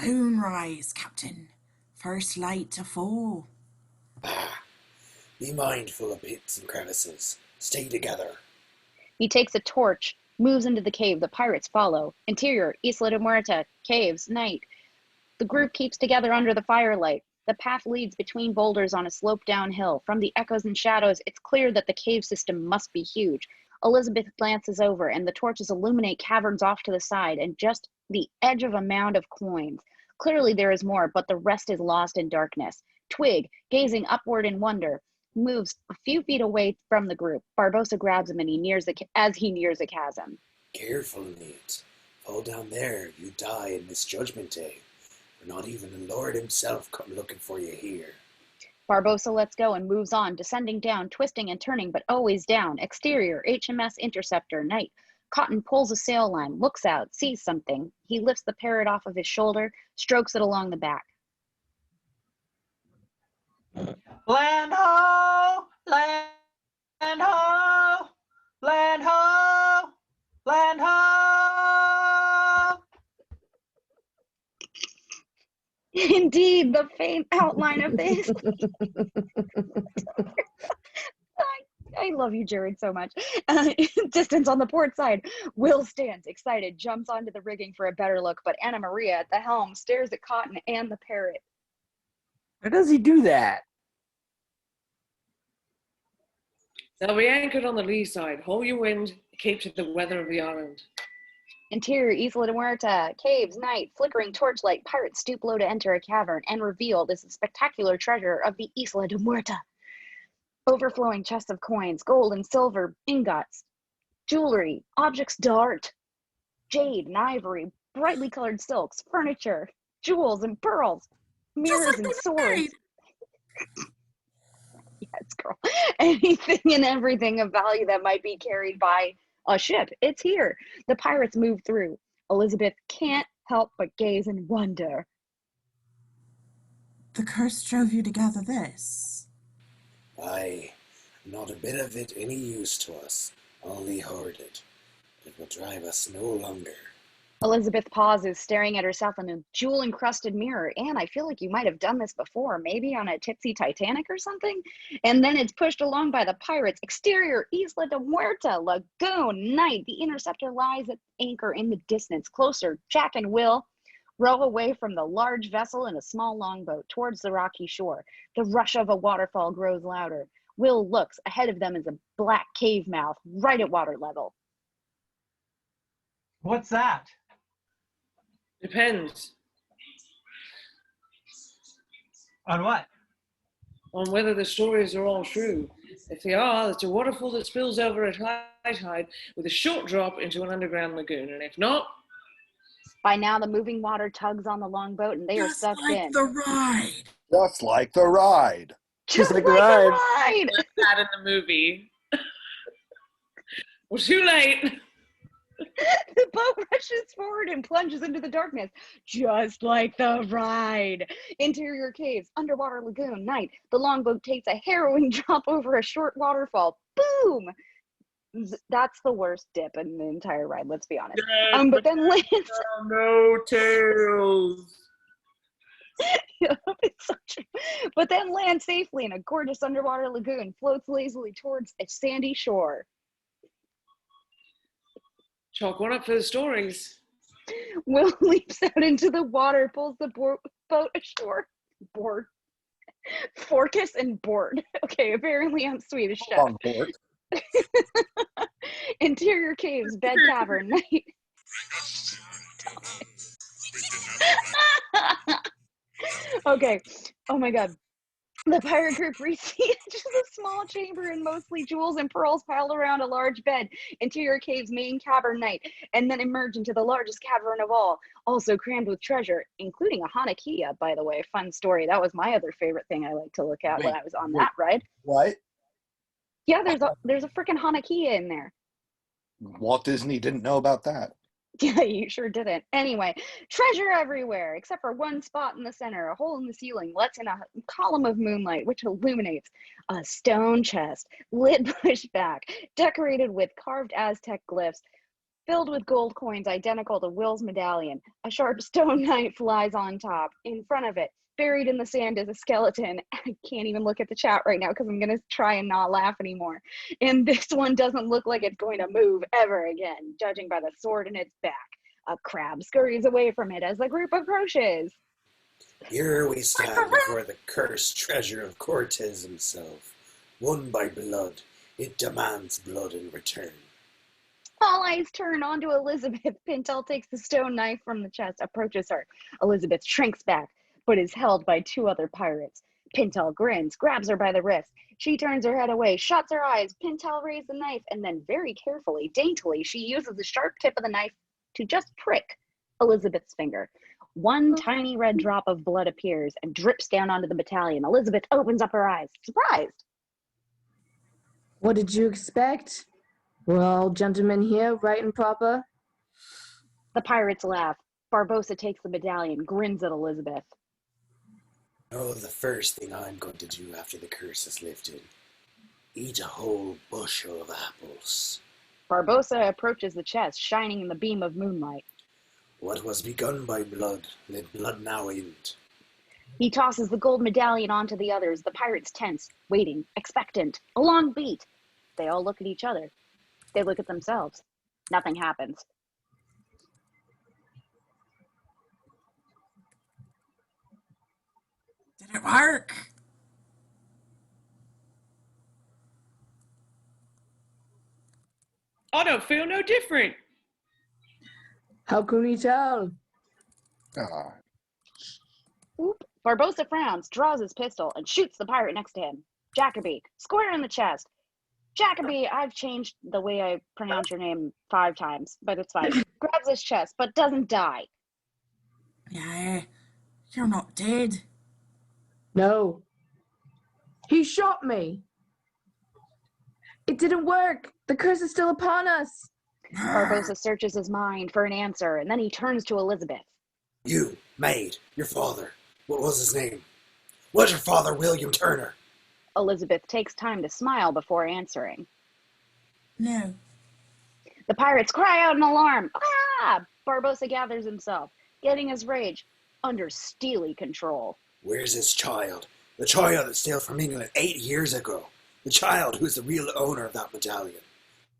Moonrise, Captain. First light to fall. Be mindful of pits and crevices. Stay together. He takes a torch, moves into the cave. The pirates follow. Interior, Isla de Muerta, caves, night. The group keeps together under the firelight. The path leads between boulders on a slope downhill. From the echoes and shadows, it's clear that the cave system must be huge. Elizabeth glances over, and the torches illuminate caverns off to the side and just the edge of a mound of coins. Clearly there is more, but the rest is lost in darkness. Twig, gazing upward in wonder, moves a few feet away from the group. Barbosa grabs him and as he nears the chasm. Careful, Nate. Fall down there, you die in Misjudgment Day. For not even the Lord himself come looking for you here. Barbosa lets go and moves on, descending down, twisting and turning, but always down. Exterior, HMS Interceptor, night. Cotton pulls a sail line, looks out, sees something. He lifts the parrot off of his shoulder, strokes it along the back. Land ho! Land ho! Land ho! Land ho! Indeed, the faint outline of this. I love you, Jared, so much. Distance on the port side. Will stands, excited, jumps onto the rigging for a better look, but Anna Maria at the helm stares at Cotton and the parrot. How does he do that? They'll be anchored on the lee side. Hold your wind, keep to the weather of the island. Interior, Isla de Muerta, caves, night, flickering torchlight. Pirates stoop low to enter a cavern and reveal this spectacular treasure of the Isla de Muerta. Overflowing chests of coins, gold and silver, ingots, jewelry, objects d'art, jade and ivory, brightly colored silks, furniture, jewels and pearls, mirrors and swords. Yes, girl. Anything and everything of value that might be carried by a ship. It's here. The pirates move through. Elizabeth can't help but gaze in wonder. The curse drove you to gather this. Aye, not a bit of it any use to us, only hoarded. It will drive us no longer. Elizabeth pauses, staring at herself in a jewel-encrusted mirror. Anne, I feel like you might have done this before, maybe on a tipsy Titanic or something? And then it's pushed along by the pirates. Exterior, Isla de Muerta, lagoon, night. The interceptor lies at anchor in the distance. Closer, Jack and Will row away from the large vessel in a small longboat towards the rocky shore. The rush of a waterfall grows louder. Will looks. Ahead of them is a black cave mouth right at water level. What's that? Depends On what? on whether the stories are all true. If they are, it's a waterfall that spills over at high tide with a short drop into an underground lagoon. And if not, By now, the moving water tugs on the longboat and they are Just sucked like in. the ride. Just like the ride. Just like like the the ride. ride. that in the movie. Well, too late. The boat rushes forward and plunges into the darkness, just like the ride. Interior caves, underwater lagoon, night. The longboat takes a harrowing drop over a short waterfall. Boom! That's the worst dip in the entire ride, let's be honest. But then lands. No tails. It's so true. But then lands safely in a gorgeous underwater lagoon, floats lazily towards a sandy shore. Chalk one up for the stories. Will leaps out into the water, pulls the boat ashore. Board. Forcus and board. Okay, apparently I'm Swedish chef. On board. Interior caves, bed cavern, night. Okay. Oh my god. The pirate group reaches a small chamber and mostly jewels and pearls piled around a large bed. Interior caves, main cavern, night, and then emerge into the largest cavern of all, also crammed with treasure, including a Hanakia, by the way. Fun story. That was my other favorite thing I like to look at when I was on that ride. What? Yeah, there's a freaking Hanakia in there. Walt Disney didn't know about that. Yeah, you sure didn't. Anyway, treasure everywhere, except for one spot in the center. A hole in the ceiling lets in a column of moonlight, which illuminates a stone chest, lid pushed back, decorated with carved Aztec glyphs, filled with gold coins identical to Will's medallion. A sharp stone knife lies on top. In front of it, buried in the sand, is a skeleton. I can't even look at the chat right now because I'm going to try and not laugh anymore. And this one doesn't look like it's going to move ever again, judging by the sword in its back. A crab scurries away from it as the group approaches. Here we stand before the cursed treasure of Cortez himself. Won by blood, it demands blood in return. All eyes turn onto Elizabeth. Pintel takes the stone knife from the chest, approaches her. Elizabeth shrinks back, but is held by two other pirates. Pintel grins, grabs her by the wrist. She turns her head away, shuts her eyes. Pintel raises the knife, and then very carefully, daintily, she uses the sharp tip of the knife to just prick Elizabeth's finger. One tiny red drop of blood appears and drips down onto the battalion. Elizabeth opens up her eyes, surprised. What did you expect? We're all gentlemen here, right and proper? The pirates laugh. Barbossa takes the medallion, grins at Elizabeth. Oh, the first thing I'm going to do after the curse is lifted. Eat a whole bushel of apples. Barbossa approaches the chest, shining in the beam of moonlight. What was begun by blood, let blood now end. He tosses the gold medallion onto the others. The pirates tense, waiting, expectant. A long beat. They all look at each other. They look at themselves. Nothing happens. Did it work? I don't feel no different. How can we tell? Ah, Oop. Barbossa frowns, draws his pistol, and shoots the pirate next to him. Jacoby, square in the chest. Jacoby, I've changed the way I pronounce your name 5 times, but it's fine. Grabs his chest, but doesn't die. Yeah, you're not dead. No. He shot me. It didn't work. The curse is still upon us. Barbossa searches his mind for an answer, and then he turns to Elizabeth. You, maid, your father. What was his name? Was your father William Turner? Elizabeth takes time to smile before answering. No. The pirates cry out in alarm. Ah! Barbossa gathers himself, getting his rage under steely control. Where's his child? The child that sailed from England 8 years ago. The child who's the real owner of that medallion.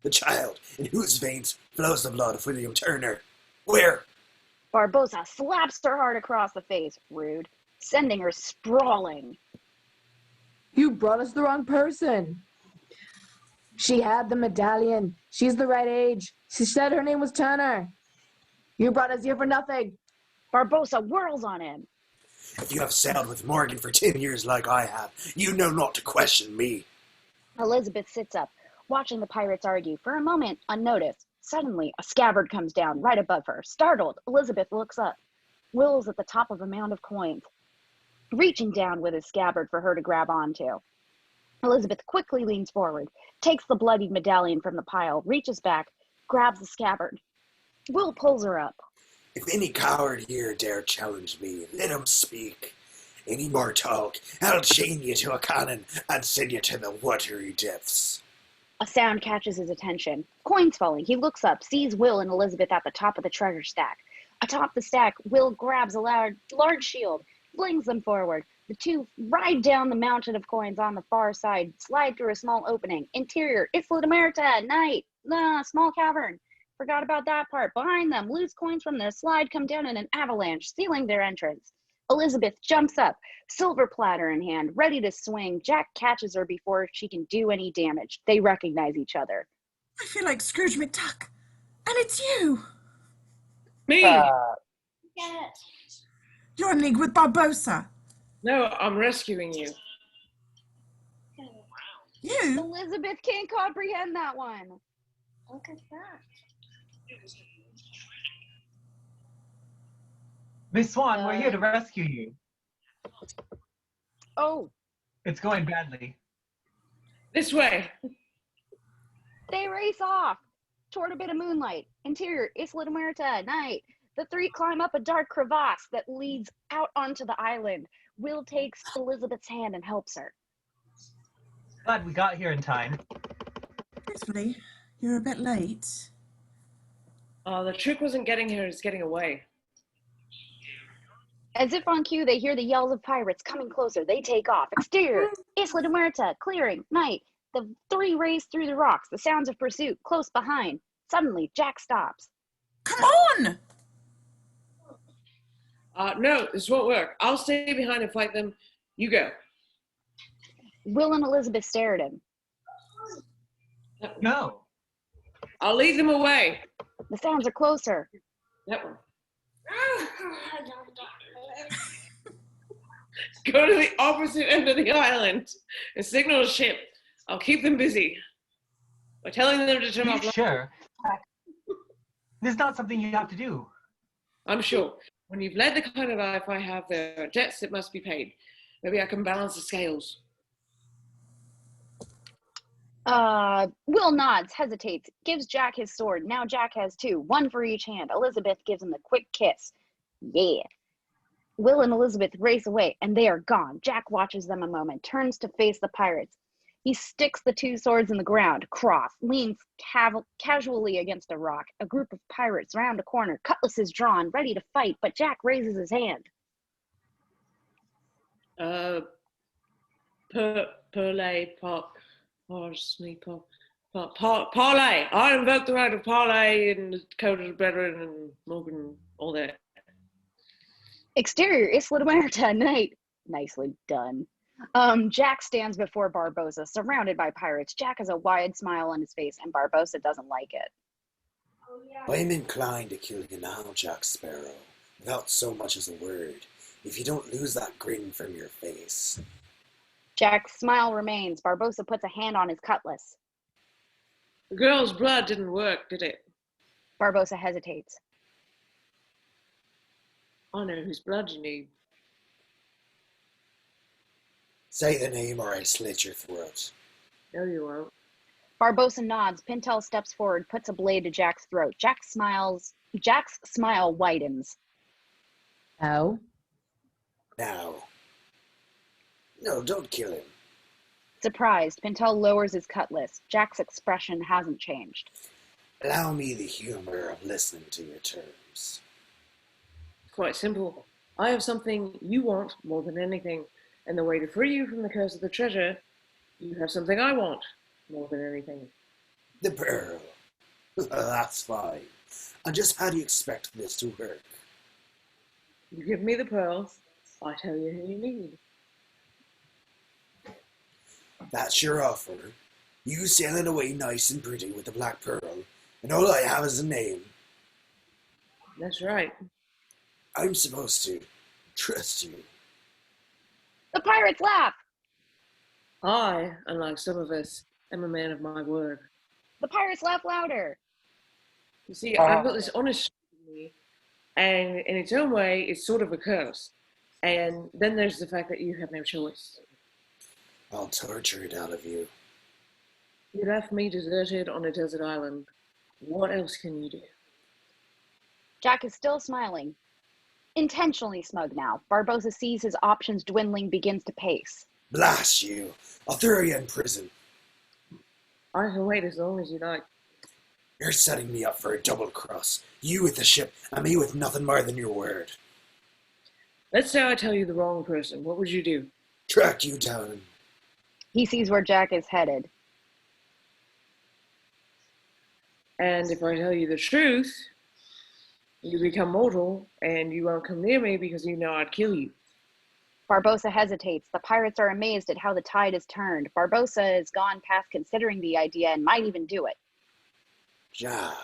The child in whose veins flows the blood of William Turner. Where? Barbosa slaps her hard across the face, rude, sending her sprawling. You brought us the wrong person. She had the medallion. She's the right age. She said her name was Turner. You brought us here for nothing. Barbosa whirls on him. If you have sailed with Morgan for 10 years like I have, you know not to question me. Elizabeth sits up, watching the pirates argue for a moment unnoticed. Suddenly, a scabbard comes down right above her. Startled, Elizabeth looks up. Will's at the top of a mound of coins, reaching down with his scabbard for her to grab onto. Elizabeth quickly leans forward, takes the bloodied medallion from the pile, reaches back, grabs the scabbard. Will pulls her up. If any coward here dare challenge me, let him speak. Any more talk, I'll chain you to a cannon and send you to the watery depths. A sound catches his attention. Coins falling. He looks up, sees Will and Elizabeth at the top of the treasure stack. Atop the stack, Will grabs a large shield, flings them forward. The two ride down the mountain of coins on the far side, slide through a small opening. Interior, Isla de Merta, night, small cavern. Forgot about that part. Behind them, loose coins from the slide come down in an avalanche, sealing their entrance. Elizabeth jumps up, silver platter in hand, ready to swing. Jack catches her before she can do any damage. They recognize each other. I feel like Scrooge McDuck. And it's you. Me? You're in league with Barbosa. No, I'm rescuing you. You? Elizabeth can't comprehend that one. Look at that. Miss Swan, we're here to rescue you. Oh, It's going badly. This way. they race off toward a bit of moonlight. Interior, Isla de Muerta, night. The three climb up a dark crevasse that leads out onto the island. Will takes Elizabeth's hand and helps her. Glad we got here in time. Truthfully, you're a bit late. The trick wasn't getting here, it's getting away. As if on cue, they hear the yells of pirates coming closer. They take off. Exterior, Isla de Muerta, clearing, night. The three race through the rocks, the sounds of pursuit close behind. Suddenly, Jack stops. Come on! No, this won't work. I'll stay behind and fight them. You go. Will and Elizabeth stare at him. No. I'll lead them away. The sounds are closer. That one. Go to the opposite end of the island and signal a ship. I'll keep them busy by telling them to turn Are off. you sure? This is not something you have to do. I'm sure. When you've led the kind of life I have, there are debts that must be paid. Maybe I can balance the scales. Will nods, hesitates, gives Jack his sword. Now Jack has two, one for each hand. Elizabeth gives him a quick kiss. Yeah. Will and Elizabeth race away, and they are gone. Jack watches them a moment, turns to face the pirates. He sticks the two swords in the ground, cross, leans casually against a rock. A group of pirates round a corner, cutlasses drawn, ready to fight, but Jack raises his hand. Parlay. I invoke the right of parlay in the code of the brethren and Morgan, all that. Exterior, Isla de Muerta, night. Nicely done. Jack stands before Barbosa, surrounded by pirates. Jack has a wide smile on his face, and Barbosa doesn't like it. I'm inclined to kill you now, Jack Sparrow, without so much as a word, if you don't lose that grin from your face. Jack's smile remains. Barbosa puts a hand on his cutlass. The girl's blood didn't work, did it? Barbosa hesitates. I know whose blood you need. Say the name or I slit your throat. No, you won't. Barbosa nods. Pintel steps forward, puts a blade to Jack's throat. Jack smiles. Jack's smile widens. Oh? Now. No, don't kill him. Surprised, Pintel lowers his cutlass. Jack's expression hasn't changed. Allow me the humor of listening to your terms. Quite simple. I have something you want more than anything, and the way to free you from the curse of the treasure, you have something I want more than anything. The pearl. That's fine. And just how do you expect this to work? You give me the pearls, I tell you who you need. That's your offer. You sailing away nice and pretty with the Black Pearl, and all I have is a name. That's right. I'm supposed to trust you. The pirates laugh. I, unlike some of us, am a man of my word. The pirates laugh louder. You see, I've got this honest in me, and in its own way, it's sort of a curse. And then there's the fact that you have no choice. I'll torture it out of you. You left me deserted on a desert island. What else can you do? Jack is still smiling. Intentionally smug now. Barbossa sees his options dwindling, begins to pace. Blast you! I'll throw you in prison. I can wait as long as you like. You're setting me up for a double cross. You with the ship, and me with nothing more than your word. Let's say I tell you the wrong person. What would you do? Track you down. He sees where Jack is headed. And if I tell you the truth, you become mortal, and you won't come near me because you know I'd kill you. Barbossa hesitates. The pirates are amazed at how the tide has turned. Barbossa has gone past considering the idea and might even do it. Jack,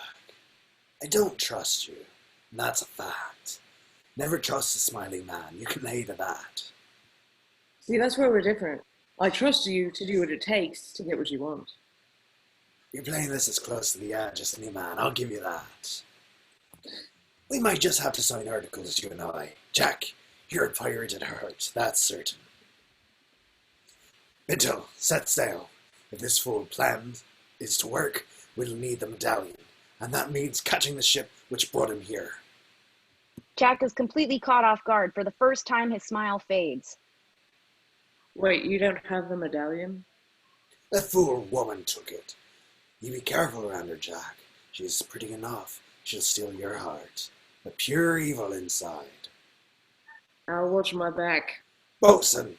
I don't trust you. And that's a fact. Never trust a smiling man. You can lay to that. See, that's where we're different. I trust you to do what it takes to get what you want. You're playing this as close to the edge as any man. I'll give you that. We might just have to sign articles, you and I. Jack, you're a pirate at heart, that's certain. Pinto, set sail. If this full plan is to work, we'll need the medallion, and that means catching the ship which brought him here. Jack is completely caught off guard. For the first time, his smile fades. Wait, you don't have the medallion? The fool woman took it. You be careful around her, Jack. She's pretty enough. She'll steal your heart. The pure evil inside. I'll watch my back. Bosun,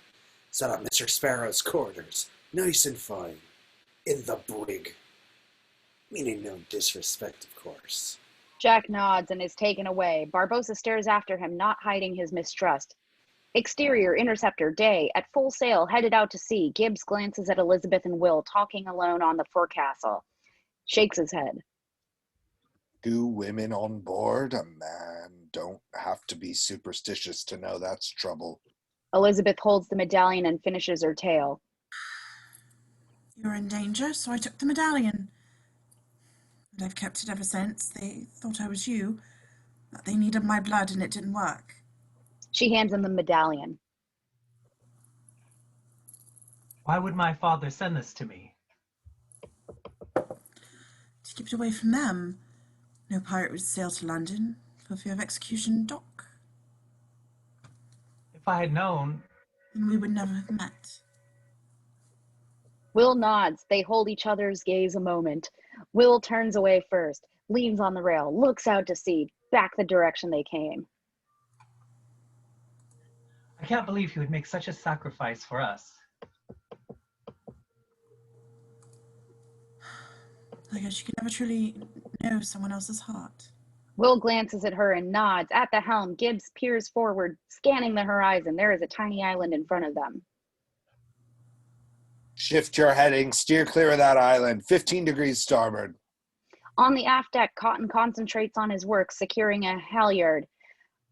set up Mr. Sparrow's quarters, nice and fine, in the brig. Meaning no disrespect, of course. Jack nods and is taken away. Barbossa stares after him, not hiding his mistrust. Exterior, interceptor, day, at full sail, headed out to sea. Gibbs glances at Elizabeth and Will, talking alone on the forecastle. Shakes his head. 2 women on board? A man don't have to be superstitious to know that's trouble. Elizabeth holds the medallion and finishes her tale. You were in danger, so I took the medallion. And I've kept it ever since. They thought I was you, that they needed my blood and it didn't work. She hands him the medallion. Why would my father send this to me? To keep it away from them. No pirate would sail to London for fear of execution, Doc. If I had known... And we would never have met. Will nods. They hold each other's gaze a moment. Will turns away first, leans on the rail, looks out to sea, back the direction they came. I can't believe he would make such a sacrifice for us. I guess you can never truly know someone else's heart. Will glances at her and nods. At the helm, Gibbs peers forward, scanning the horizon. There is a tiny island in front of them. Shift your heading, steer clear of that island, 15 degrees starboard. On the aft deck, Cotton concentrates on his work, securing a halyard.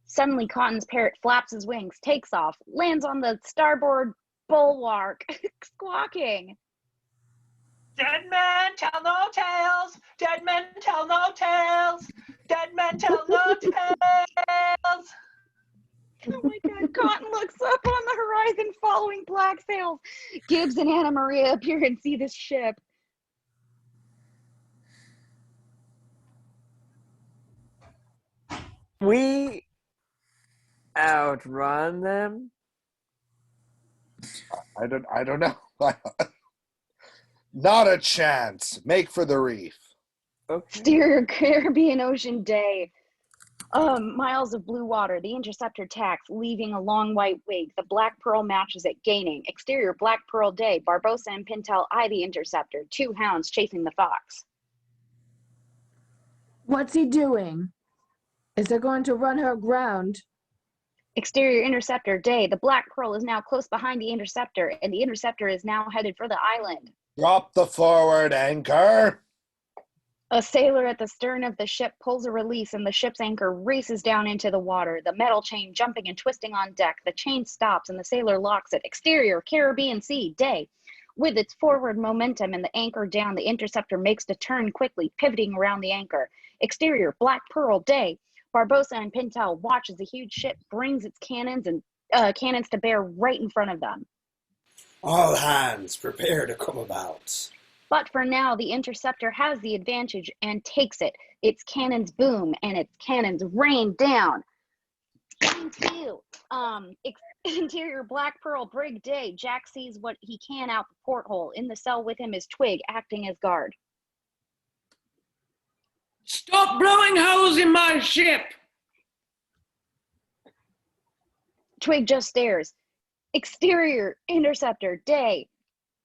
Suddenly, Cotton's parrot flaps his wings, takes off, lands on the starboard bulwark, squawking. Dead men tell no tales! Dead men tell no tales! Dead men tell no tales! Oh my God, Cotton looks up on the horizon following black sails. Gibbs and Anna Maria appear and see this ship. We outrun them? I don't know. Not a chance. Make for the reef. Okay. Exterior Caribbean Ocean day. Miles of blue water. The interceptor tacks, leaving a long white wake. The Black Pearl matches it, gaining. Exterior Black Pearl day. Barbossa and Pintel eye the interceptor. 2 hounds chasing the fox. What's he doing? Is he going to run her aground? Exterior Interceptor, day. The Black Pearl is now close behind the Interceptor, and the Interceptor is now headed for the island. Drop the forward anchor. A sailor at the stern of the ship pulls a release, and the ship's anchor races down into the water, the metal chain jumping and twisting on deck. The chain stops, and the sailor locks it. Exterior Caribbean Sea, day. With its forward momentum and the anchor down, the Interceptor makes the turn quickly, pivoting around the anchor. Exterior Black Pearl, day. Barbossa and Pintel watch as the huge ship brings its cannons to bear right in front of them. All hands, prepare to come about. But for now, the Interceptor has the advantage and takes it. Its cannons boom and its cannons rain down. Interior Black Pearl, brig, day. Jack sees what he can out the porthole. In the cell with him is Twig, acting as guard. Stop blowing holes in my ship! Twig just stares. Exterior Interceptor, day.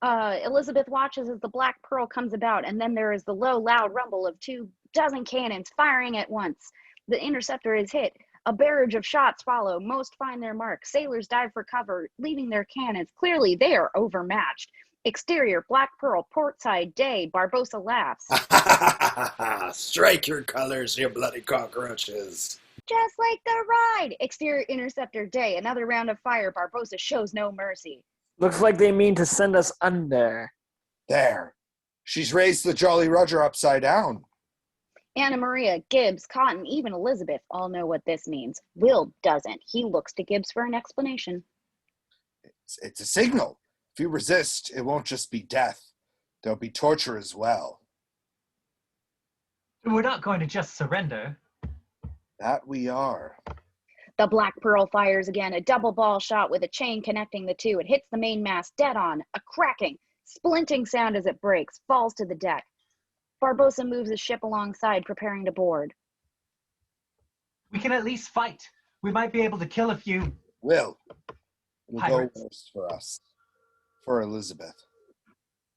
Elizabeth watches as the Black Pearl comes about, and then there is the low, loud rumble of 24 cannons firing at once. The Interceptor is hit. A barrage of shots follow. Most find their mark. Sailors dive for cover, leaving their cannons. Clearly, they are overmatched. Exterior Black Pearl, portside, day. Barbossa laughs. Strike your colors, you bloody cockroaches. Just like the ride. Exterior Interceptor, day. Another round of fire. Barbossa shows no mercy. Looks like they mean to send us under. There. She's raised the Jolly Roger upside down. Anna Maria, Gibbs, Cotton, even Elizabeth all know what this means. Will doesn't. He looks to Gibbs for an explanation. It's a signal. If you resist, it won't just be death. There'll be torture as well. We're not going to just surrender. That we are. The Black Pearl fires again, a double ball shot with a chain connecting the two. It hits the mainmast dead on. A cracking, splinting sound as it breaks, falls to the deck. Barbossa moves his ship alongside, preparing to board. We can at least fight. We might be able to kill a few. It'll Pirates. go worse for us. For Elizabeth.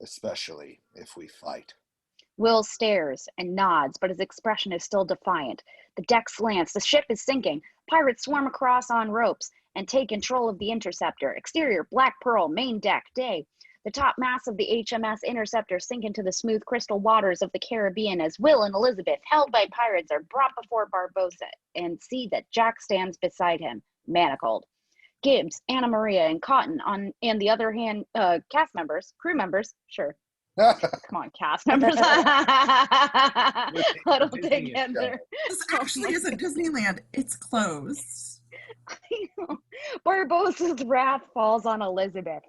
Especially if we fight. Will stares and nods, but his expression is still defiant. The deck slants. The ship is sinking. Pirates swarm across on ropes and take control of the Interceptor. Exterior Black Pearl, main deck, day. The top masts of the HMS Interceptor sink into the smooth crystal waters of the Caribbean as Will and Elizabeth, held by pirates, are brought before Barbossa and see that Jack stands beside him, manacled. Gibbs, Anna Maria, and Cotton, and the other hand, crew members, sure. Come on, cast members. Huddle together. This actually isn't Disneyland. It's closed. Barbossa's wrath falls on Elizabeth.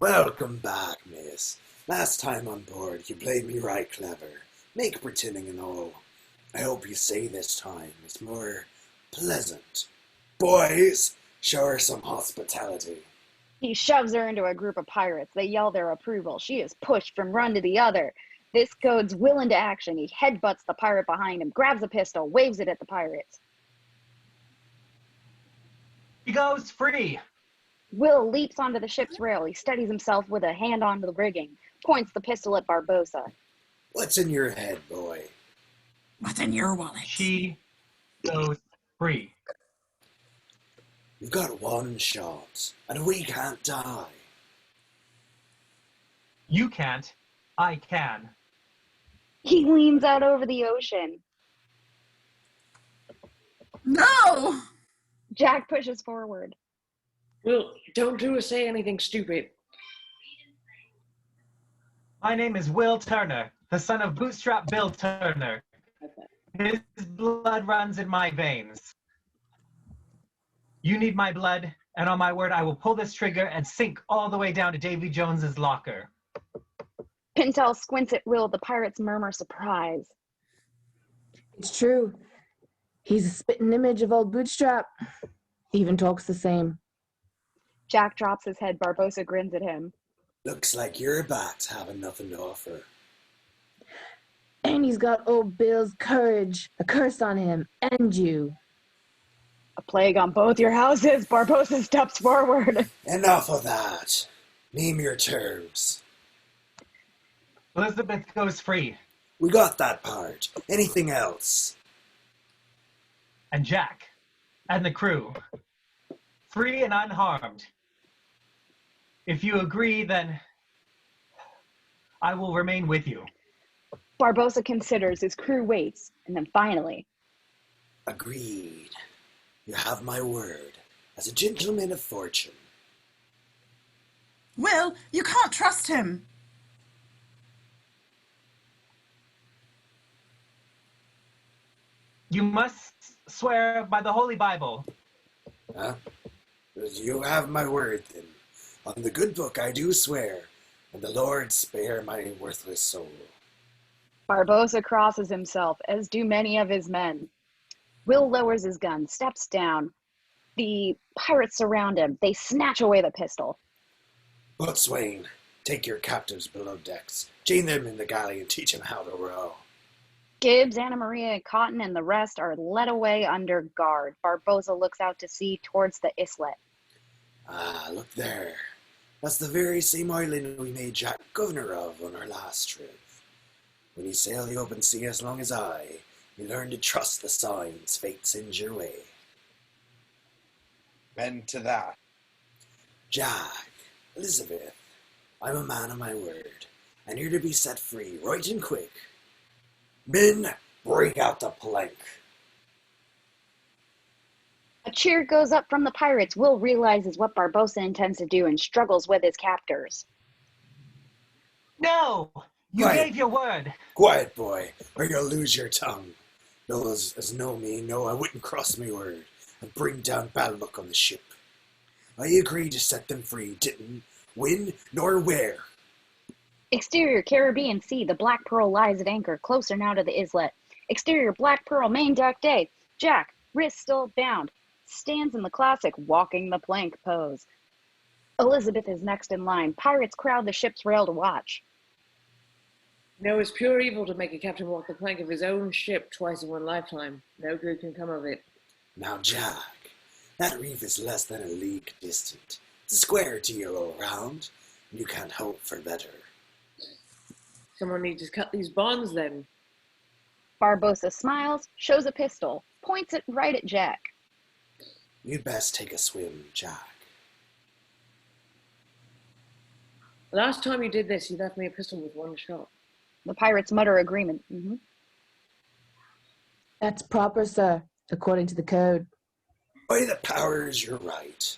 Welcome back, miss. Last time on board, you played me right clever. Make pretending and all. I hope you say this time it's more pleasant. Boys, show her some hospitality. He shoves her into a group of pirates. They yell their approval. She is pushed from one to the other. This goads Will into action. He headbutts the pirate behind him, grabs a pistol, waves it at the pirates. He goes free. Will leaps onto the ship's rail. He steadies himself with a hand on the rigging, points the pistol at Barbossa. What's in your head, boy? What's in your wallet? She goes free. You've got one shot, and we can't die. You can't. I can. He leans out over the ocean. No! Jack pushes forward. Will, don't do or say anything stupid. My name is Will Turner, the son of Bootstrap Bill Turner. His blood runs in my veins. You need my blood, and on my word, I will pull this trigger and sink all the way down to Davy Jones's locker. Pintel squints at Will. The pirates murmur surprise. It's true. He's a spitting image of old Bootstrap. Even talks the same. Jack drops his head. Barbossa grins at him. Looks like your bats having nothing to offer. And he's got old Bill's courage. A curse on him and you. A plague on both your houses. Barbossa steps forward. Enough of that. Name your terms. Elizabeth goes free. We got that part. Anything else? And Jack, and the crew, free and unharmed. If you agree, then I will remain with you. Barbosa considers, his crew waits, and then finally, Agreed. You have my word as a gentleman of fortune. Will, you can't trust him. You must swear by the Holy Bible. Huh? You have my word, then. On the good book I do swear, and the Lord spare my worthless soul. Barbosa crosses himself, as do many of his men. Will lowers his gun, steps down. The pirates surround him. They snatch away the pistol. Boatswain, take your captives below decks, chain them in the galley, and teach them how to row. Gibbs, Anna Maria, Cotton, and the rest are led away under guard. Barbosa looks out to sea towards the islet. Ah, look there. That's the very same island we made Jack governor of on our last trip. When you sail the open sea as long as I, you learn to trust the signs fate sends your way. Men to that. Jack, Elizabeth, I'm a man of my word, and you're to be set free right and quick. Men, break out the plank. A cheer goes up from the pirates. Will realizes what Barbosa intends to do and struggles with his captors. No! You Quiet. gave your word. Quiet, boy, or you'll lose your tongue. Those as know me know I wouldn't cross my word and bring down bad luck on the ship. I agreed to set them free, didn't win nor where. Exterior, Caribbean Sea. The Black Pearl lies at anchor, closer now to the islet. Exterior, Black Pearl, main deck day. Jack, wrist still bound, stands in the classic walking the plank pose. Elizabeth is next in line. Pirates crowd the ship's rail to watch. No, it's pure evil to make a captain walk the plank of his own ship twice in one lifetime. No good can come of it. Now, Jack, that reef is less than a league distant. It's a square to you all round, and you can't hope for better. Someone needs to cut these bonds then. Barbosa smiles, shows a pistol, points it right at Jack. You'd best take a swim, Jack. Last time you did this, you left me a pistol with one shot. The pirates mutter agreement. That's proper, sir, according to the code. By the powers, you're right.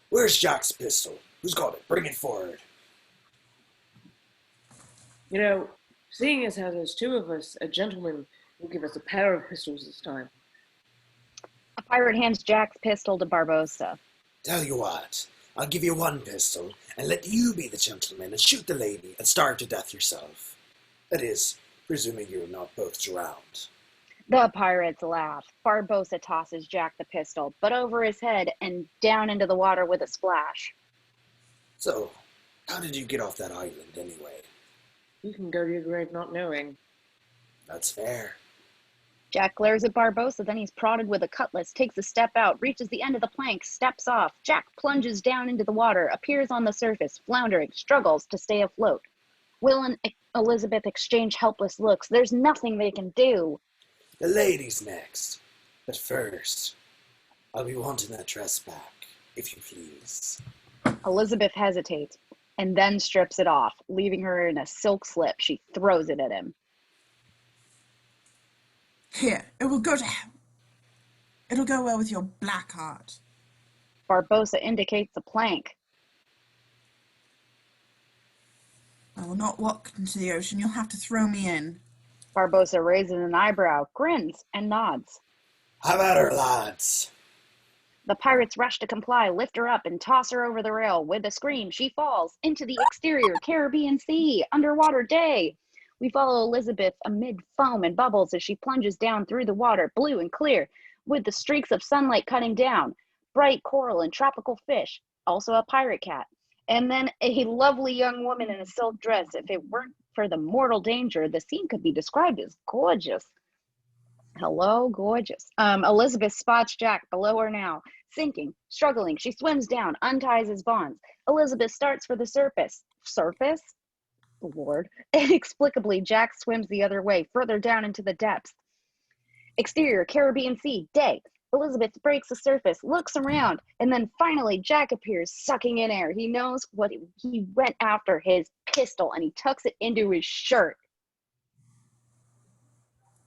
Where's Jack's pistol? Who's got it? Bring it forward. You know, seeing as how there's two of us, a gentleman will give us a pair of pistols this time. A pirate hands Jack's pistol to Barbosa. Tell you what, I'll give you one pistol and let you be the gentleman and shoot the lady and starve to death yourself. That is, presuming you're not both drowned. The pirates laugh. Barbosa tosses Jack the pistol, but over his head and down into the water with a splash. So, how did you get off that island anyway? You can go to your grave not knowing. That's fair. Jack glares at Barbosa, then he's prodded with a cutlass, takes a step out, reaches the end of the plank, steps off. Jack plunges down into the water, appears on the surface, floundering, struggles to stay afloat. Will and Elizabeth exchange helpless looks. There's nothing they can do. The lady's next. But first, I'll be wanting that dress back, if you please. Elizabeth hesitates and then strips it off, leaving her in a silk slip. She throws it at him. Here, it will go to hell. It'll go well with your black heart. Barbosa indicates the plank. I will not walk into the ocean. You'll have to throw me in. Barbosa raises an eyebrow, grins, and nods. How about her, lads? The pirates rush to comply, lift her up, and toss her over the rail. With a scream, she falls into the exterior Caribbean Sea, underwater day. We follow Elizabeth amid foam and bubbles as she plunges down through the water, blue and clear, with the streaks of sunlight cutting down, bright coral and tropical fish, also a pirate cat, and then a lovely young woman in a silk dress. If it weren't for the mortal danger, the scene could be described as gorgeous. Hello, gorgeous. Elizabeth spots Jack below her now, sinking, struggling. She swims down, unties his bonds. Elizabeth starts for the surface. Surface? Lord. Inexplicably, Jack swims the other way, further down into the depths. Exterior, Caribbean Sea, day. Elizabeth breaks the surface, looks around, and then finally Jack appears, sucking in air. He knows what he went after, his pistol, and he tucks it into his shirt.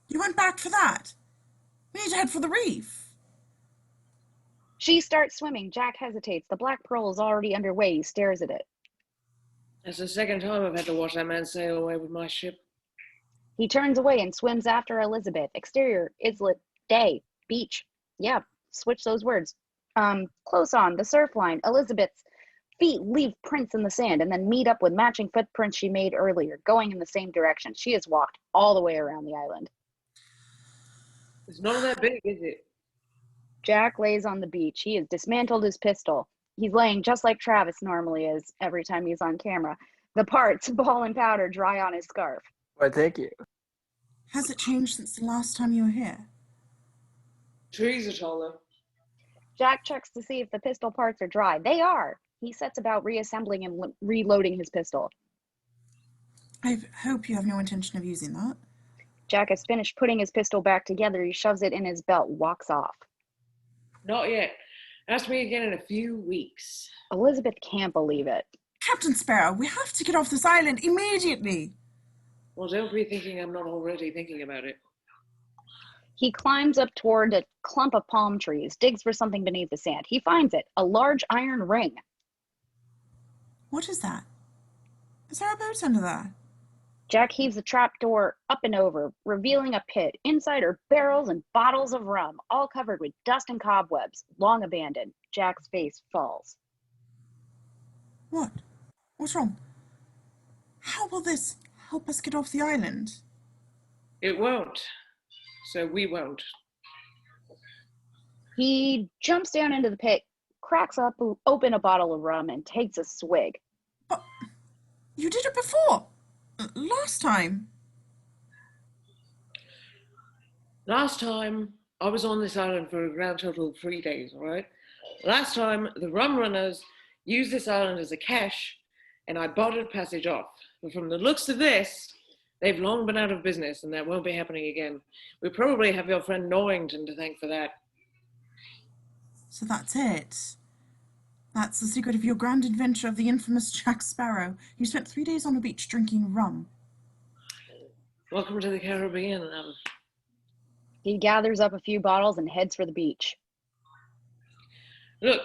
You went back for that? We need to head for the reef. She starts swimming. Jack hesitates. The Black Pearl is already underway. He stares at it. That's the second time I've had to watch that man sail away with my ship. He turns away and swims after Elizabeth. Exterior, islet, day, beach. Yeah, switch those words. Close on, the surf line. Elizabeth's feet leave prints in the sand and then meet up with matching footprints she made earlier, going in the same direction. She has walked all the way around the island. It's not that big, is it? Jack lays on the beach. He has dismantled his pistol. He's laying just like Travis normally is every time he's on camera. The parts, ball and powder, dry on his scarf. Why, thank you. Has it changed since the last time you were here? Trees are taller. Jack checks to see if the pistol parts are dry. They are. He sets about reassembling and reloading his pistol. I hope you have no intention of using that. Jack has finished putting his pistol back together. He shoves it in his belt, walks off. Not yet. Ask me again in a few weeks. Elizabeth can't believe it. Captain Sparrow, we have to get off this island immediately. Well, don't be thinking I'm not already thinking about it. He climbs up toward a clump of palm trees, digs for something beneath the sand. He finds it, a large iron ring. What is that? Is there a boat under there? Jack heaves the trap door up and over, revealing a pit. Inside are barrels and bottles of rum, all covered with dust and cobwebs, long abandoned. Jack's face falls. What? What's wrong? How will this help us get off the island? It won't. So we won't. He jumps down into the pit, cracks open a bottle of rum, and takes a swig. But you did it before. Last time. Last time, I was on this island for a grand total of 3 days, all right? Last time, the rum runners used this island as a cache, and I bartered passage off. But from the looks of this, they've long been out of business, and that won't be happening again. We probably have your friend Norrington to thank for that. So that's it. That's the secret of your grand adventure of the infamous Jack Sparrow. You spent 3 days on a beach drinking rum. Welcome to the Caribbean. He gathers up a few bottles and heads for the beach. Look,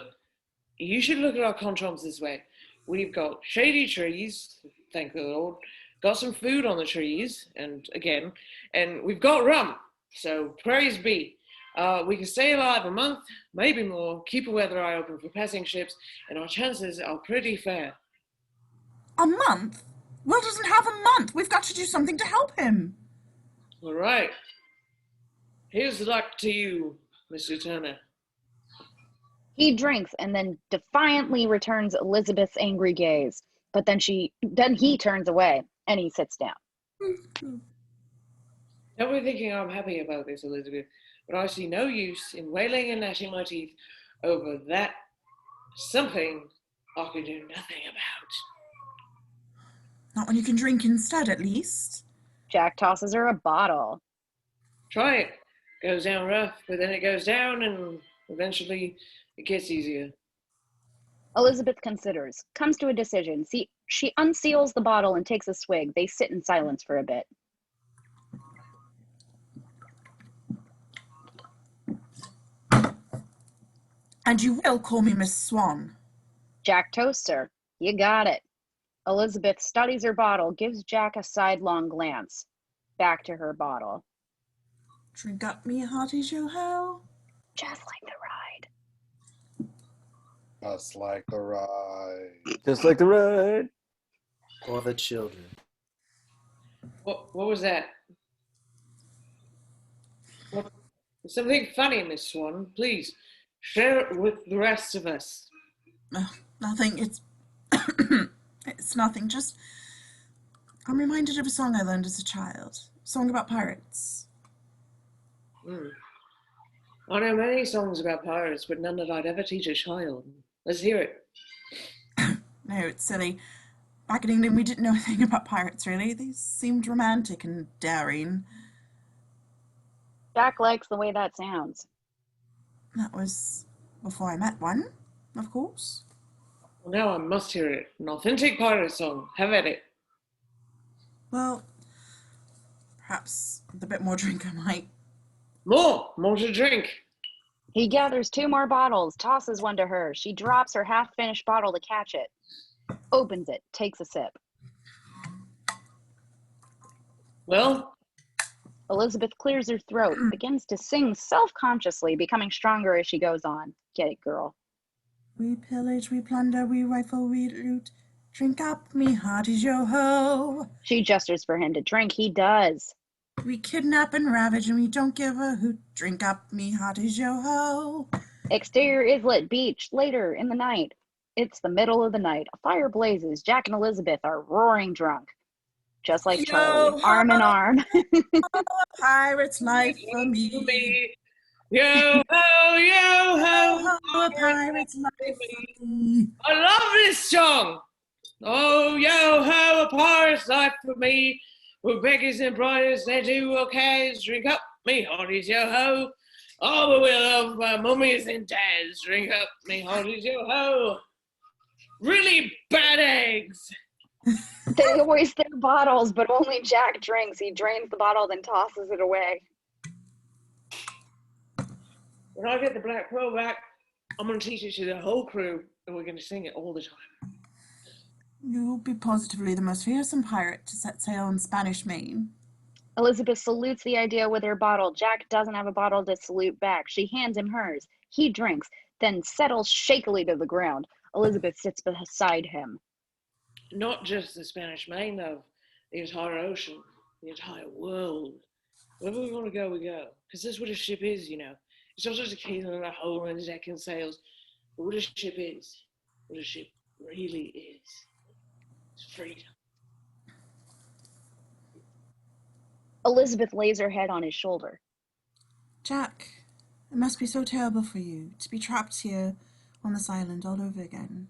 you should look at our contrans this way. We've got shady trees, thank the Lord, got some food on the trees, and we've got rum, so praise be. We can stay alive a month, maybe more, keep a weather eye open for passing ships, and our chances are pretty fair. A month? Will doesn't have a month. We've got to do something to help him. All right. Here's luck to you, Mr. Turner. He drinks and then defiantly returns Elizabeth's angry gaze. But then he turns away and he sits down. Don't be thinking I'm happy about this, Elizabeth, but I see no use in wailing and gnashing my teeth over that something I can do nothing about. Not when you can drink instead, at least. Jack tosses her a bottle. Try it. Goes down rough, but then it goes down and eventually it gets easier. Elizabeth considers, comes to a decision. She unseals the bottle and takes a swig. They sit in silence for a bit. And you will call me Miss Swan. Jack toasts her. You got it. Elizabeth studies her bottle, gives Jack a sidelong glance. Back to her bottle. Drink up me hearty Joe-ho. Just like the ride. Just like the ride. Just like the ride. For the children. What was that? Something funny, Miss Swan. Please, share it with the rest of us. Nothing. It's it's nothing. Just I'm reminded of a song I learned as a child. A song about pirates. I know many songs about pirates, but none that I'd ever teach a child. Let's hear it. No, it's silly. Back in England, we didn't know a thing about pirates, really. They seemed romantic and daring. Jack likes the way that sounds. That was before I met one, of course. Well, now I must hear it. An authentic pirate song. Have at it. Well, perhaps with a bit more drink I might. More to drink. He gathers 2 more bottles, tosses one to her. She drops her half-finished bottle to catch it, opens it, takes a sip. Well? Elizabeth clears her throat, begins to sing self-consciously, becoming stronger as she goes on. Get it, girl. We pillage, we plunder, we rifle, we loot. Drink up, me hearties, yo-ho. She gestures for him to drink. He does. We kidnap and ravage, and we don't give a hoot. Drink up, me hearties, yo-ho. Exterior Islet Beach, later in the night. It's the middle of the night. A fire blazes. Jack and Elizabeth are roaring drunk. Just like Charlie, arm in arm. A pirate's life for me. Yo ho, yo ho. A pirate's life for me. I love this song. Oh, yo ho, a pirate's life for me. With beggars and brothers, they do okay. Drink up, me hearties, yo ho. All the will of my mummies and dads. Drink up, me hearties, yo ho. Really bad eggs. They hoist their bottles, but only Jack drinks. He drains the bottle, then tosses it away. When I get the Black Pearl back, I'm going to teach it to the whole crew, and we're going to sing it all the time. You'll be positively the most fearsome pirate to set sail on Spanish Main. Elizabeth salutes the idea with her bottle. Jack doesn't have a bottle to salute back. She hands him hers. He drinks, then settles shakily to the ground. Elizabeth sits beside him. Not just the Spanish Main, though. The entire ocean, the entire world. Wherever we want to go, we go. Because that's what a ship is, you know. It's not just a key in a hole and a deck and sails. But what a ship is, what a ship really is, it's freedom. Elizabeth lays her head on his shoulder. Jack, it must be so terrible for you to be trapped here on this island all over again.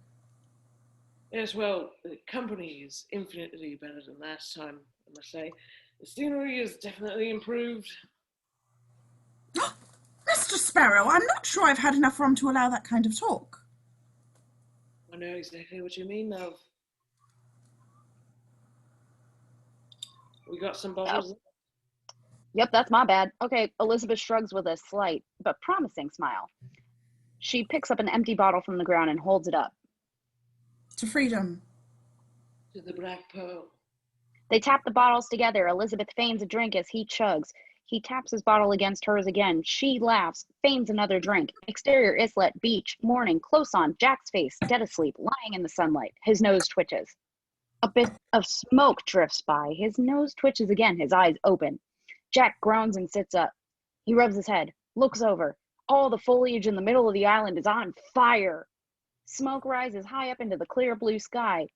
Yes, well, the company is infinitely better than last time, I must say. The scenery is definitely improved. Mr. Sparrow, I'm not sure I've had enough rum to allow that kind of talk. I know exactly what you mean, love. We got some bottles. Yep, that's my bad. Okay, Elizabeth shrugs with a slight but promising smile. She picks up an empty bottle from the ground and holds it up. To freedom. To the Black Pearl. They tap the bottles together. Elizabeth feigns a drink as he chugs. He taps his bottle against hers again. She laughs, feigns another drink. Exterior Islet Beach, morning, close on, Jack's face, dead asleep, lying in the sunlight. His nose twitches. A bit of smoke drifts by. His nose twitches again, his eyes open. Jack groans and sits up. He rubs his head, looks over. All the foliage in the middle of the island is on fire. Smoke rises high up into the clear blue sky.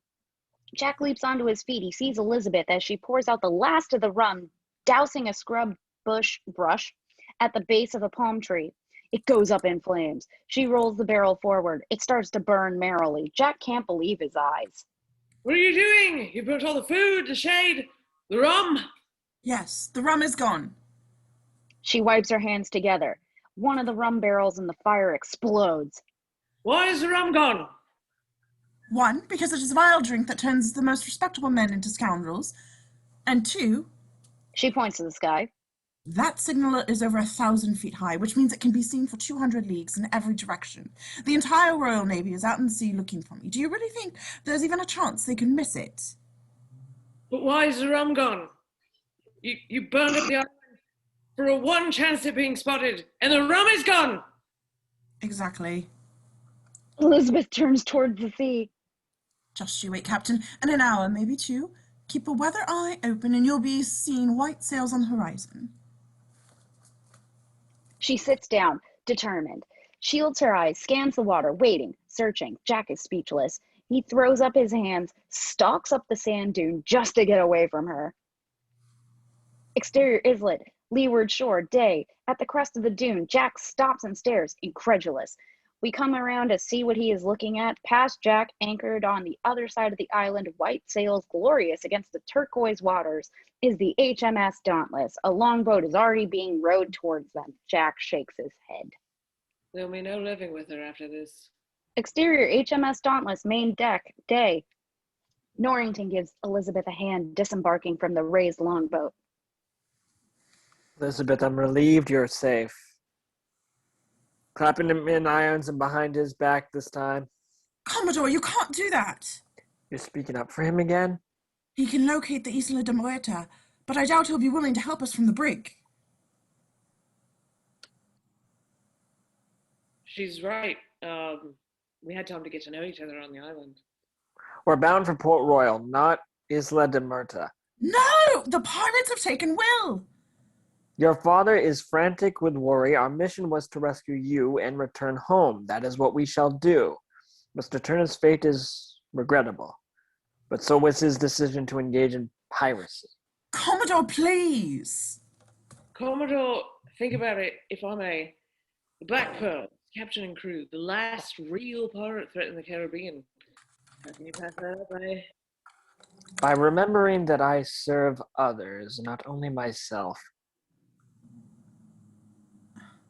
Jack leaps onto his feet. He sees Elizabeth as she pours out the last of the rum, dousing a scrub brush at the base of a palm tree. It goes up in flames. She rolls the barrel forward. It starts to burn merrily. Jack can't believe his eyes. What are you doing? You brought all the food, the shade, the rum? Yes, the rum is gone. She wipes her hands together. One of the rum barrels in the fire explodes. Why is the rum gone? 1, because it is a vile drink that turns the most respectable men into scoundrels. And 2, she points to the sky. That signal is over 1,000 feet high, which means it can be seen for 200 leagues in every direction. The entire Royal Navy is out in the sea looking for me. Do you really think there's even a chance they can miss it? But why is the rum gone? You burned up the island for a one chance at being spotted, and the rum is gone! Exactly. Elizabeth turns towards the sea. Just you wait, Captain. In an hour, maybe 2, keep a weather eye open and you'll be seeing white sails on the horizon. She sits down, determined. Shields her eyes, scans the water, waiting, searching. Jack is speechless. He throws up his hands, stalks up the sand dune just to get away from her. Exterior Islet, leeward shore, day. At the crest of the dune, Jack stops and stares, incredulous. We come around to see what he is looking at. Past Jack, anchored on the other side of the island, white sails glorious against the turquoise waters, is the HMS Dauntless. A longboat is already being rowed towards them. Jack shakes his head. There'll be no living with her after this. Exterior HMS Dauntless, main deck, day. Norrington gives Elizabeth a hand, disembarking from the raised longboat. Elizabeth, I'm relieved you're safe. Clapping him in irons and behind his back this time. Commodore, you can't do that. You're speaking up for him again? He can locate the Isla de Muerta, but I doubt he'll be willing to help us from the brig. She's right. We had time to get to know each other on the island. We're bound for Port Royal, not Isla de Muerta. No! The pirates have taken Will! Your father is frantic with worry. Our mission was to rescue you and return home. That is what we shall do. Mr. Turner's fate is regrettable, but so was his decision to engage in piracy. Commodore, please! Commodore, think about it, if I may. The Black Pearl, captain and crew, the last real pirate threat in the Caribbean. How can you pass that up, eh? By remembering that I serve others, not only myself.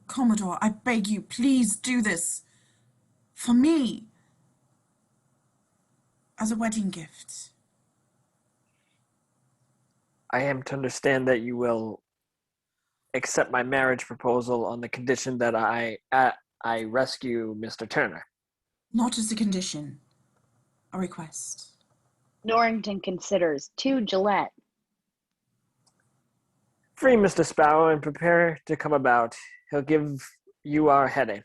Commodore, I beg you, please do this. For me. As a wedding gift. I am to understand that you will accept my marriage proposal on the condition that I rescue Mr. Turner. Not as a condition. A request. Norrington considers. To Gillette. Free Mr. Sparrow and prepare to come about. He'll give you our heading.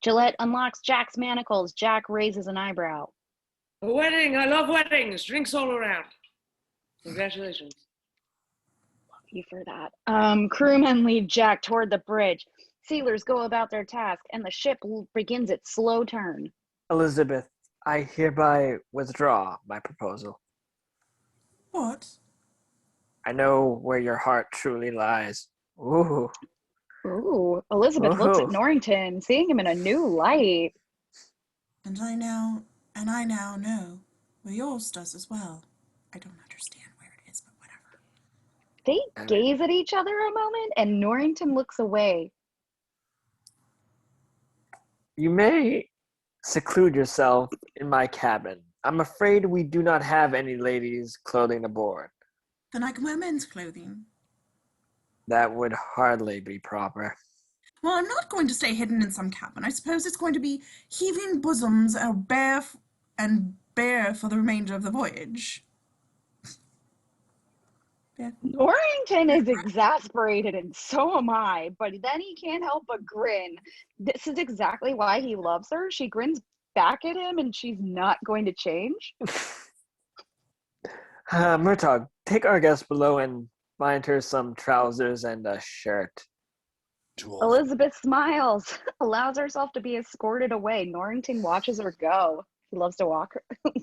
Gillette unlocks Jack's manacles. Jack raises an eyebrow. A wedding! I love weddings! Drinks all around. Congratulations. Love you for that. Crewmen lead Jack toward the bridge. Sailors go about their task, and the ship begins its slow turn. Elizabeth, I hereby withdraw my proposal. What? I know where your heart truly lies. Ooh. Ooh, Elizabeth looks at Norrington, seeing him in a new light. And I now know where yours does as well. I don't understand where it is, but whatever. They gaze at each other a moment, and Norrington looks away. You may seclude yourself in my cabin. I'm afraid we do not have any ladies' clothing aboard. Then I can wear men's clothing. That would hardly be proper. Well, I'm not going to stay hidden in some cabin. I suppose it's going to be heaving bosoms and bare for the remainder of the voyage. Yeah. Norrington is exasperated, and so am I, but then he can't help but grin. This is exactly why he loves her. She grins back at him, and she's not going to change. Murtaugh, take our guest below and find her some trousers and a shirt. Elizabeth smiles, allows herself to be escorted away. Norrington watches her go. He loves to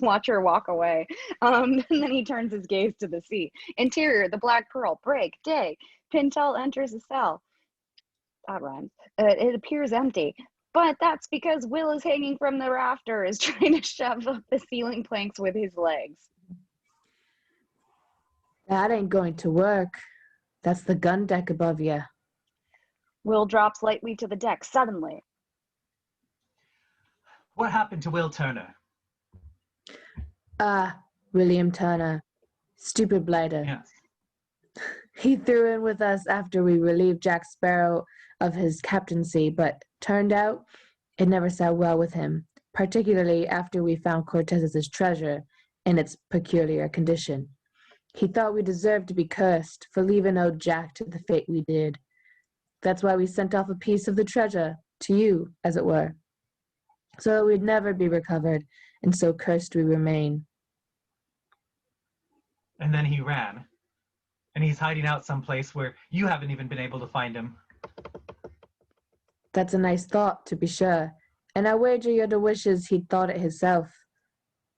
watch her walk away. And then he turns his gaze to the sea. Interior, the Black Pearl, break, day. Pintel enters the cell. That rhymes. It appears empty. But that's because Will is hanging from the rafters, trying to shove up the ceiling planks with his legs. That ain't going to work. That's the gun deck above you. Will drops lightly to the deck suddenly. What happened to Will Turner? William Turner. Stupid blighter. Yes. He threw in with us after we relieved Jack Sparrow of his captaincy, but turned out it never sat well with him, particularly after we found Cortez's treasure in its peculiar condition. He thought we deserved to be cursed for leaving old Jack to the fate we did. That's why we sent off a piece of the treasure to you, as it were, so it would never be recovered, and so cursed we remain. And then he ran. And he's hiding out someplace where you haven't even been able to find him. That's a nice thought, to be sure, and I wager your the wishes he'd thought it himself.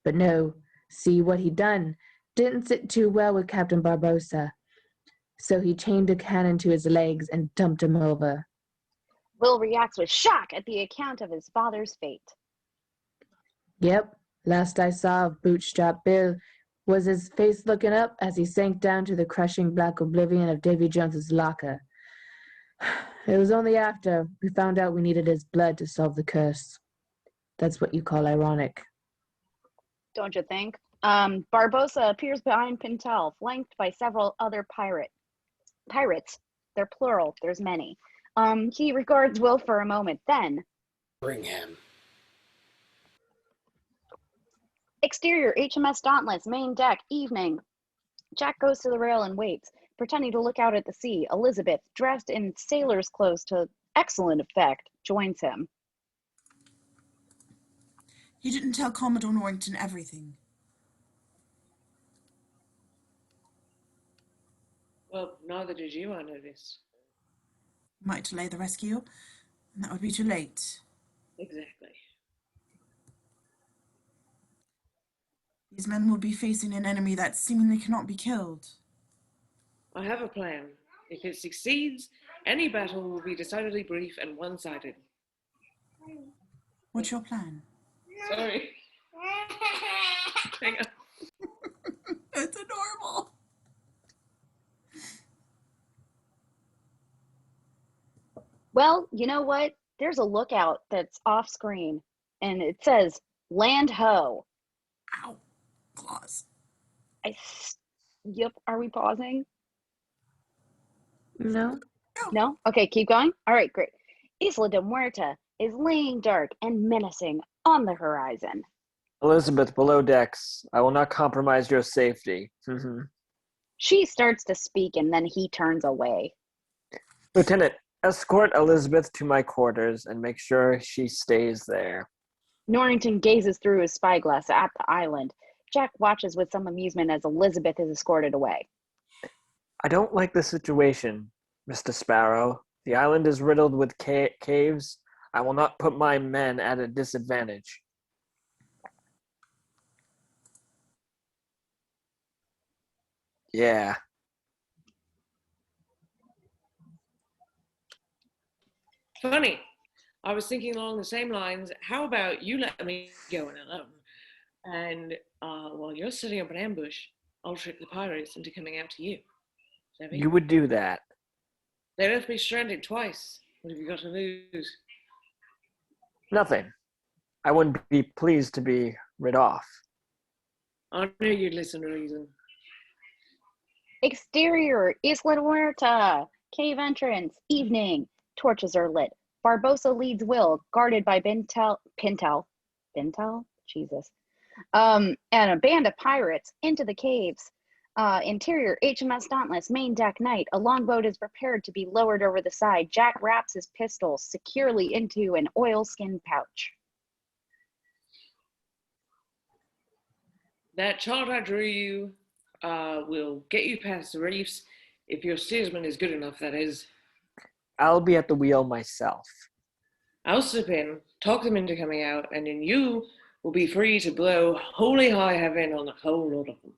But no, see what he done didn't sit too well with Captain Barbossa, so he chained a cannon to his legs and dumped him over. Will reacts with shock at the account of his father's fate. Yep, last I saw of Bootstrap Bill was his face looking up as he sank down to the crushing black oblivion of Davy Jones's locker. It was only after we found out we needed his blood to solve the curse. That's what you call ironic. Don't you think? Barbosa appears behind Pintel, flanked by several other pirates. They're plural. There's many. He regards Will for a moment. Then, Bring him. exterior HMS Dauntless, main deck, evening. Jack goes to the rail and waits, pretending to look out at the sea. Elizabeth, dressed in sailor's clothes to excellent effect, joins him. You didn't tell Commodore Norrington everything. Well, neither did you, I noticed. Might delay the rescue, and that would be too late. Exactly. These men will be facing an enemy that seemingly cannot be killed. I have a plan. If it succeeds, any battle will be decidedly brief and one-sided. What's your plan? Sorry. Hang on. It's adorable. Well, you know what? There's a lookout that's off screen, and it says "Land Ho." Ow. Claws. Yep. Are we pausing? No? No? Okay, keep going. All right, great. Isla de Muerta is laying dark and menacing on the horizon. Elizabeth, below decks. I will not compromise your safety. She starts to speak, and then he turns away. Lieutenant, escort Elizabeth to my quarters and make sure she stays there. Norrington gazes through his spyglass at the island. Jack watches with some amusement as Elizabeth is escorted away. I don't like the situation, Mr. Sparrow. The island is riddled with caves. I will not put my men at a disadvantage. Yeah. Funny. I was thinking along the same lines. How about you let me go in alone? And while you're setting up an ambush, I'll trick the pirates into coming out to you. Savvy? You would do that. They left me stranded twice. What have you got to lose? Nothing. I wouldn't be pleased to be rid off. I knew you'd listen to reason. Exterior, Isla Muerta, cave entrance, evening. Torches are lit. Barbosa leads Will, guarded by Pintel? Jesus. And a band of pirates into the caves. Interior, HMS Dauntless, main deck, night. A longboat is prepared to be lowered over the side. Jack wraps his pistol securely into an oilskin pouch. That chart I drew you will get you past the reefs, if your steersman is good enough, that is. I'll be at the wheel myself. I'll slip in, talk them into coming out, and then you will be free to blow holy high heaven on the whole lot of them.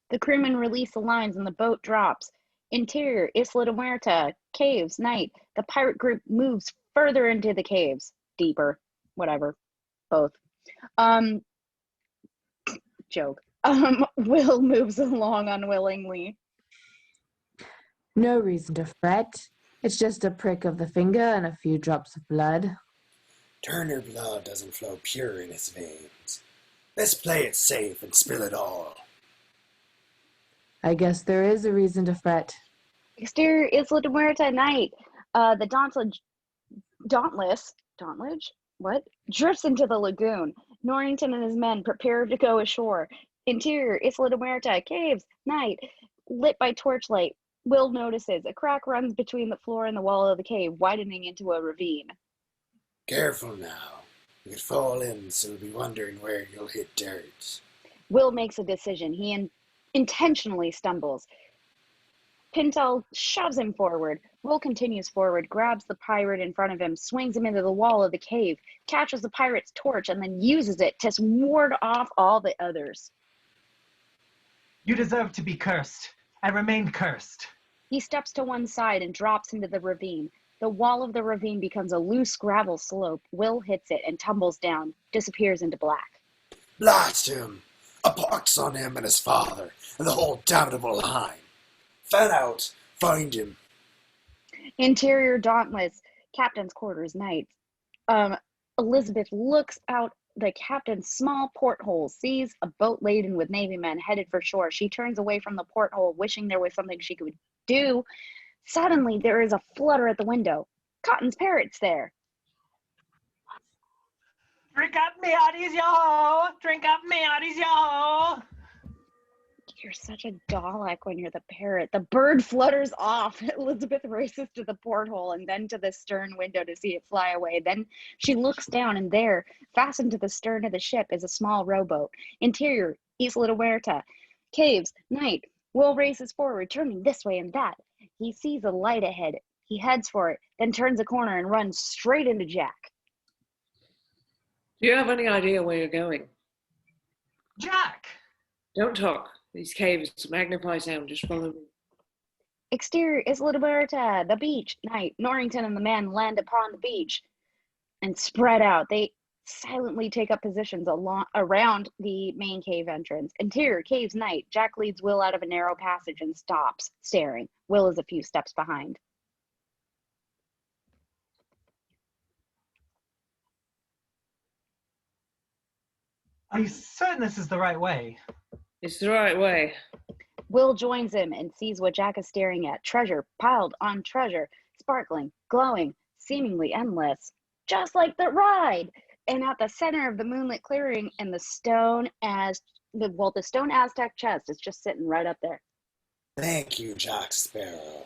The crewmen release the lines and the boat drops. Interior, Isla de Muerta, caves, night. The pirate group moves further into the caves. Deeper, whatever, both. Joke. Will moves along unwillingly. No reason to fret. It's just a prick of the finger and a few drops of blood. Turner blood doesn't flow pure in his veins. Let's play it safe and spill it all. I guess there is a reason to fret. Exterior, Isla de Muerta, night. The Dauntless, what? Drifts into the lagoon. Norrington and his men prepare to go ashore. Interior, Isla de Muerta, caves, night. Lit by torchlight. Will notices a crack runs between the floor and the wall of the cave, widening into a ravine. Careful now. You could fall in, so you'll be wondering where you'll hit dirt. Will makes a decision. He intentionally stumbles. Pintel shoves him forward. Will continues forward, grabs the pirate in front of him, swings him into the wall of the cave, catches the pirate's torch, and then uses it to ward off all the others. You deserve to be cursed, and remain cursed. He steps to one side and drops into the ravine. The wall of the ravine becomes a loose gravel slope. Will hits it and tumbles down, disappears into black. Blast him! A pox on him and his father, and the whole damnable line. Fan out, find him. Interior Dauntless, Captain's Quarters, Nights. Elizabeth looks out the captain's small porthole, sees a boat laden with Navy men headed for shore. She turns away from the porthole, wishing there was something she could do. Suddenly, there is a flutter at the window. Cotton's parrot's there. Drink up, me hearties, yo! Drink up, me hearties, yo! You're such a Dalek when you're the parrot. The bird flutters off. Elizabeth races to the porthole and then to the stern window to see it fly away. Then she looks down, and there, fastened to the stern of the ship, is a small rowboat. Interior, Isla de Huerta. Caves, night. Will races forward, turning this way and that. He sees a light ahead. He heads for it, then turns a corner and runs straight into Jack. Do you have any idea where you're going? Jack! Don't talk. These caves magnify sound. Just follow me. Exterior, Isla de Huerta. The beach, night. Norrington and the men land upon the beach and spread out. They silently take up positions around the main cave entrance. Interior, caves, night. Jack leads Will out of a narrow passage and stops, staring. Will is a few steps behind. Are you certain this is the right way? It's the right way. Will joins him and sees what Jack is staring at. Treasure piled on treasure, sparkling, glowing, seemingly endless, just like the ride. And at the center of the moonlit clearing, and the stone Aztec chest is just sitting right up there. Thank you, Jack Sparrow.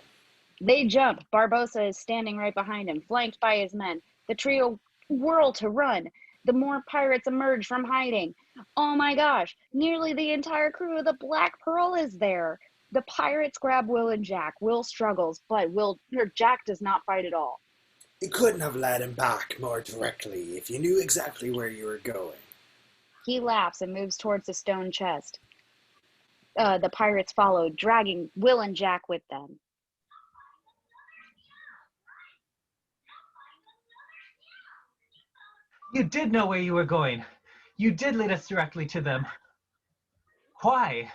They jump. Barbossa is standing right behind him, flanked by his men. The trio whirl to run. The more pirates emerge from hiding. Oh my gosh, nearly the entire crew of the Black Pearl is there. The pirates grab Will and Jack. Will struggles, but Jack does not fight at all. You couldn't have led him back more directly if you knew exactly where you were going. He laughs and moves towards the stone chest. The pirates follow, dragging Will and Jack with them. You did know where you were going. You did lead us directly to them. Why?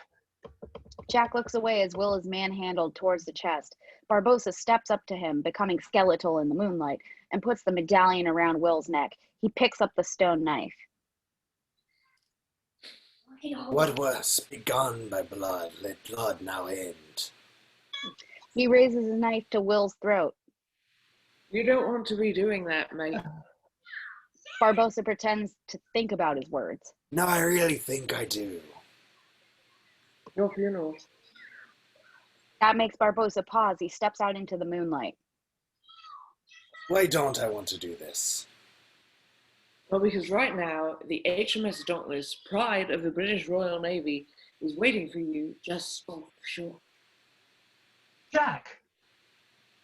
Jack looks away as Will is manhandled towards the chest. Barbossa steps up to him, becoming skeletal in the moonlight, and puts the medallion around Will's neck. He picks up the stone knife. What was begun by blood, let blood now end. He raises his knife to Will's throat. You don't want to be doing that, mate. Barbossa pretends to think about his words. No, I really think I do. Your funeral. That makes Barbossa pause. He steps out into the moonlight. Why don't I want to do this? Well, because right now, the HMS Dauntless, pride of the British Royal Navy, is waiting for you just off shore. Jack!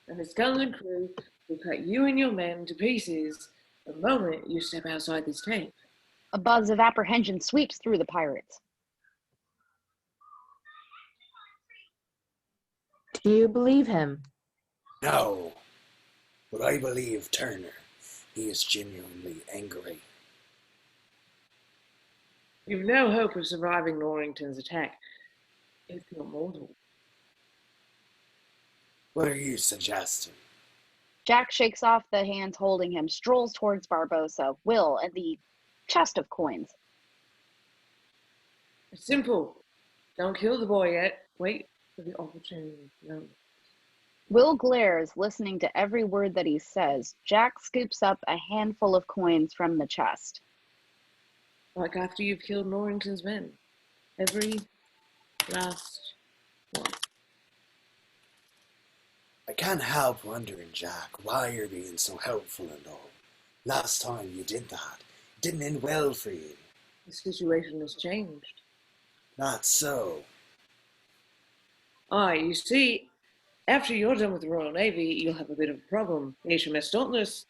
And its guns and crew will cut you and your men to pieces the moment you step outside this cave. A buzz of apprehension sweeps through the pirates. Do you believe him? No. But I believe Turner. He is genuinely angry. You've no hope of surviving Norrington's attack, if you're mortal. What are you suggesting? Jack shakes off the hands holding him, strolls towards Barbossa, Will, and the chest of coins. It's simple. Don't kill the boy yet. Wait for the opportunity. No. Will glares, listening to every word that he says. Jack scoops up a handful of coins from the chest. Like after you've killed Norrington's men. Every last one. I can't help wondering, Jack, why you're being so helpful and all. Last time you did that, it didn't end well for you. The situation has changed. Not so. You see, after you're done with the Royal Navy, you'll have a bit of a problem. HMS Dauntless,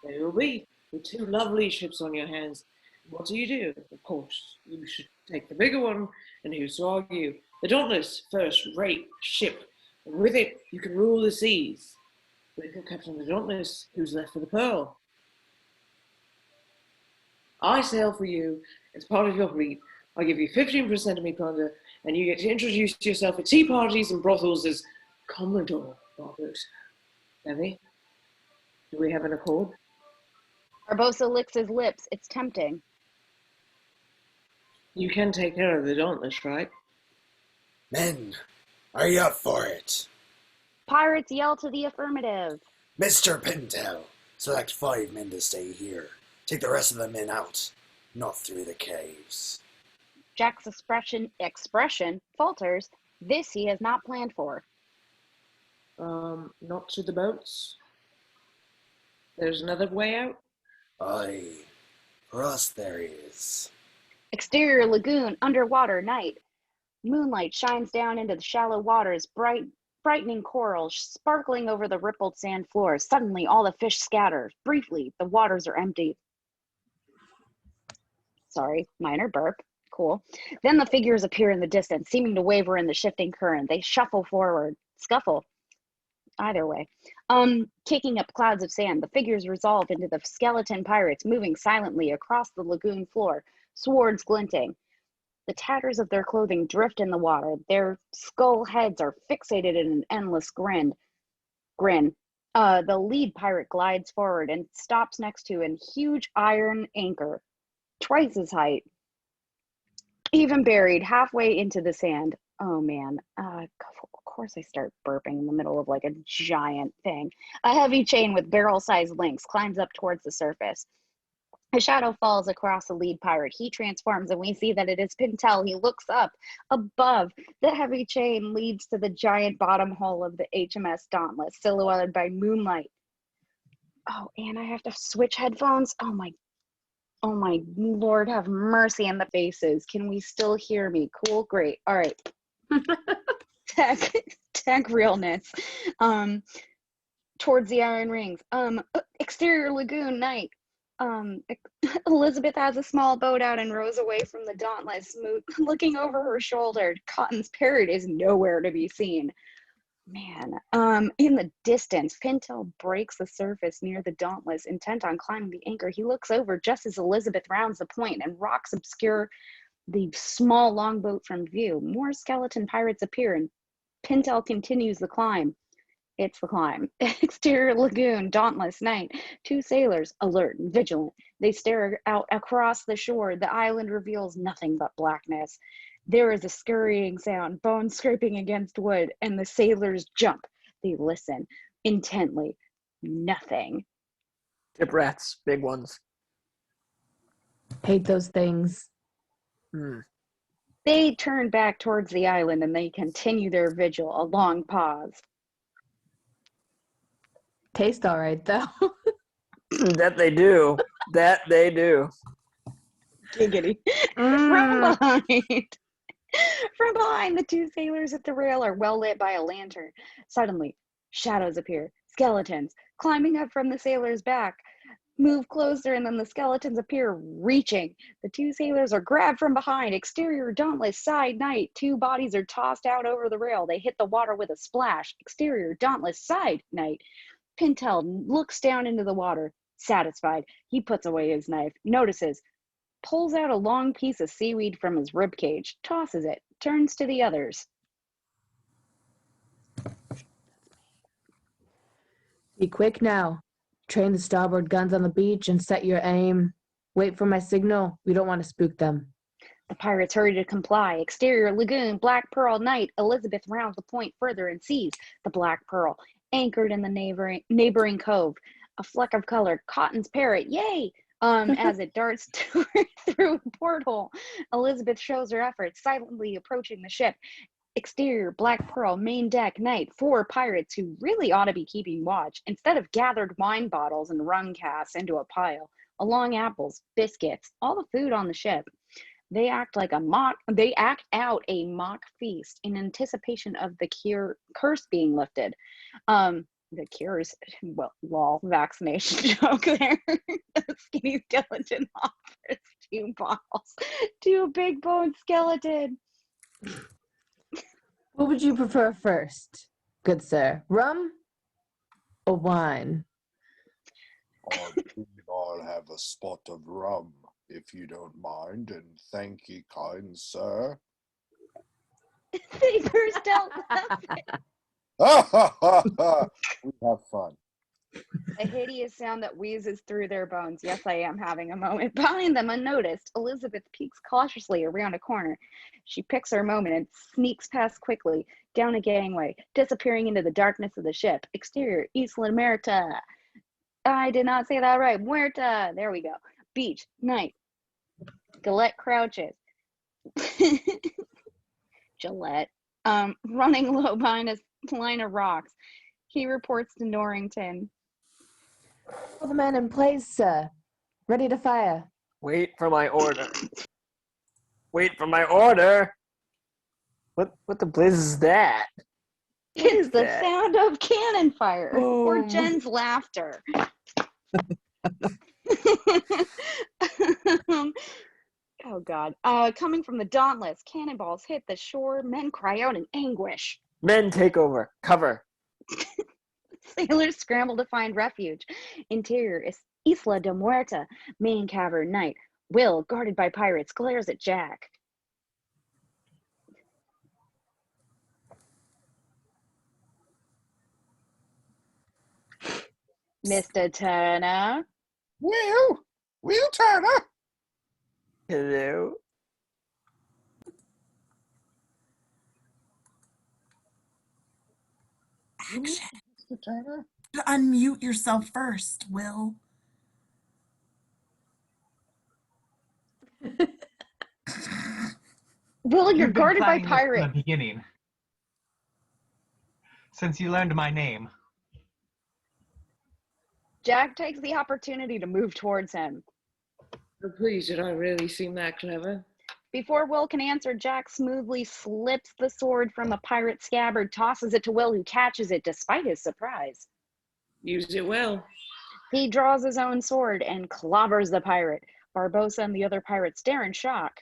there you'll be, with two lovely ships on your hands. What do? Of course, you should take the bigger one, and who's to argue? The Dauntless, first-rate ship. And with it, you can rule the seas. But if you're Captain of the Dauntless, who's left for the Pearl? I sail for you as part of your fleet. I give you 15% of me plunder, and you get to introduce yourself at tea parties and brothels as Commodore Barbossa. Evie, do we have an accord? Barbosa licks his lips. It's tempting. You can take care of the Dauntless, right? Men, are you up for it? Pirates yell to the affirmative. Mr. Pintel, select 5 men to stay here. Take the rest of the men out, not through the caves. Jack's expression falters. This he has not planned for. Not to the boats. There's another way out? Aye, for us there is. Exterior lagoon, underwater, night. Moonlight shines down into the shallow waters, brightening coral, sparkling over the rippled sand floor. Suddenly, all the fish scatter. Briefly, the waters are empty. Sorry, minor burp. Cool. Then the figures appear in the distance, seeming to waver in the shifting current. They shuffle forward. Scuffle. Either way. Kicking up clouds of sand, the figures resolve into the skeleton pirates, moving silently across the lagoon floor, swords glinting. The tatters of their clothing drift in the water. Their skull heads are fixated in an endless grin. The lead pirate glides forward and stops next to a huge iron anchor, twice his height, even buried halfway into the sand. Oh man, of course I start burping in the middle of like a giant thing. A heavy chain with barrel-sized links climbs up towards the surface. A shadow falls across the lead pirate. He transforms, and we see that it is Pintel. He looks up. Above, the heavy chain leads to the giant bottom hull of the HMS Dauntless, silhouetted by moonlight. Oh, and I have to switch headphones? Oh my Lord, have mercy on the faces. Can we still hear me? Cool, great. All right. Tech realness. Towards the iron rings. Exterior lagoon, night. Elizabeth has a small boat out and rows away from the Dauntless, looking over her shoulder. Cotton's parrot is nowhere to be seen. Man, in the distance, Pintel breaks the surface near the Dauntless, intent on climbing the anchor. He looks over just as Elizabeth rounds the point, and rocks obscure the small longboat from view. More skeleton pirates appear, and Pintel continues the climb. It's the climb. Exterior lagoon, Dauntless, night. 2 sailors, alert and vigilant. They stare out across the shore. The island reveals nothing but blackness. There is a scurrying sound, bones scraping against wood, and the sailors jump. They listen intently. Nothing. Tip rats, big ones. Hate those things. They turn back towards the island and they continue their vigil. A long pause. Taste all right, though. That they do. That they do. Giggity. From behind, the 2 sailors at the rail are well lit by a lantern. Suddenly, shadows appear. Skeletons, climbing up from the sailors' back, move closer, and then the skeletons appear, reaching. The 2 sailors are grabbed from behind. Exterior Dauntless, side, night. 2 bodies are tossed out over the rail. They hit the water with a splash. Exterior Dauntless, side, night. Pintel looks down into the water, satisfied. He puts away his knife, notices, pulls out a long piece of seaweed from his ribcage, tosses it, turns to the others. Be quick now. Train the starboard guns on the beach and set your aim. Wait for my signal. We don't want to spook them. The pirates hurry to comply. Exterior lagoon, Black Pearl, night. Elizabeth rounds the point further and sees the Black Pearl, anchored in the neighboring cove. A fleck of color, Cotton's parrot, yay! As it darts through a porthole. Elizabeth shows her efforts, silently approaching the ship. Exterior, Black Pearl, main deck, night. 4 pirates who really ought to be keeping watch. Instead of gathered wine bottles and rum casks into a pile, along apples, biscuits, all the food on the ship. They act out a mock feast in anticipation of the curse being lifted. The cures, well, lol, vaccination joke there. The skinny skeleton offers 2 bottles to a big bone skeleton. What would you prefer first, good sir? Rum or wine? I'll have a spot of rum, if you don't mind, and thank ye, kind sir. They burst out laughing. Ha ha ha ha! We have fun. A hideous sound that wheezes through their bones. Yes, I am having a moment. Behind them, unnoticed, Elizabeth peeks cautiously around a corner. She picks her moment and sneaks past quickly, down a gangway, disappearing into the darkness of the ship. Exterior, Isla Muerta. I did not say that right. Muerta. There we go. Beach, night. Gillette crouches. Gillette. Running low behind a line of rocks. He reports to Norrington. All the men in place, sir. Ready to fire. Wait for my order. Wait for my order. What the blizz is that? It's the that? sound of cannon fire or Boom. Jen's laughter. Oh God. Coming from the Dauntless, cannonballs hit the shore. Men cry out in anguish. Men take over. Cover. Sailors scramble to find refuge. Interior is Isla de Muerta, main cavern, night. Will, guarded by pirates, glares at Jack. Mr. Turner. Will Turner. Hello. Action. Mr. Turner. Unmute yourself first, Will. Will, you're You've been guarded by planning this pirates. from the beginning. Since you learned my name. Jack takes the opportunity to move towards him. Oh, please, did I really seem that clever? Before Will can answer, Jack smoothly slips the sword from the pirate's scabbard, tosses it to Will, who catches it despite his surprise. Use it well. He draws his own sword and clobbers the pirate. Barbossa and the other pirates stare in shock.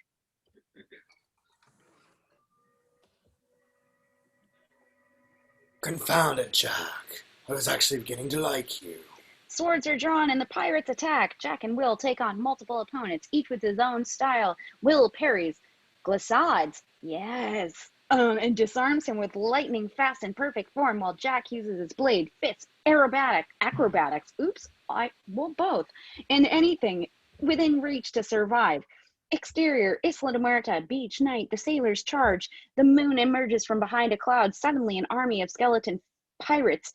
Confound it, Jack. I was actually beginning to like you. Swords are drawn and the pirates attack. Jack and Will take on multiple opponents, each with his own style. Will parries, glissades, yes, and disarms him with lightning fast and perfect form, while Jack uses his blade, fists, acrobatics, both, and anything within reach to survive. Exterior, Isla de Muerta, beach, night, the sailors charge. The moon emerges from behind a cloud. Suddenly, an army of skeleton pirates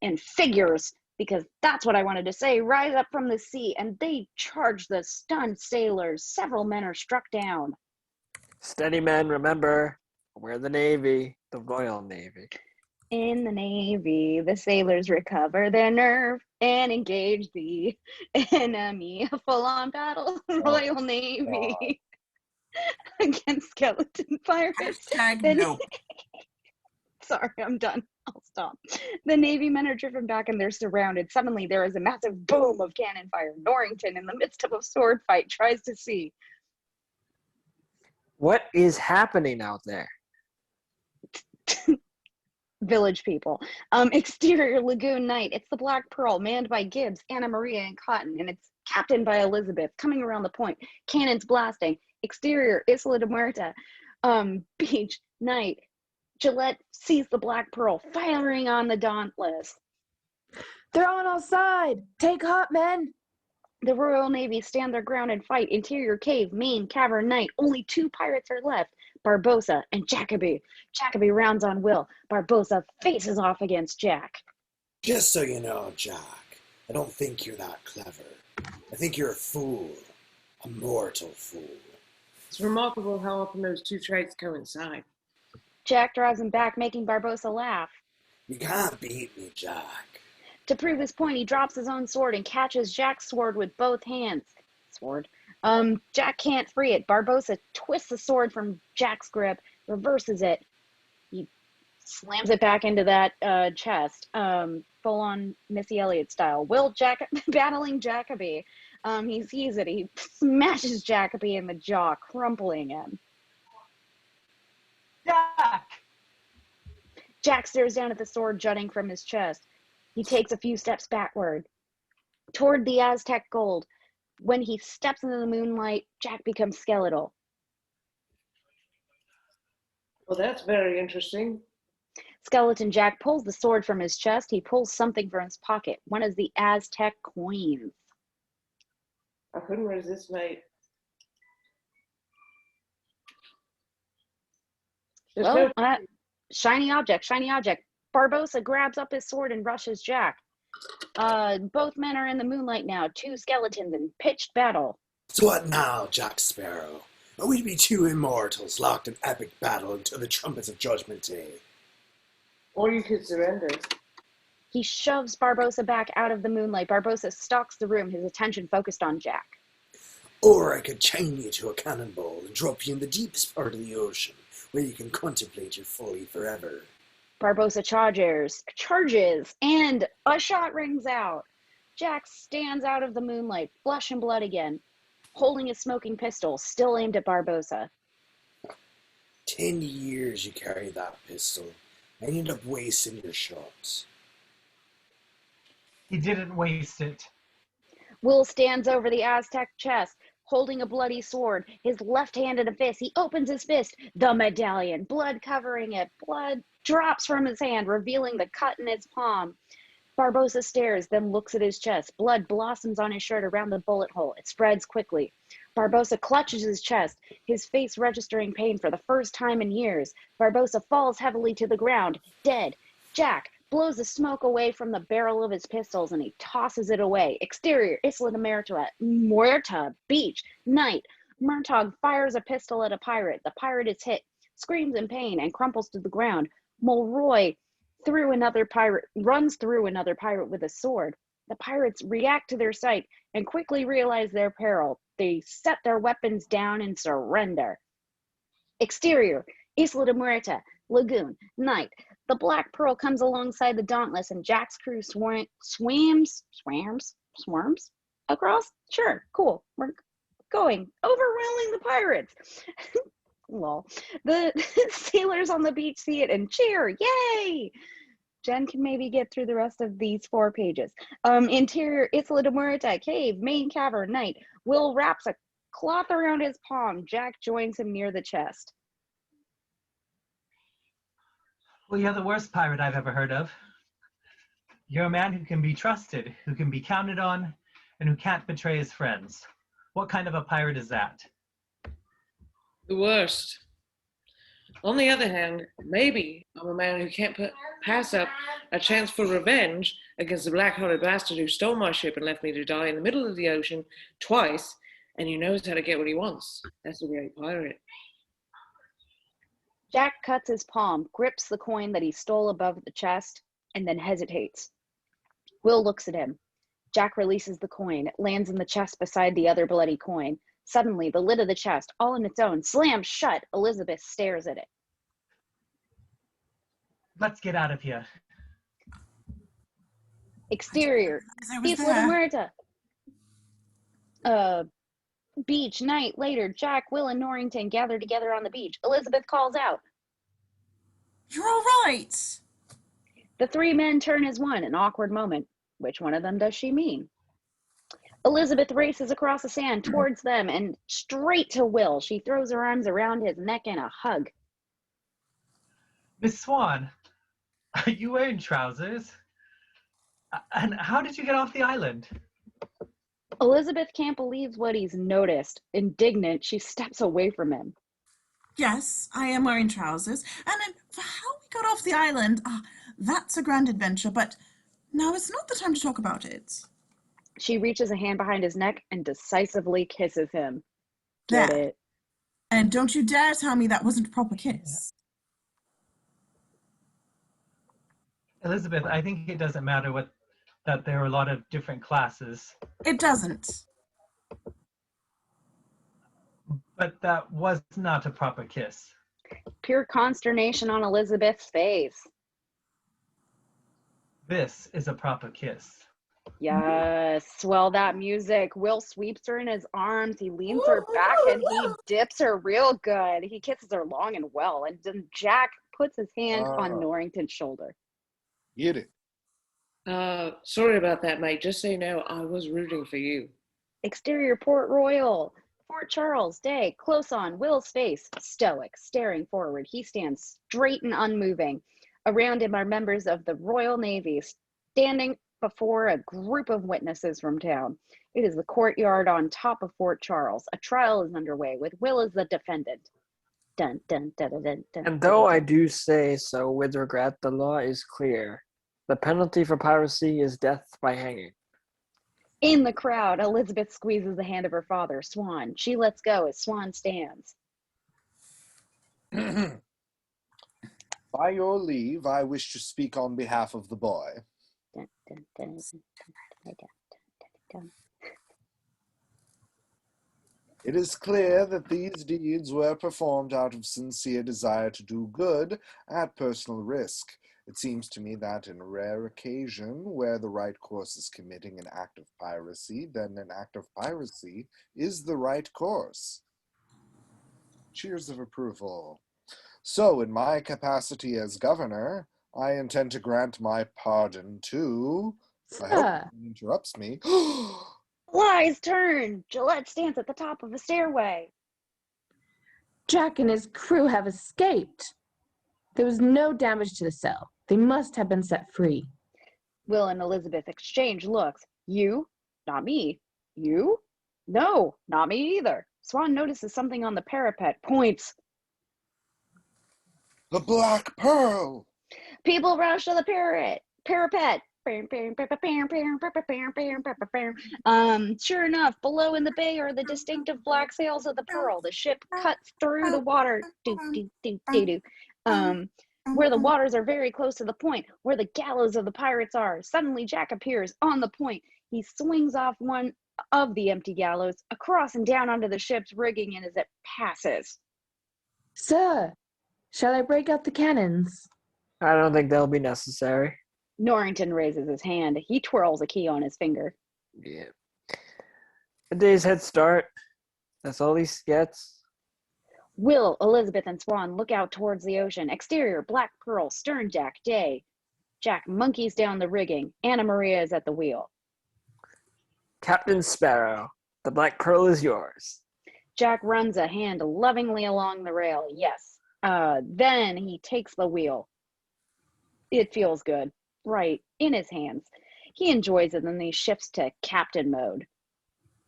and figures, because that's what I wanted to say, rise up from the sea, and they charge the stunned sailors. Several men are struck down. Steady, men. Remember, we're the Navy, the Royal Navy. In the Navy, the sailors recover their nerve and engage the enemy. A full-on battle, Royal Navy against skeleton pirates. Nope. Sorry, I'm done. I'll stop. The Navy men are driven back and they're surrounded. Suddenly, there is a massive boom of cannon fire. Norrington, in the midst of a sword fight, tries to see. What is happening out there? Village people. Exterior, Lagoon Night. It's the Black Pearl, manned by Gibbs, Anna Maria, and Cotton, and it's captained by Elizabeth. Coming around the point, cannons blasting. Exterior, Isla de Muerta. Beach, night. Gillette sees the Black Pearl, firing on the Dauntless. They're on our side. Take heart, men. The Royal Navy stand their ground and fight. Interior cave, main cavern, night. Only 2 pirates are left, Barbossa and Jacoby. Jacoby rounds on Will. Barbossa faces off against Jack. Just so you know, Jack, I don't think you're that clever. I think you're a fool. A mortal fool. It's remarkable how often those two traits coincide. Jack drives him back, making Barbossa laugh. You can't beat me, Jack. To prove his point, he drops his own sword and catches Jack's sword with both hands. Jack can't free it. Barbossa twists the sword from Jack's grip, reverses it. He slams it back into that chest, full on Missy Elliott style. Will battling Jacoby. He sees it. He smashes Jacoby in the jaw, crumpling him. Jack! Jack stares down at the sword jutting from his chest. He takes a few steps backward toward the Aztec gold. When he steps into the moonlight, Jack becomes skeletal. Well, that's very interesting. Skeleton Jack pulls the sword from his chest. He pulls something from his pocket. One of the Aztec coins. I couldn't resist, mate. Well, shiny object, shiny object. Barbosa grabs up his sword and rushes Jack. Both men are in the moonlight now, two skeletons in pitched battle. So what now, Jack Sparrow? Are we to be two immortals locked in epic battle until the trumpets of Judgment Day? Or you could surrender. He shoves Barbosa back out of the moonlight. Barbosa stalks the room, his attention focused on Jack. Or I could chain you to a cannonball and drop you in the deepest part of the ocean, where you can contemplate your folly forever. Barbosa charges, and a shot rings out. Jack stands out of the moonlight, flesh and blood again, holding his smoking pistol, still aimed at Barbosa. 10 years you carried that pistol, and you end up wasting your shots. He didn't waste it. Will stands over the Aztec chest, holding a bloody sword, his left hand in a fist. He opens his fist, the medallion, blood covering it. Blood drops from his hand, revealing the cut in his palm. Barbosa stares, then looks at his chest. Blood blossoms on his shirt around the bullet hole. It spreads quickly. Barbosa clutches his chest, his face registering pain for the first time in years. Barbosa falls heavily to the ground, dead. Jack blows the smoke away from the barrel of his pistols and he tosses it away. Exterior, Isla de Muerta, beach, night. Murtaugh fires a pistol at a pirate. The pirate is hit, screams in pain, and crumples to the ground. Mulroy runs through another pirate with a sword. The pirates react to their sight and quickly realize their peril. They set their weapons down and surrender. Exterior, Isla de Muerta, lagoon, night. The Black Pearl comes alongside the Dauntless and Jack's crew swarms across? Sure, cool. We're going, overwhelming the pirates. Lol. The sailors on the beach see it and cheer, yay! Jen can maybe get through the rest of these 4 pages. Interior, Isla de Muerta, cave, main cavern, night. Will wraps a cloth around his palm. Jack joins him near the chest. Well, you're the worst pirate I've ever heard of. You're a man who can be trusted, who can be counted on, and who can't betray his friends. What kind of a pirate is that? The worst. On the other hand, maybe I'm a man who can't pass up a chance for revenge against the black-hearted bastard who stole my ship and left me to die in the middle of the ocean twice, and who knows how to get what he wants. That's a great pirate. Jack cuts his palm, grips the coin that he stole above the chest, and then hesitates. Will looks at him. Jack releases the coin. It lands in the chest beside the other bloody coin. Suddenly, the lid of the chest, all on its own, slams shut. Elizabeth stares at it. Let's get out of here. Exterior, Isla de Muerta. Beach, night, later, Jack, Will, and Norrington gather together on the beach. Elizabeth calls out, "You're all right." The 3 men turn as one, an awkward moment. Which one of them does she mean? Elizabeth races across the sand towards them and straight to Will. She throws her arms around his neck in a hug. Miss Swan, are you wearing trousers? And how did you get off the island? Elizabeth can't believe what he's noticed. Indignant, she steps away from him. Yes, I am wearing trousers. And for how we got off the island, that's a grand adventure, but now is not the time to talk about it. She reaches a hand behind his neck and decisively kisses him. Get it? And don't you dare tell me that wasn't a proper kiss. Elizabeth, I think it doesn't matter that there are a lot of different classes. It doesn't. But that was not a proper kiss. Pure consternation on Elizabeth's face. This is a proper kiss. Yes. Well, that music. Will sweeps her in his arms. He leans her back and he dips her real good. He kisses her long and well. And then Jack puts his hand on Norrington's shoulder. Get it. Sorry about that, mate. Just so you know, I was rooting for you. Exterior, Port Royal. Fort Charles, day, close on, Will's face, stoic, staring forward. He stands straight and unmoving. Around him are members of the Royal Navy standing before a group of witnesses from town. It is the courtyard on top of Fort Charles. A trial is underway with Will as the defendant. Dun, dun, dun, dun, dun, dun, And dun, though dun. I do say so with regret, the law is clear. The penalty for piracy is death by hanging. In the crowd, Elizabeth squeezes the hand of her father, Swan. She lets go as Swan stands. By your leave, I wish to speak on behalf of the boy. Dun, dun, dun, dun, dun, dun, dun. It is clear that these deeds were performed out of sincere desire to do good at personal risk. It seems to me that in a rare occasion where the right course is committing an act of piracy, then an act of piracy is the right course. Cheers of approval. So, in my capacity as governor, I intend to grant my pardon to... I hope Sir, no one interrupts me. Lies turn. Gillette stands at the top of a stairway. Jack and his crew have escaped. There was no damage to the cell. They must have been set free. Will and Elizabeth exchange looks. You? Not me. You? No, not me either. Swan notices something on the parapet, points. The Black Pearl! People rush to the parapet. Sure enough, below in the bay are the distinctive black sails of the Pearl. The ship cuts through the water. Where the waters are very close to the point where the gallows of the pirates are. Suddenly Jack appears on the point. He swings off one of the empty gallows across and down onto the ship's rigging, and as it passes. Sir, shall I break out the cannons? I don't think they'll be necessary. Norrington raises his hand. He twirls a key on his finger. Yeah. A day's head start. That's all he gets. Will, Elizabeth, and Swan look out towards the ocean. Exterior, Black Pearl, stern Jack, day. Jack monkeys down the rigging. Anna Maria is at the wheel. Captain Sparrow, the Black Pearl is yours. Jack runs a hand lovingly along the rail. Yes. Then he takes the wheel. It feels good. Right in his hands. He enjoys it, and then he shifts to captain mode.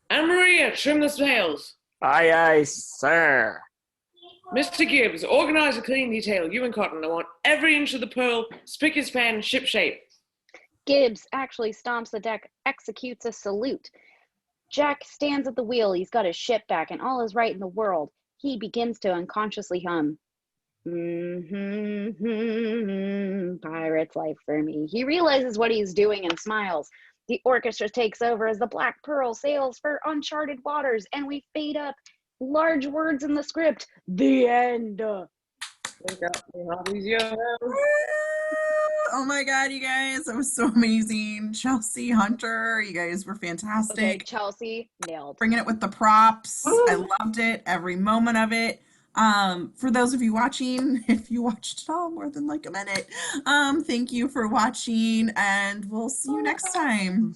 Anne Maria, trim the sails. Aye, aye, sir. Mr. Gibbs, organize a clean detail. You and Cotton, I want every inch of the Pearl, spick and span, ship shape. Gibbs actually stomps the deck, executes a salute. Jack stands at the wheel. He's got his ship back, and all is right in the world. He begins to unconsciously hum. Pirate's life for me. He realizes what he's doing and smiles. The orchestra takes over as the Black Pearl sails for uncharted waters, and we fade up. Large words in the script. The end. Oh my god, you guys, that was so amazing. Chelsea, Hunter, you guys were fantastic. Okay, Chelsea, nailed. Bringing it with the props. I loved it, every moment of it. For those of you watching, if you watched it all more than like a minute, thank you for watching, and we'll see you next time.